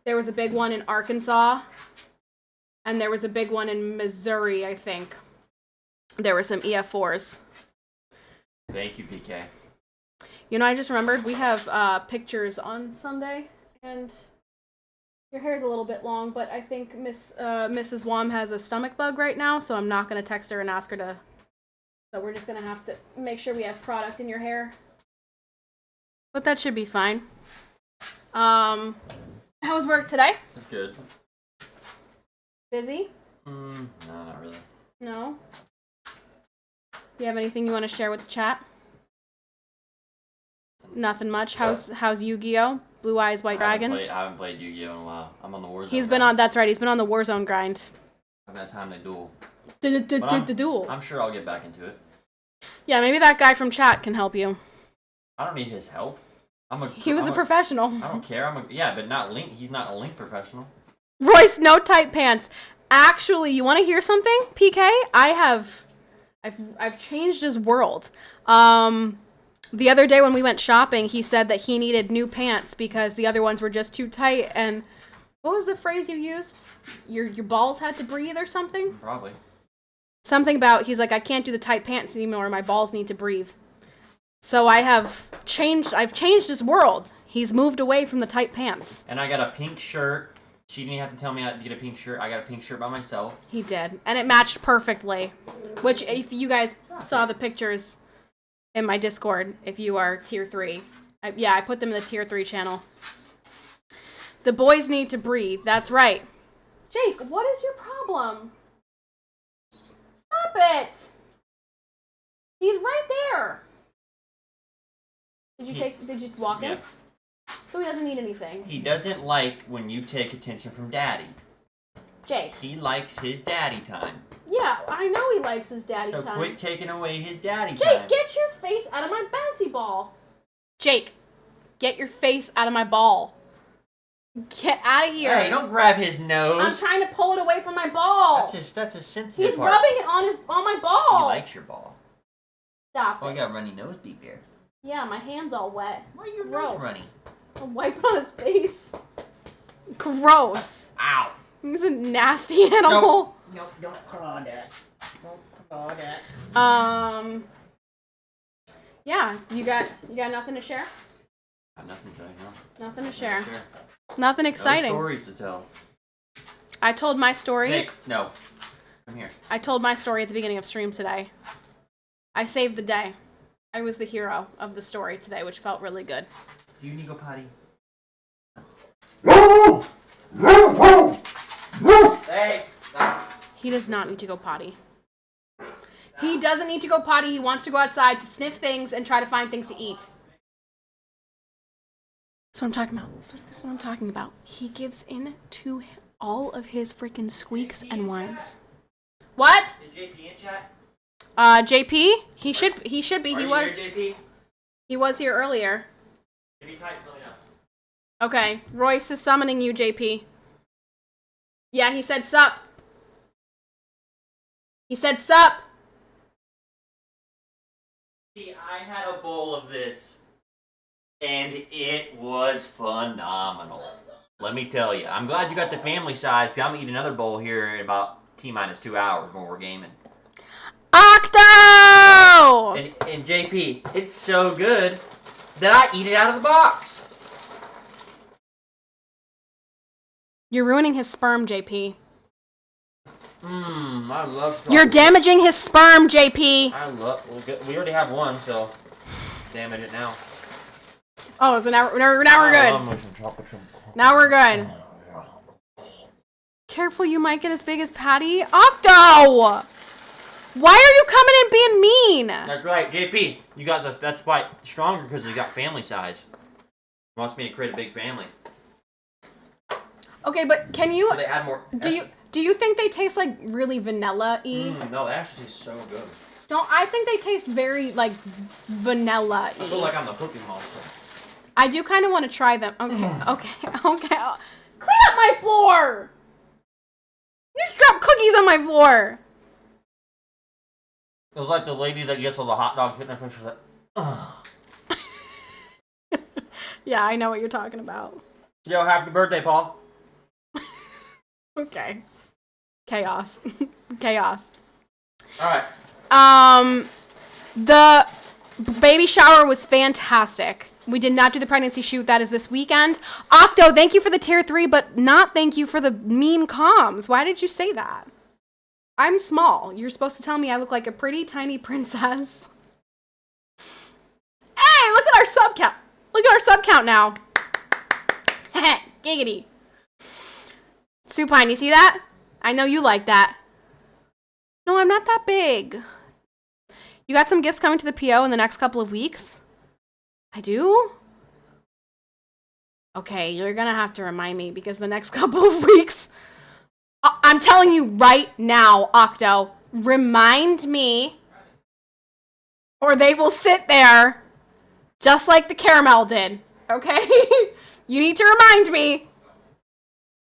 There was a big one in Arkansas, and there was a big one in Missouri, I think. There were some EF4s. Thank you, PK. You know, I just remembered we have pictures on Sunday, and your hair's a little bit long, but I think Mrs. Wom has a stomach bug right now, so I'm not going to text her and ask her to. So we're just going to have to make sure we have product in your hair. But that should be fine. How was work today? It's good. Busy? No, not really. No? You have anything you want to share with the chat? Nothing much. How's Yu-Gi-Oh? Blue Eyes White Dragon? I haven't played Yu-Gi-Oh in a while. I'm on the Warzone. That's right. He's been on the Warzone grind. I've had time to duel. The duel. I'm sure I'll get back into it. Yeah, maybe that guy from chat can help you. I don't need his help. He was a professional. I don't care. But not Link. He's not a Link professional. Royce, no tight pants. Actually, you want to hear something, PK? I've changed his world. The other day when we went shopping, he said that he needed new pants because the other ones were just too tight. And what was the phrase you used? Your balls had to breathe or something? Probably. Something about, he's like, I can't do the tight pants anymore. My balls need to breathe. So I've changed his world. He's moved away from the tight pants. And I got a pink shirt. She didn't have to tell me I had to get a pink shirt. I got a pink shirt by myself. He did. And it matched perfectly. Which, if you guys saw the pictures in my Discord, if you are tier 3. I put them in the tier 3 channel. The boys need to breathe. That's right. Jake, what is your problem? Stop it! He's right there. Did you walk him? So he doesn't need anything. He doesn't like when you take attention from Daddy. Jake. He likes his daddy time. Yeah, I know he likes his daddy time. So quit taking away his daddy time. Jake, get your face out of my bouncy ball. Jake, get your face out of my ball. Get out of here. Hey, don't grab his nose. I'm trying to pull it away from my ball. That's his sensitive He's part. rubbing it on my ball. He likes your ball. Stop Oh, it. you got a runny nose, Big Bear. Yeah, my hand's all wet. Why are your Gross. nose runny? I'm wiping on his face. Gross. Ow. He's a nasty animal. Nope, don't claw that. Don't claw that. Yeah, you got nothing to share? I have nothing to tell you, no. Nothing to share. Nothing exciting. No stories to tell. I told my story. Jake, no. Come here. I told my story at the beginning of stream today. I saved the day. I was the hero of the story today, which felt really good. Do you need to go potty? Hey, stop. He does not need to go potty. He doesn't need to go potty. He wants to go outside to sniff things and try to find things to eat. That's what I'm talking about. That's what I'm talking about. He gives in to all of his freaking squeaks and whines. What? Is JP in chat? JP? He should be. Are you here, JP? He was here earlier. If you type, let me know. Okay. Royce is summoning you, JP. Yeah, he said sup. He said sup. I had a bowl of this, and it was phenomenal. Let me tell you. I'm glad you got the family size, because I'm going to eat another bowl here in about T-minus 2 hours when we're gaming. Octo! And JP, it's so good that I eat it out of the box. You're ruining his sperm, JP. I love chocolate. You're damaging his sperm, JP. We already have one, so damage it now. Oh, so now we're good. Now we're good. Careful, you might get as big as Patty. Octo! Why are you coming in being mean? That's right, JP. You got that's why stronger because you got family size. He wants me to create a big family. Okay, but can you? So they add more. Do you think they taste like really vanilla-y? No, they actually taste so good. I think they taste very like vanilla-y. I feel like I'm the Cookie Monster. I do kind of want to try them. Okay. Clean up my floor! You just dropped cookies on my floor! It was like the lady that gets all the hot dogs hitting her face. She's like, ugh. Yeah, I know what you're talking about. Yo, happy birthday, Paul. Okay. Chaos. Chaos. Alright. The baby shower was fantastic. We did not do the pregnancy shoot. That is this weekend. Octo, thank you for the tier 3, but not thank you for the mean comms. Why did you say that? I'm small. You're supposed to tell me I look like a pretty tiny princess. Hey, look at our sub count. Look at our sub count now. Giggity. Supine, you see that? I know you like that. No, I'm not that big. You got some gifts coming to the PO in the next couple of weeks? I do? Okay, you're gonna have to remind me because the next couple of weeks... I'm telling you right now, Octo, remind me or they will sit there just like the caramel did, okay? You need to remind me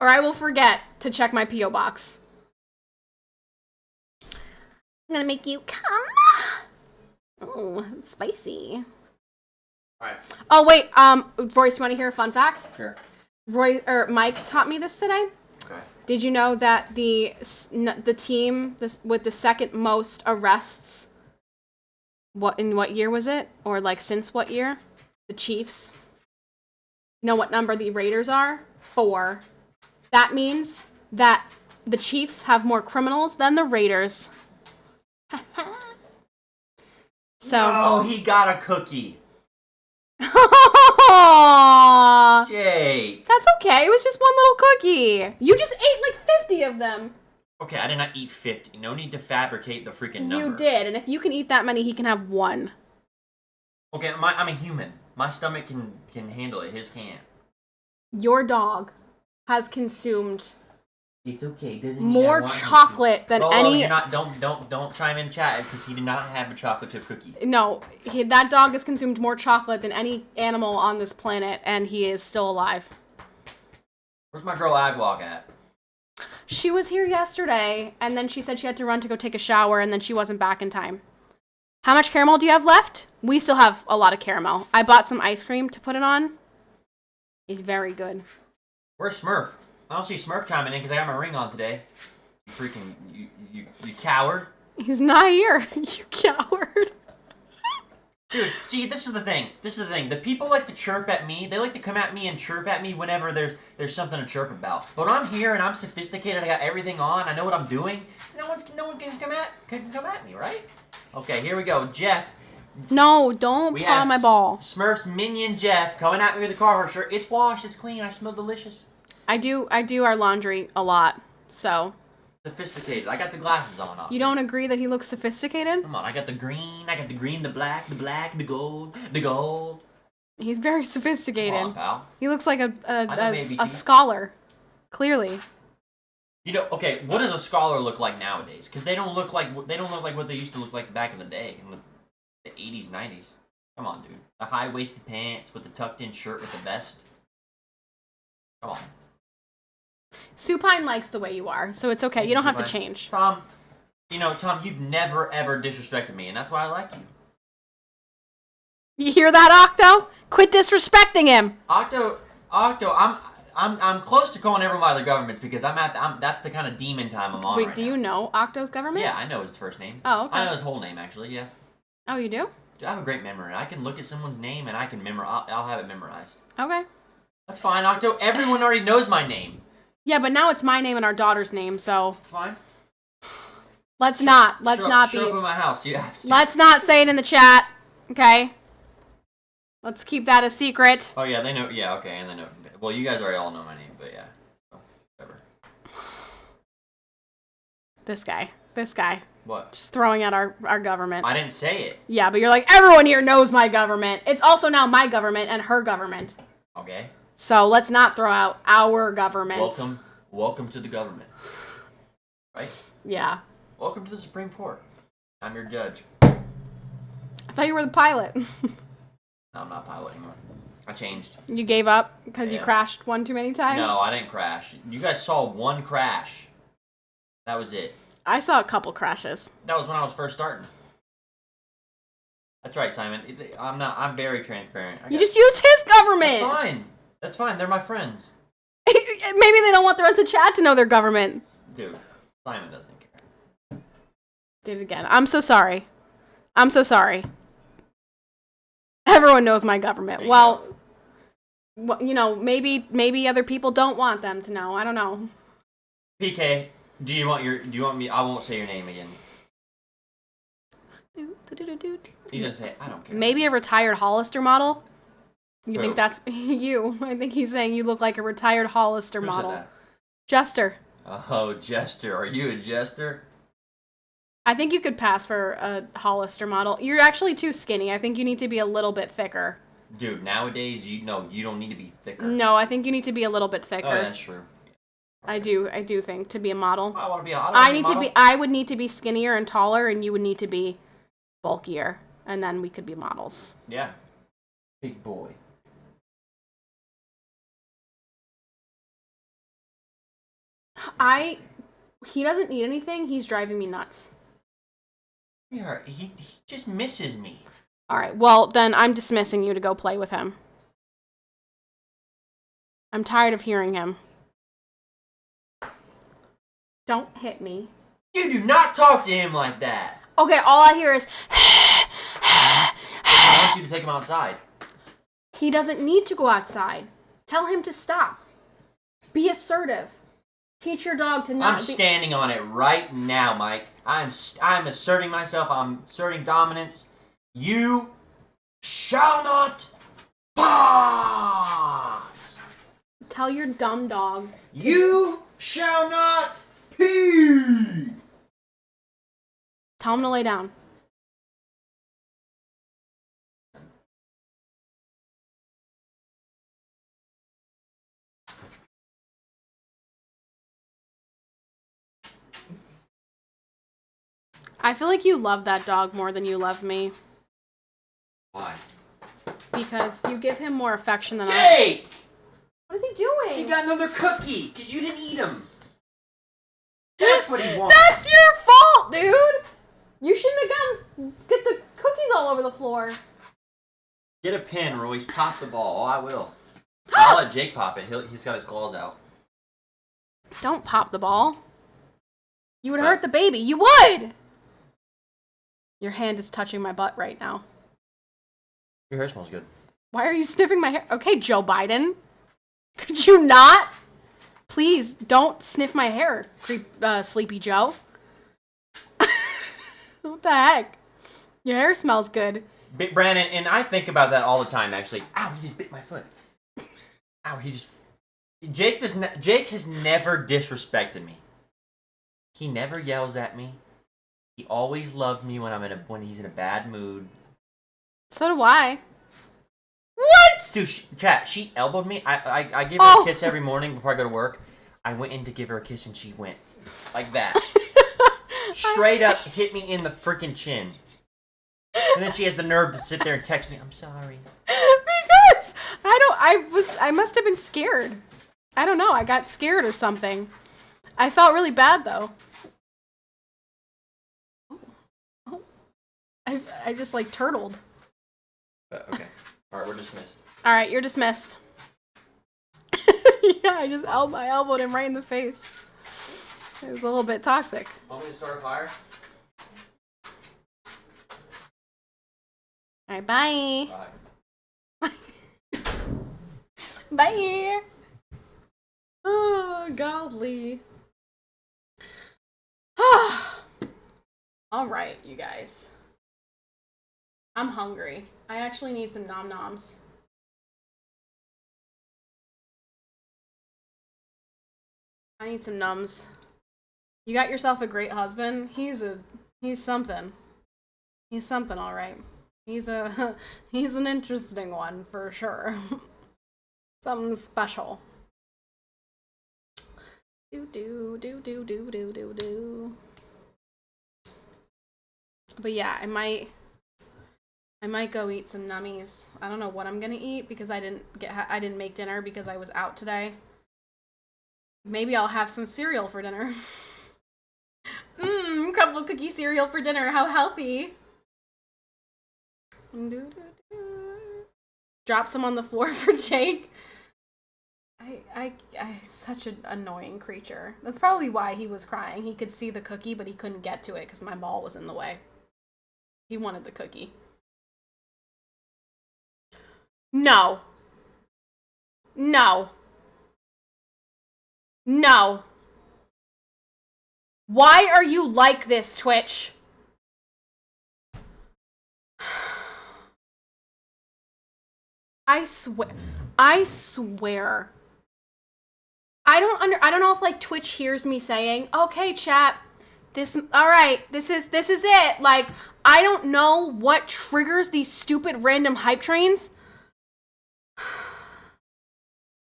or I will forget to check my P.O. box. I'm gonna make you come. Ooh, spicy. Alright. Oh, wait, Royce, you want to hear a fun fact? Sure. Mike taught me this today. Okay. Did you know that the team with the second most arrests, in what year was it? Or like since what year? The Chiefs. You know what number the Raiders are? 4. That means that the Chiefs have more criminals than the Raiders. So. Oh, he got a cookie. Jake. That's okay. It was just one little cookie. You just ate like 50 of them. Okay, I did not eat 50. No need to fabricate the freaking number. You did, and if you can eat that many, he can have one. Okay, I'm a human. My stomach can handle it. His can't. Your dog has consumed It's okay. Doesn't more chocolate than any. You're not. Don't chime in chat because he did not have a chocolate chip cookie. No, that dog has consumed more chocolate than any animal on this planet, and he is still alive. Where's my girl Agwalk at? She was here yesterday, and then she said she had to run to go take a shower, and then she wasn't back in time. How much caramel do you have left? We still have a lot of caramel. I bought some ice cream to put it on. It's very good. Where's Smurf? I don't see Smurf chiming in because I got my ring on today. You freaking, you coward. He's not here, you coward. Dude, see, this is the thing. The people like to chirp at me. They like to come at me and chirp at me whenever there's something to chirp about. But when I'm here and I'm sophisticated, I got everything on, I know what I'm doing, no one can come at me, right? Okay, here we go. Jeff. No, don't paw my ball. Smurf's minion Jeff coming at me with a Carhartt shirt. It's washed, it's clean, I smell delicious. I do our laundry a lot, so. Sophisticated. I got the glasses on. You don't agree that he looks sophisticated? Come on, I got the green, the black, the gold. He's very sophisticated. Come on, pal. He looks like a scholar, clearly. You know, okay, what does a scholar look like nowadays? Because they don't look like what they used to look like back in the day, in the 80s, 90s. Come on, dude. The high-waisted pants with the tucked-in shirt with the vest. Come on. Supine likes the way you are, so it's okay. You don't have to change. Tom, you've never, ever disrespected me, and that's why I like you. You hear that, Octo? Quit disrespecting him. Octo, I'm close to calling everyone by their governments because that's the kind of demon time I'm on right now. Wait, do you know Octo's government? Yeah, I know his first name. Oh, okay. I know his whole name, actually, yeah. Oh, you do? Dude, I have a great memory. I can look at someone's name and I can I'll have it memorized. Okay. That's fine, Octo. Everyone already knows my name. Yeah, but now it's my name and our daughter's name, so. It's fine. Let's not be. Show up at my house. Yeah. Let's not say it in the chat, okay? Let's keep that a secret. Oh yeah, they know. Yeah, okay, and they know. Well, you guys already all know my name, but yeah. So, whatever. This guy. What? Just throwing out our government. I didn't say it. Yeah, but you're like, everyone here knows my government. It's also now my government and her government. Okay. So let's not throw out our government. Welcome to the government. Right? Yeah. Welcome to the Supreme Court. I'm your judge. I thought you were the pilot. No, I'm not pilot anymore. I changed. You gave up because you crashed one too many times? No, I didn't crash. You guys saw one crash. That was it. I saw a couple crashes. That was when I was first starting. That's right, Simon. I'm very transparent. You just used his government. That's fine. They're my friends. Maybe they don't want the rest of the chat to know their government. Dude, Simon doesn't care. Did it again. I'm so sorry. Everyone knows my government. Well, maybe other people don't want them to know. I don't know. PK, do you want me? I won't say your name again. He's gonna say, I don't care. Maybe a retired Hollister model? You think that's you? I think he's saying you look like a retired Hollister model. Who said that? Jester. Oh, Jester. Are you a jester? I think you could pass for a Hollister model. You're actually too skinny. I think you need to be a little bit thicker. Dude, nowadays, you don't need to be thicker. No, I think you need to be a little bit thicker. Oh, that's true. I do think to be a model. I want to be a I would need to be skinnier and taller, and you would need to be bulkier, and then we could be models. Yeah. Big boy. He doesn't need anything. He's driving me nuts. Yeah, he just misses me. All right, well, then I'm dismissing you to go play with him. I'm tired of hearing him. Don't hit me. You do not talk to him like that. Okay, all I hear is... I want you to take him outside. He doesn't need to go outside. Tell him to stop. Be assertive. Teach your dog to not I'm standing on it right now, Mike. I'm asserting myself. I'm asserting dominance. You shall not pass. Tell your dumb dog. You shall not pee. Tell him to lay down. I feel like you love that dog more than you love me. Why? Because you give him more affection than I. Jake! What is he doing? He got another cookie because you didn't eat him. That's what he wants. That's your fault, dude! You shouldn't have get the cookies all over the floor. Get a pin, Royce. Pop the ball. Oh, I will. I'll let Jake pop it. He's got his claws out. Don't pop the ball. You would hurt the baby. You would! Your hand is touching my butt right now. Your hair smells good. Why are you sniffing my hair? Okay, Joe Biden. Could you not? Please, don't sniff my hair, Sleepy Joe. What the heck? Your hair smells good. Brandon, and I think about that all the time, actually. Ow, he just bit my foot. Ow, Jake has never disrespected me. He never yells at me. He always loved me when he's in a bad mood. So do I. What? Dude, chat, she elbowed me. I give her a kiss every morning before I go to work. I went in to give her a kiss and she went like that. Straight up hit me in the freaking chin. And then she has the nerve to sit there and text me, I'm sorry. Because I must have been scared. I don't know, I got scared or something. I felt really bad though. I just like turtled. Okay. Alright, we're dismissed. Alright, you're dismissed. Yeah, I elbowed him right in the face. It was a little bit toxic. Want me to start a fire? Alright, bye. Bye. Bye. Oh, godly. Alright, you guys. I'm hungry. I actually need some nom-noms. I need some nums. You got yourself a great husband. He's something. He's something, all right. He's an interesting one for sure. Something special. Do. But yeah, I might go eat some nummies. I don't know what I'm gonna eat because I didn't make dinner because I was out today. Maybe I'll have some cereal for dinner. Crumble cookie cereal for dinner. How healthy. Drop some on the floor for Jake. I such an annoying creature. That's probably why he was crying. He could see the cookie, but he couldn't get to it because my ball was in the way. He wanted the cookie. No. No. No. Why are you like this, Twitch? I swear. I don't know if like Twitch hears me saying, "Okay, chat, this is it." Like, I don't know what triggers these stupid random hype trains.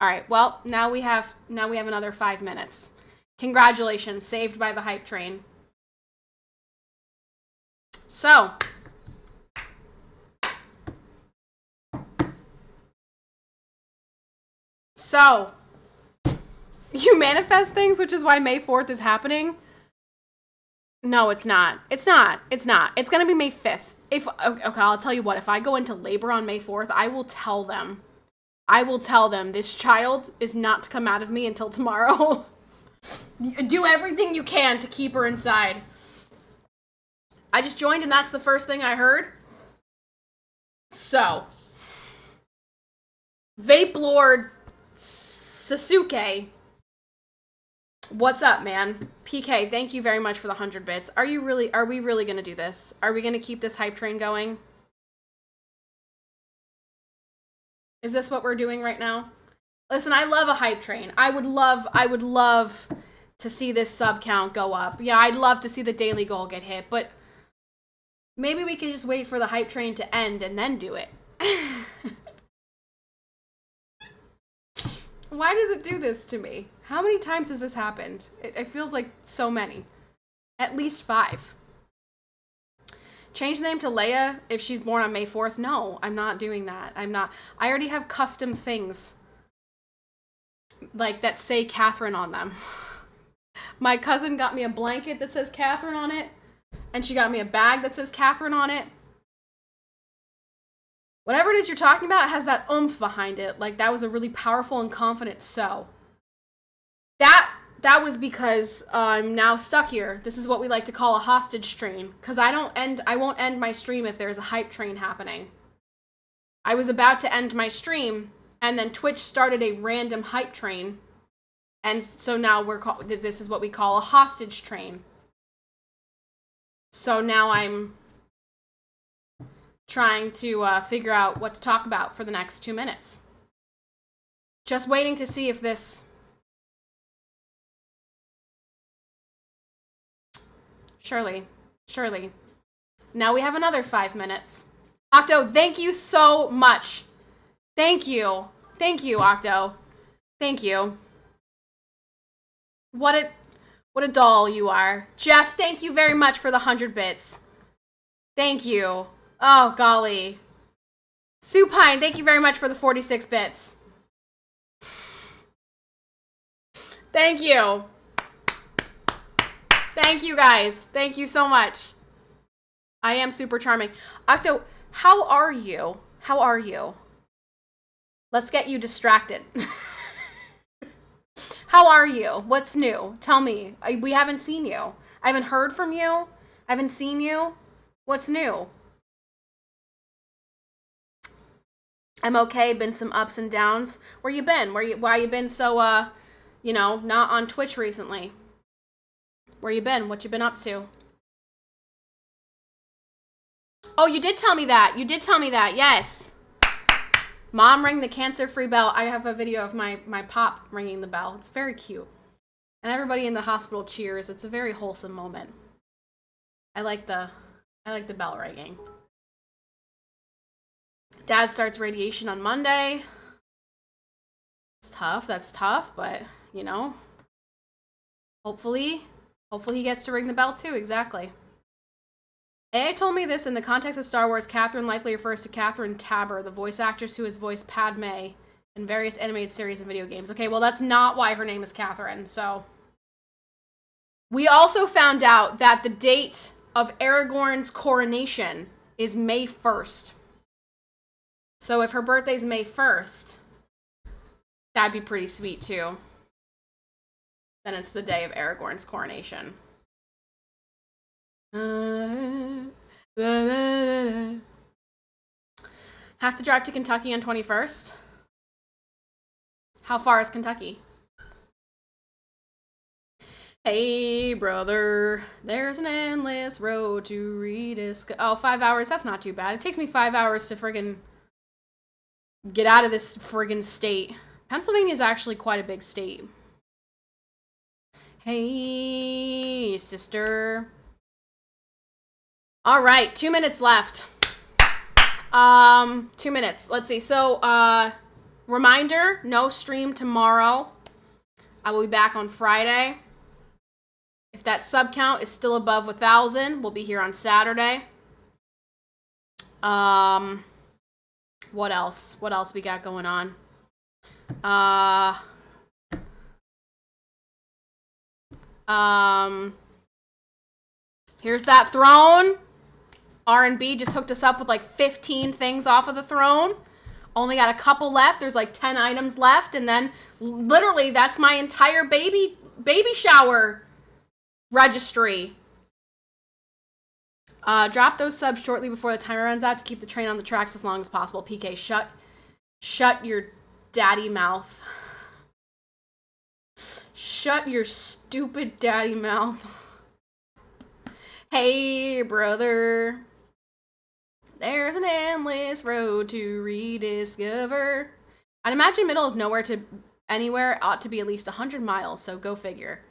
All right, well, now we have another 5 minutes. Congratulations, saved by the hype train. So, you manifest things, which is why May 4th is happening? No, it's not. It's not. It's going to be May 5th. Okay, I'll tell you what. If I go into labor on May 4th, I will tell them this child is not to come out of me until tomorrow. Do everything you can to keep her inside. I just joined and that's the first thing I heard. So, Vape Lord Sasuke, what's up, man? PK, thank you very much for the 100 bits. Are we really gonna do this? Are we gonna keep this hype train going? Is this what we're doing right now? Listen, I love a hype train. I would love to see this sub count go up. Yeah, I'd love to see the daily goal get hit, but maybe we can just wait for the hype train to end and then do it. Why does it do this to me? How many times has this happened? It feels like so many. At least 5. Change the name to Leia if she's born on May 4th? No, I'm not doing that. I'm not. I already have custom things like that say Catherine on them. My cousin got me a blanket that says Catherine on it, and she got me a bag that says Catherine on it. Whatever it is you're talking about has that oomph behind it. Like, that was a really powerful and confident sew. That was because I'm now stuck here. This is what we like to call a hostage train. Because I won't end my stream if there's a hype train happening. I was about to end my stream, and then Twitch started a random hype train. And so now this is what we call a hostage train. So now I'm trying to figure out what to talk about for the next 2 minutes. Just waiting to see if this... Surely. Now we have another 5 minutes. Octo, thank you so much. Thank you, Octo. Thank you. What a doll you are. Jeff, thank you very much for the 100 bits. Thank you. Oh, golly. Supine, thank you very much for the 46 bits. Thank you. Thank you, guys. Thank you so much. I am super charming. Octo, how are you? How are you? Let's get you distracted. How are you? What's new? Tell me. We haven't seen you. I haven't heard from you. I haven't seen you. What's new? I'm okay. Been some ups and downs. Where you been? Why you been so, not on Twitch recently? Where you been? What you been up to? Oh, you did tell me that. Yes. Mom rang the cancer-free bell. I have a video of my pop ringing the bell. It's very cute. And everybody in the hospital cheers. It's a very wholesome moment. I like the bell ringing. Dad starts radiation on Monday. It's tough. That's tough, but, hopefully he gets to ring the bell too. Exactly. AI told me this in the context of Star Wars. Catherine likely refers to Catherine Tabor, the voice actress who has voiced Padme in various animated series and video games. Okay, well, that's not why her name is Catherine, so. We also found out that the date of Aragorn's coronation is May 1st. So if her birthday's May 1st, that'd be pretty sweet too. Then it's the day of Aragorn's coronation. Have to drive to Kentucky on 21st. How far is Kentucky? Hey, brother, there's an endless road to rediscover. Oh, 5 hours? That's not too bad. It takes me 5 hours to friggin' get out of this friggin' state. Pennsylvania's actually quite a big state. Hey, sister. All right, 2 minutes left. 2 minutes. Let's see. So, reminder, no stream tomorrow. I will be back on Friday. If that sub count is still above 1,000, we'll be here on Saturday. What else? What else we got going on? Here's that throne. R&B just hooked us up with like 15 things off of the throne. Only got a couple left. There's like 10 items left. And then literally that's my entire baby shower registry. Drop those subs shortly before the timer runs out to keep the train on the tracks as long as possible. PK, shut your daddy mouth. Shut your stupid daddy mouth. Hey, brother. There's an endless road to rediscover. I'd imagine middle of nowhere to anywhere ought to be at least 100 miles, so go figure.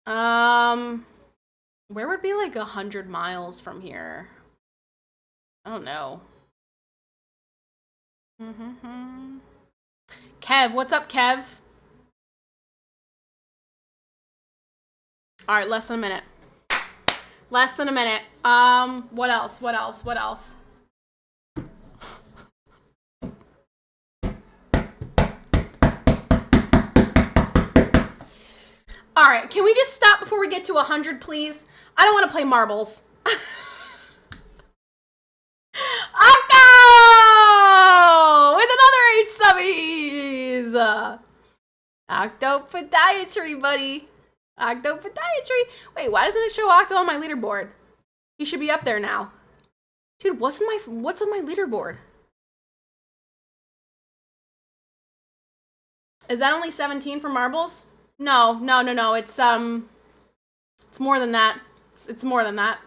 Where would be like 100 miles from here? I don't know. Kev, what's up, Kev? All right, less than a minute. Less than a minute. What else? What else? What else? All right, can we just stop before we get to 100, please? I don't want to play marbles. Octo! With another 8 subbies! Octo Podiatry, buddy. Octo Podiatry. Wait, why doesn't it show Octo on my leaderboard? He should be up there now. Dude, what's on my leaderboard? Is that only 17 for marbles? No. It's more than that. It's more than that.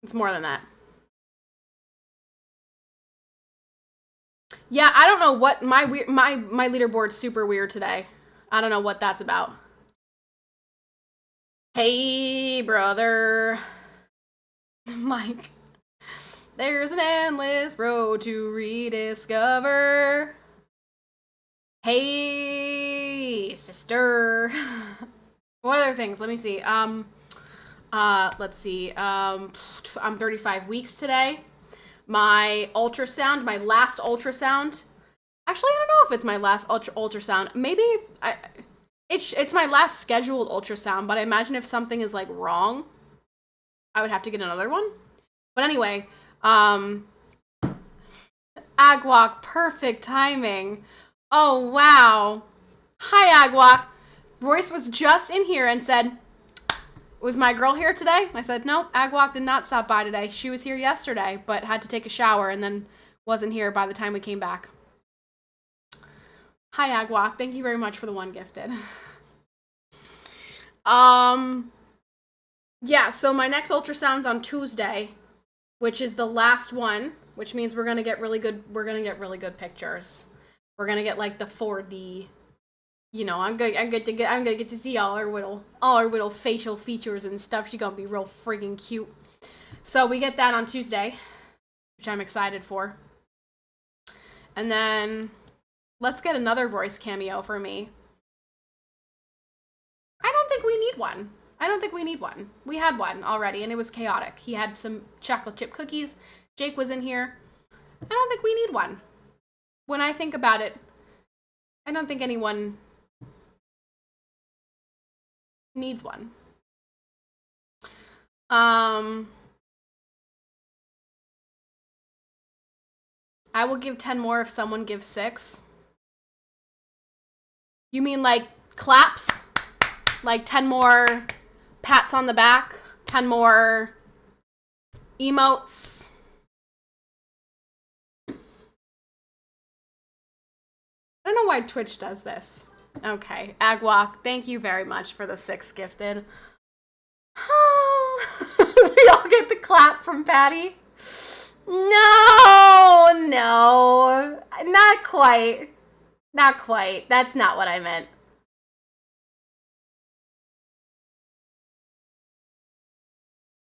It's more than that. Yeah, I don't know what my leaderboard's super weird today. I don't know what that's about. Hey, brother. Mike. There's an endless road to rediscover. Hey, sister. What other things? Let me see. Let's see. I'm 35 weeks today. My ultrasound, my last ultrasound. Actually, I don't know if it's my last ultrasound. Maybe it's my last scheduled ultrasound, but I imagine if something is like wrong, I would have to get another one. But anyway, Agwalk, perfect timing. Oh, wow. Hi, Agwalk. Royce was just in here and said, was my girl here today? I said, no, Agwalk did not stop by today. She was here yesterday, but had to take a shower and then wasn't here by the time we came back. Hi, Agwalk. Thank you very much for the one gifted. Yeah, so my next ultrasound's on Tuesday, which is the last one, which means we're gonna get really good pictures. We're gonna get like the 4D. You know, I'm gonna get to see all our little facial features and stuff. She's gonna be real friggin' cute. So we get that on Tuesday, which I'm excited for. And then let's get another voice cameo for me. I don't think we need one. We had one already, and it was chaotic. He had some chocolate chip cookies. Jake was in here. I don't think we need one. When I think about it, I don't think anyone needs one. I will give 10 more if someone gives 6. You mean like claps? Like 10 more pats on the back? 10 more emotes? I don't know why Twitch does this. Okay, Agwalk, thank you very much for the 6 gifted. We all get the clap from Patty. No, not quite. Not quite. That's not what I meant.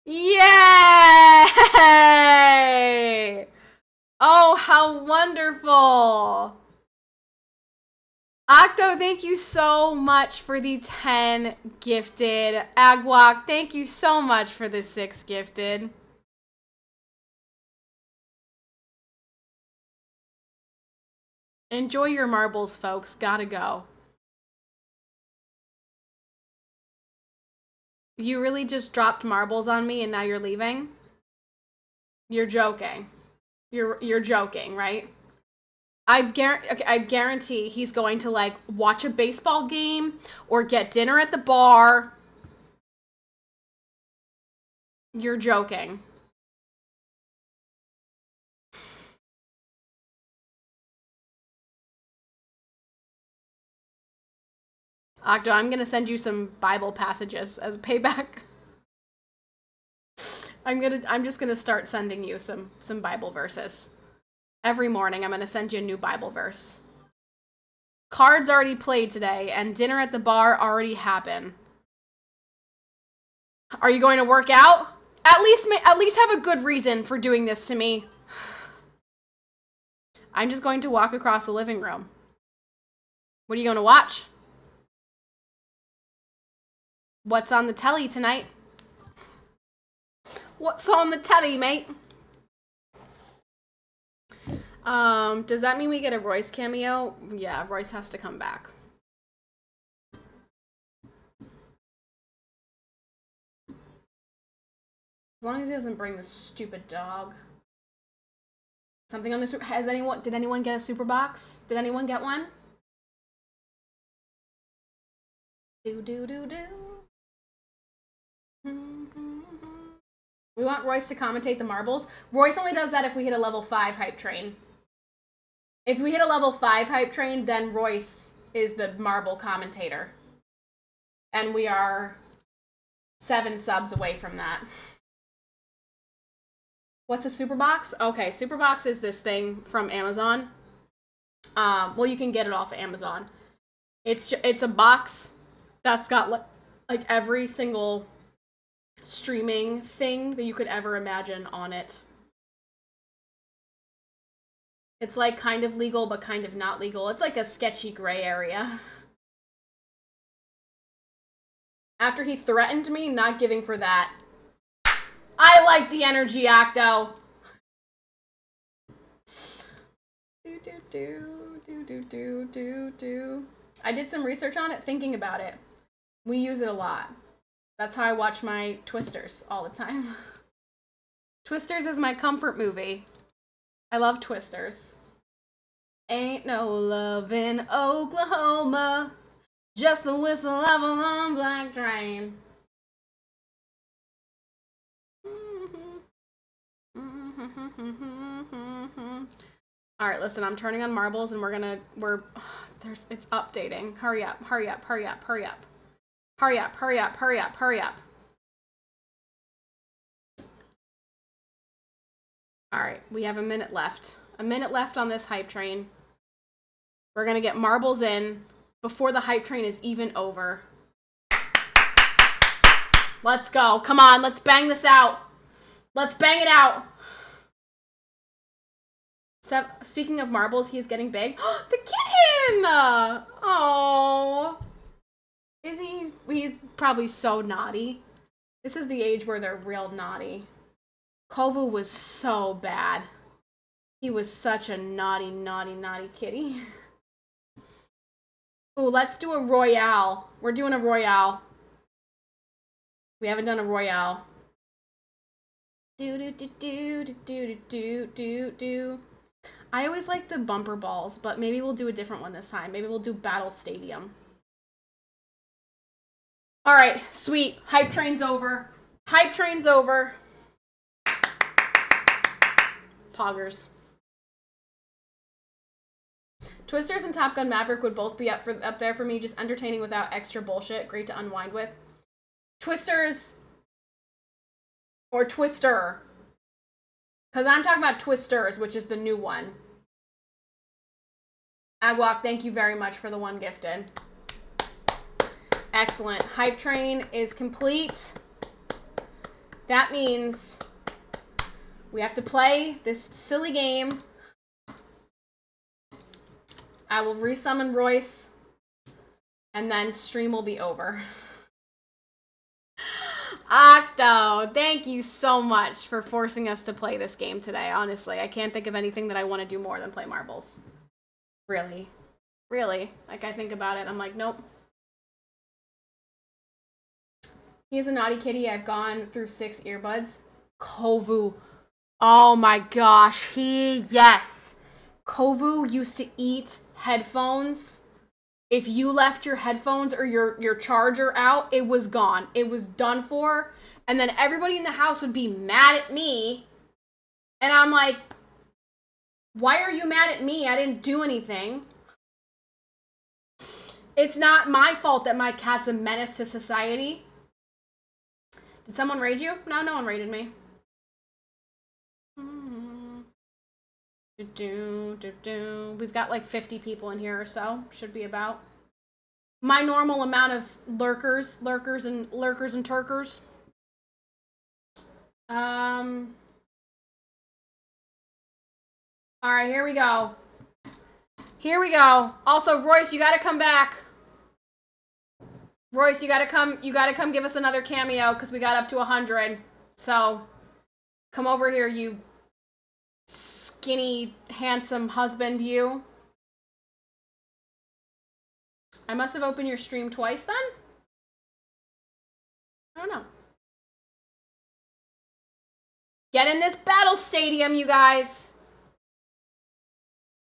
Yay! Oh, how wonderful. Octo, thank you so much for the 10 gifted. Agwalk, thank you so much for the 6 gifted. Enjoy your marbles, folks. Gotta go. You really just dropped marbles on me and now you're leaving? You're joking. You're joking, right? I guarantee he's going to like watch a baseball game or get dinner at the bar. You're joking. Octo, I'm going to send you some Bible passages as payback. I'm just gonna start sending you some Bible verses. Every morning I'm gonna send you a new Bible verse. Cards already played today, and dinner at the bar already happened. Are you going to work out? At least have a good reason for doing this to me. I'm just going to walk across the living room. What are you going to watch? What's on the telly tonight? What's on the telly, mate? Does that mean we get a Royce cameo? Yeah, Royce has to come back. As long as he doesn't bring the stupid dog. Something on the super. Did anyone get a super box? Did anyone get one? Do. We want Royce to commentate the marbles. Royce only does that if we hit a level 5 hype train. If we hit a level 5 hype train, then Royce is the marble commentator. And we are 7 subs away from that. What's a super box? Okay, super box is this thing from Amazon. Well, you can get it off of Amazon. It's a box that's got like every single streaming thing that you could ever imagine on it. It's like kind of legal, but kind of not legal. It's like a sketchy gray area. After he threatened me, not giving for that. I like the energy, Acto. Do. I did some research on it, thinking about it. We use it a lot. That's how I watch my Twisters all the time. Twisters is my comfort movie. I love Twisters. Ain't no love in Oklahoma, just the whistle of a long black train. All right, listen, I'm turning on marbles and it's updating. Hurry up. Hurry up. All right, we have a minute left. A minute left on this hype train. We're going to get marbles in before the hype train is even over. Let's go. Come on, let's bang this out. Let's bang it out. Speaking of marbles, he's getting big. The kitten! Oh. Is he? He's probably so naughty. This is the age where they're real naughty. Kovu was so bad. He was such a naughty kitty. Ooh, let's do a royale. We're doing a royale. We haven't done a royale. Do. I always like the bumper balls, but maybe we'll do a different one this time. Maybe we'll do Battle Stadium. All right, sweet. Hype train's over. Hype train's over. Poggers. Twisters and Top Gun Maverick would both be up there for me, just entertaining without extra bullshit. Great to unwind with. Twisters or Twister. Because I'm talking about Twisters, which is the new one. Agwok, thank you very much for the one gifted. Excellent. Hype train is complete. That means we have to play this silly game. I will resummon Royce, and then stream will be over. Octo, thank you so much for forcing us to play this game today. Honestly, I can't think of anything that I want to do more than play marbles. Really. Like, I think about it, I'm like, nope. He is a naughty kitty. I've gone through 6 earbuds. Kovu. Oh my gosh. Yes. Kovu used to eat headphones. If you left your headphones or your charger out, it was gone. It was done for. And then everybody in the house would be mad at me. And I'm like, why are you mad at me? I didn't do anything. It's not my fault that my cat's a menace to society. Did someone raid you? No, no one raided me. We've got like 50 people in here or so. Should be about my normal amount of lurkers and turkers. All right, here we go. Here we go. Also, Royce, you gotta come back. Royce, you gotta come give us another cameo because we got up to 100. So, come over here, you skinny, handsome husband, you. I must have opened your stream twice then? I don't know. Get in this battle stadium, you guys.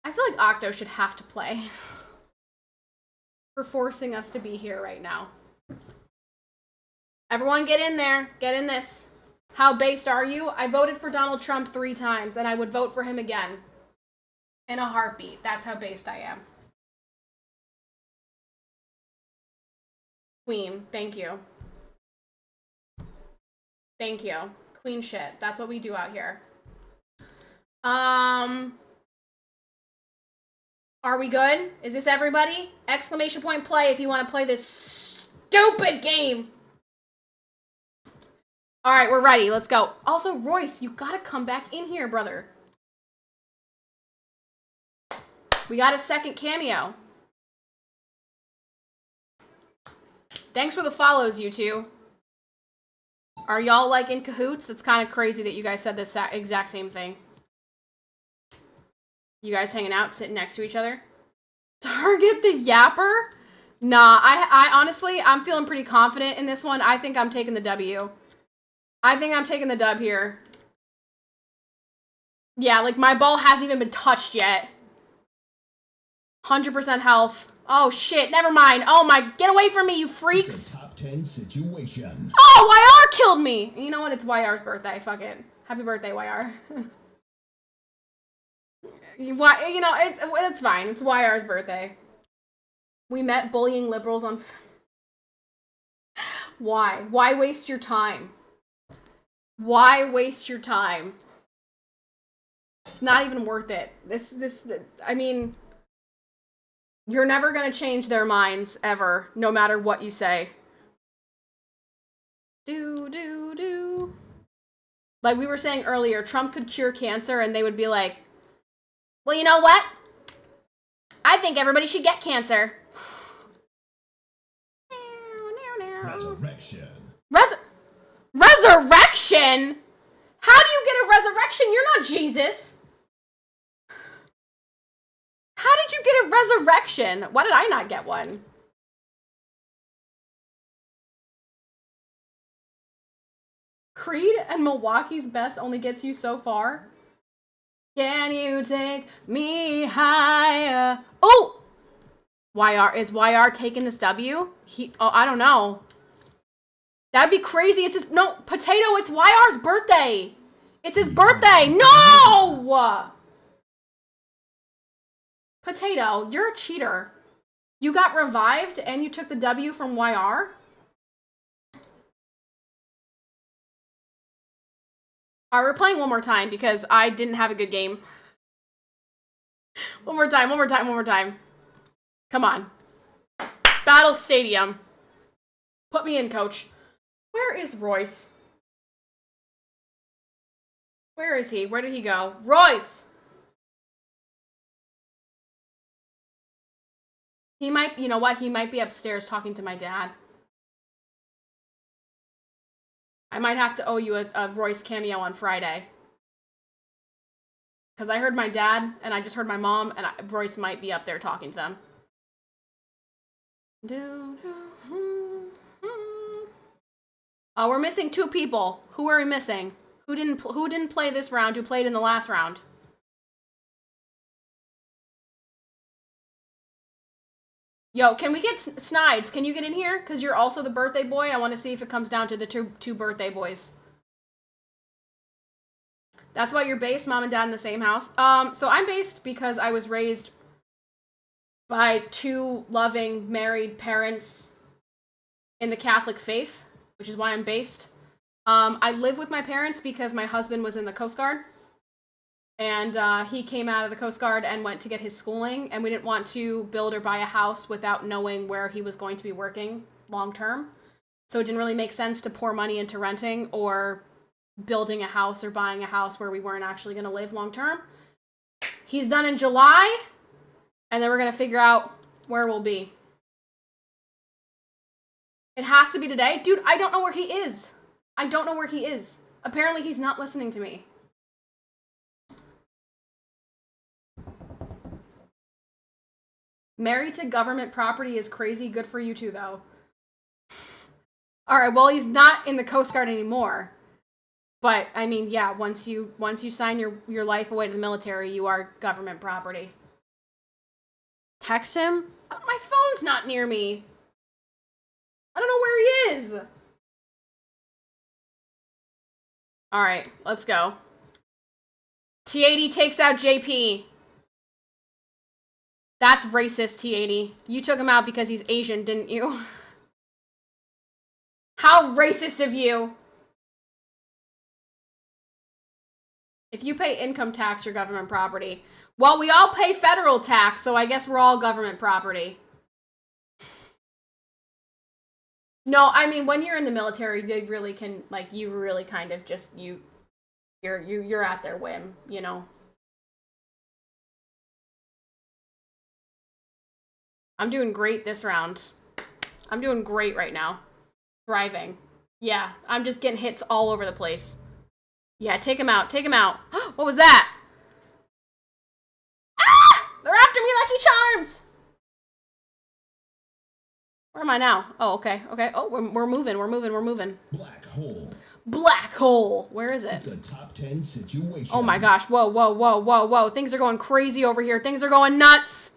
I feel like Octo should have to play for forcing us to be here right now. Everyone get in there. Get in this. How based are you? I voted for Donald Trump 3 times, and I would vote for him again. In a heartbeat. That's how based I am. Queen, thank you. Thank you. Queen shit. That's what we do out here. Are we good? Is this everybody? Exclamation point play if you want to play this stupid game. All right, we're ready. Let's go. Also, Royce, you gotta come back in here, brother. We got a second cameo. Thanks for the follows, you two. Are y'all like in cahoots? It's kind of crazy that you guys said this exact same thing. You guys hanging out, sitting next to each other? Target the yapper? Nah, I honestly, I'm feeling pretty confident in this one. I think I'm taking the W. I think I'm taking the dub here. Yeah, like my ball hasn't even been touched yet. 100% health. Oh shit, never mind. Oh my, get away from me, you freaks. It's a top 10 situation. Oh, YR killed me. You know what? It's YR's birthday. Fuck it. Happy birthday, YR. You know, it's fine. It's YR's birthday. We met bullying liberals on... Why? Why waste your time? Why waste your time? It's not even worth it. I mean... You're never gonna change their minds, ever, no matter what you say. Like we were saying earlier, Trump could cure cancer and they would be like, well, you know what? I think everybody should get cancer. Resurrection. Resurrection? How do you get a resurrection? You're not Jesus. How did you get a resurrection? Why did I not get one? Creed and Milwaukee's Best only gets you so far. Can you take me higher? Oh! Is YR taking this W? I don't know. That'd be crazy. No, Potato, it's YR's birthday. It's his birthday. No! Potato, you're a cheater. You got revived and you took the W from YR? Alright, we're playing one more time because I didn't have a good game. One more time. Come on. Battle Stadium. Put me in, coach. Where is Royce? Where is he? Where did he go? Royce! He might, you know what? He might be upstairs talking to my dad. I might have to owe you a Royce cameo on Friday. Because I heard my dad, and I just heard my mom, and Royce might be up there talking to them. Oh, we're missing 2 people. Who are we missing? Who didn't play this round, who played in the last round? Yo, can we get Snides? Can you get in here? Because you're also the birthday boy. I want to see if it comes down to the two birthday boys. That's why you're based, mom and dad in the same house. So I'm based because I was raised by 2 loving, married parents in the Catholic faith, which is why I'm based. I live with my parents because my husband was in the Coast Guard. And he came out of the Coast Guard and went to get his schooling, and we didn't want to build or buy a house without knowing where he was going to be working long term. So it didn't really make sense to pour money into renting or building a house or buying a house where we weren't actually going to live long term. He's done in July, and then we're going to figure out where we'll be. It has to be today? Dude, I don't know where he is. I don't know where he is. Apparently he's not listening to me. Married to government property is crazy. Good for you too, though. All right, well, he's not in the Coast Guard anymore. But, I mean, yeah, once you sign your life away to the military, you are government property. Text him? My phone's not near me. I don't know where he is. All right, let's go. T80 takes out JP. That's racist, T80. You took him out because he's Asian, didn't you? How racist of you. If you pay income tax, you're government property. Well, we all pay federal tax, so I guess we're all government property. No, I mean, when you're in the military, they really can, like, you really kind of just, you're at their whim, you know? I'm doing great this round. I'm doing great right now. Thriving. Yeah, I'm just getting hits all over the place. Yeah, take him out. Take him out. What was that? Ah! They're after me, Lucky Charms! Where am I now? Oh, okay. Okay. Oh, we're moving. We're moving. We're moving. Black hole. Black hole. Where is it? It's a top 10 situation. Oh my gosh. Whoa, whoa, whoa, whoa, whoa. Things are going crazy over here. Things are going nuts.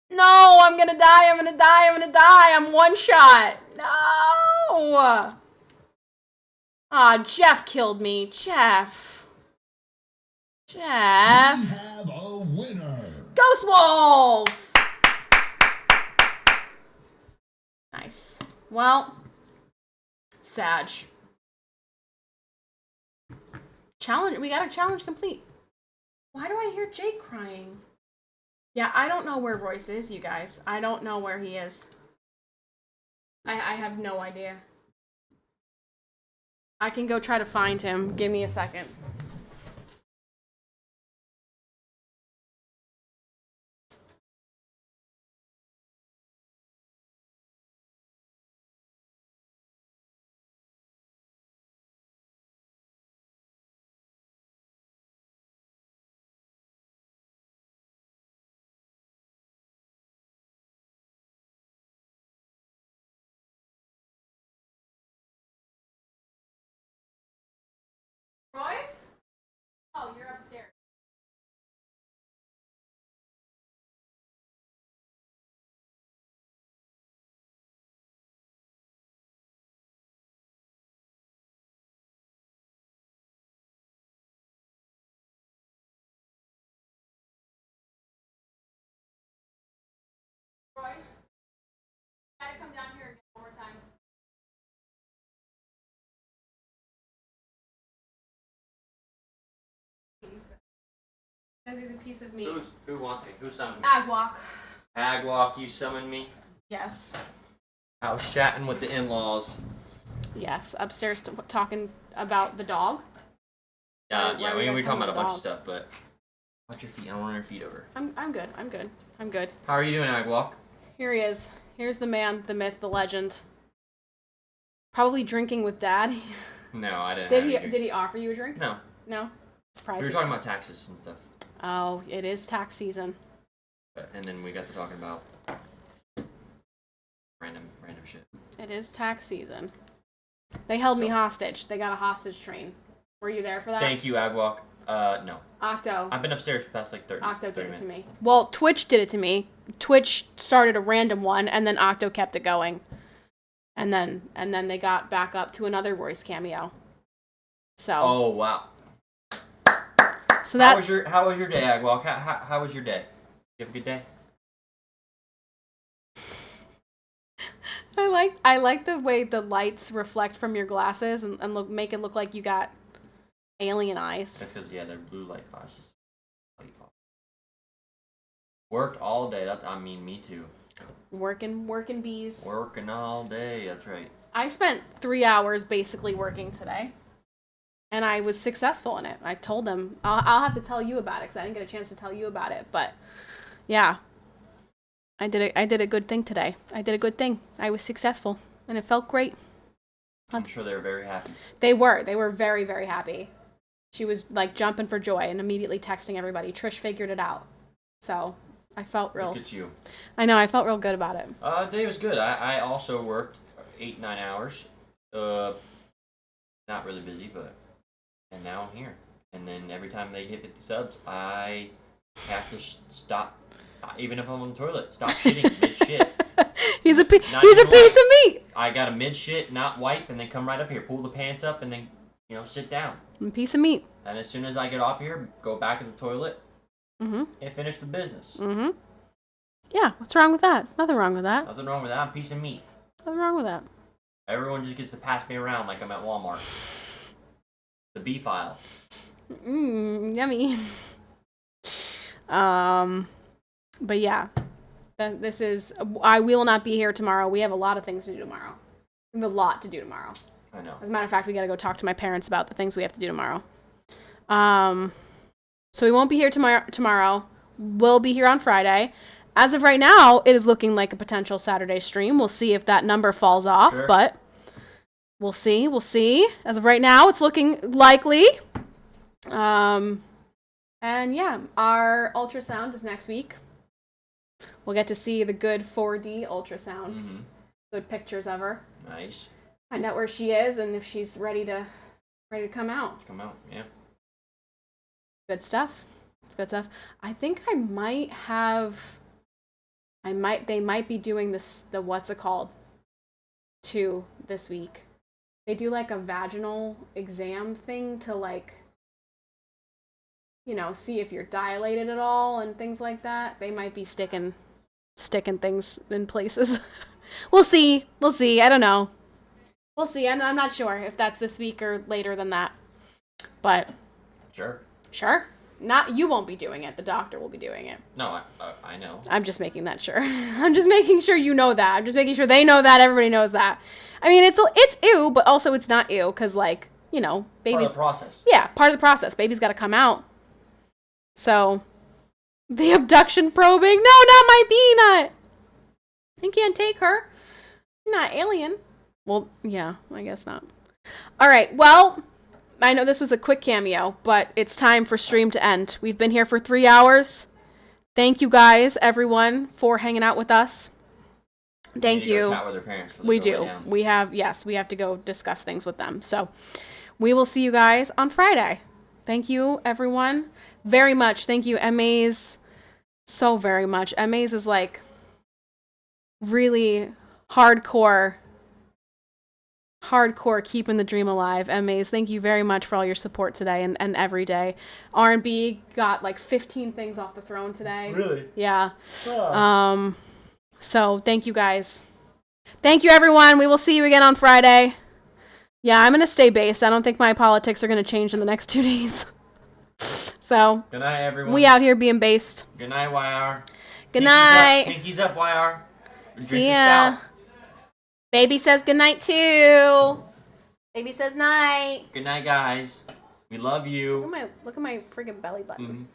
No, I'm gonna die. I'm gonna die. I'm gonna die. I'm one shot. No. Ah, Jeff killed me. Jeff. We have a winner. Ghost Wolf. Nice. Well, Sag. Challenge. We got a challenge complete. Why do I hear Jake crying? Yeah, I don't know where Royce is, you guys. I don't know where he is. I have no idea. I can go try to find him. Give me a second. Royce? Oh, you're upstairs. Royce? Try to come down here again one more time. Says he's a piece of meat. Who wants me? Who summoned me? Agwalk. Agwalk, you summoned me? Yes. I was chatting with the in-laws. Yes, upstairs talking about the dog. Yeah, Why were you we guys were talking about a bunch dog? of stuff, but watch your feet. I don't want your feet over. I'm good. I'm good. I'm good. How are you doing, Agwalk? Here he is. Here's the man, the myth, the legend. Probably drinking with Dad. No, I didn't. Did he offer you a drink? No. No. Surprising. We were talking about taxes and stuff. Oh, it is tax season. And then we got to talking about random shit. It is tax season. They held me hostage. They got a hostage train. Were you there for that? Thank you, Agwalk. No. Octo. I've been upstairs for the past like 30 Octo did it minutes. to me. Well, Twitch did it to me. Twitch started a random one, and then Octo kept it going. And then they got back up to another Royce cameo. So. Oh wow. So that's. How was your day, Agwalk? How was your day? You have a good day? I like the way the lights reflect from your glasses and make it look like you got alien eyes. That's because they're blue light glasses. Worked all day. Me too. Working bees. Working all day. That's right. I spent 3 hours basically working today. And I was successful in it. I told them. I'll have to tell you about it because I didn't get a chance to tell you about it. But, yeah. I did a good thing today. I did a good thing. I was successful. And it felt great. I'm sure they were very happy. They were. They were very, very happy. She was, like, jumping for joy and immediately texting everybody. Trish figured it out. So, I felt real... Look at you. I know. I felt real good about it. Day was good. I also worked 8-9 hours. Not really busy, but... And now I'm here. And then every time they hit 50 subs, I have to stop, even if I'm on the toilet, stop shitting mid-shit. He's a piece of meat. I got a mid-shit, not wipe, and then come right up here, pull the pants up, and then, sit down. A piece of meat. And as soon as I get off here, go back in the toilet and finish the business. Yeah, what's wrong with that? Nothing wrong with that. Nothing wrong with that. I'm a piece of meat. Nothing wrong with that. Everyone just gets to pass me around like I'm at Walmart. The B file. Yummy. But yeah, this is. I will not be here tomorrow. We have a lot of things to do tomorrow. We have a lot to do tomorrow. I know. As a matter of fact, we got to go talk to my parents about the things we have to do tomorrow. So we won't be here tomorrow. We'll be here on Friday. As of right now, it is looking like a potential Saturday stream. We'll see if that number falls off, but we'll see. We'll see. As of right now, it's looking likely. And yeah, our ultrasound is next week. We'll get to see the good 4D ultrasound. Good pictures of her. Nice. Find out where she is and if she's ready to come out. Come out, yeah. Good stuff. It's good stuff. I think I might have. They might be doing this. The what's it called? Too this week. They do like a vaginal exam thing to like. See if you're dilated at all and things like that. They might be sticking things in places. We'll see. I don't know. We'll see. I'm not sure if that's this week or later than that. But sure. Not you won't be doing it. The doctor will be doing it. No, I know. I'm just making that sure. I'm just making sure you know that. I'm just making sure they know that. Everybody knows that. I mean, it's ew, but also it's not ew because babies. Part of the process. Yeah, part of the process. Baby's got to come out. So, the abduction probing. No, not my peanut. You can't take her. You're not alien. Well, yeah, I guess not. All right. Well, I know this was a quick cameo, but it's time for stream to end. We've been here for 3 hours. Thank you guys, everyone, for hanging out with us. Thank you. Chat with their parents for the we do. Down. We have to go discuss things with them. So, we will see you guys on Friday. Thank you, everyone, very much. Thank you, Amaze, so very much. Amaze is like really hardcore keeping the dream alive. Amaze, thank you very much for all your support today and every day. R&B got like 15 things off the throne today. Really? Yeah. So thank you guys. Thank you, everyone. We will see you again on Friday. Yeah, I'm going to stay based. I don't think my politics are going to change in the next 2 days. So, good night, everyone. We out here being based. Good night, YR. Good night. Pinkies up, YR. See ya. Baby says good night too. Baby says night. Good night, guys. We love you. Look at my friggin' belly button.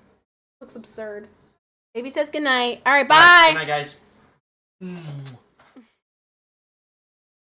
Looks absurd. Baby says good night. All right, bye. Good night, guys.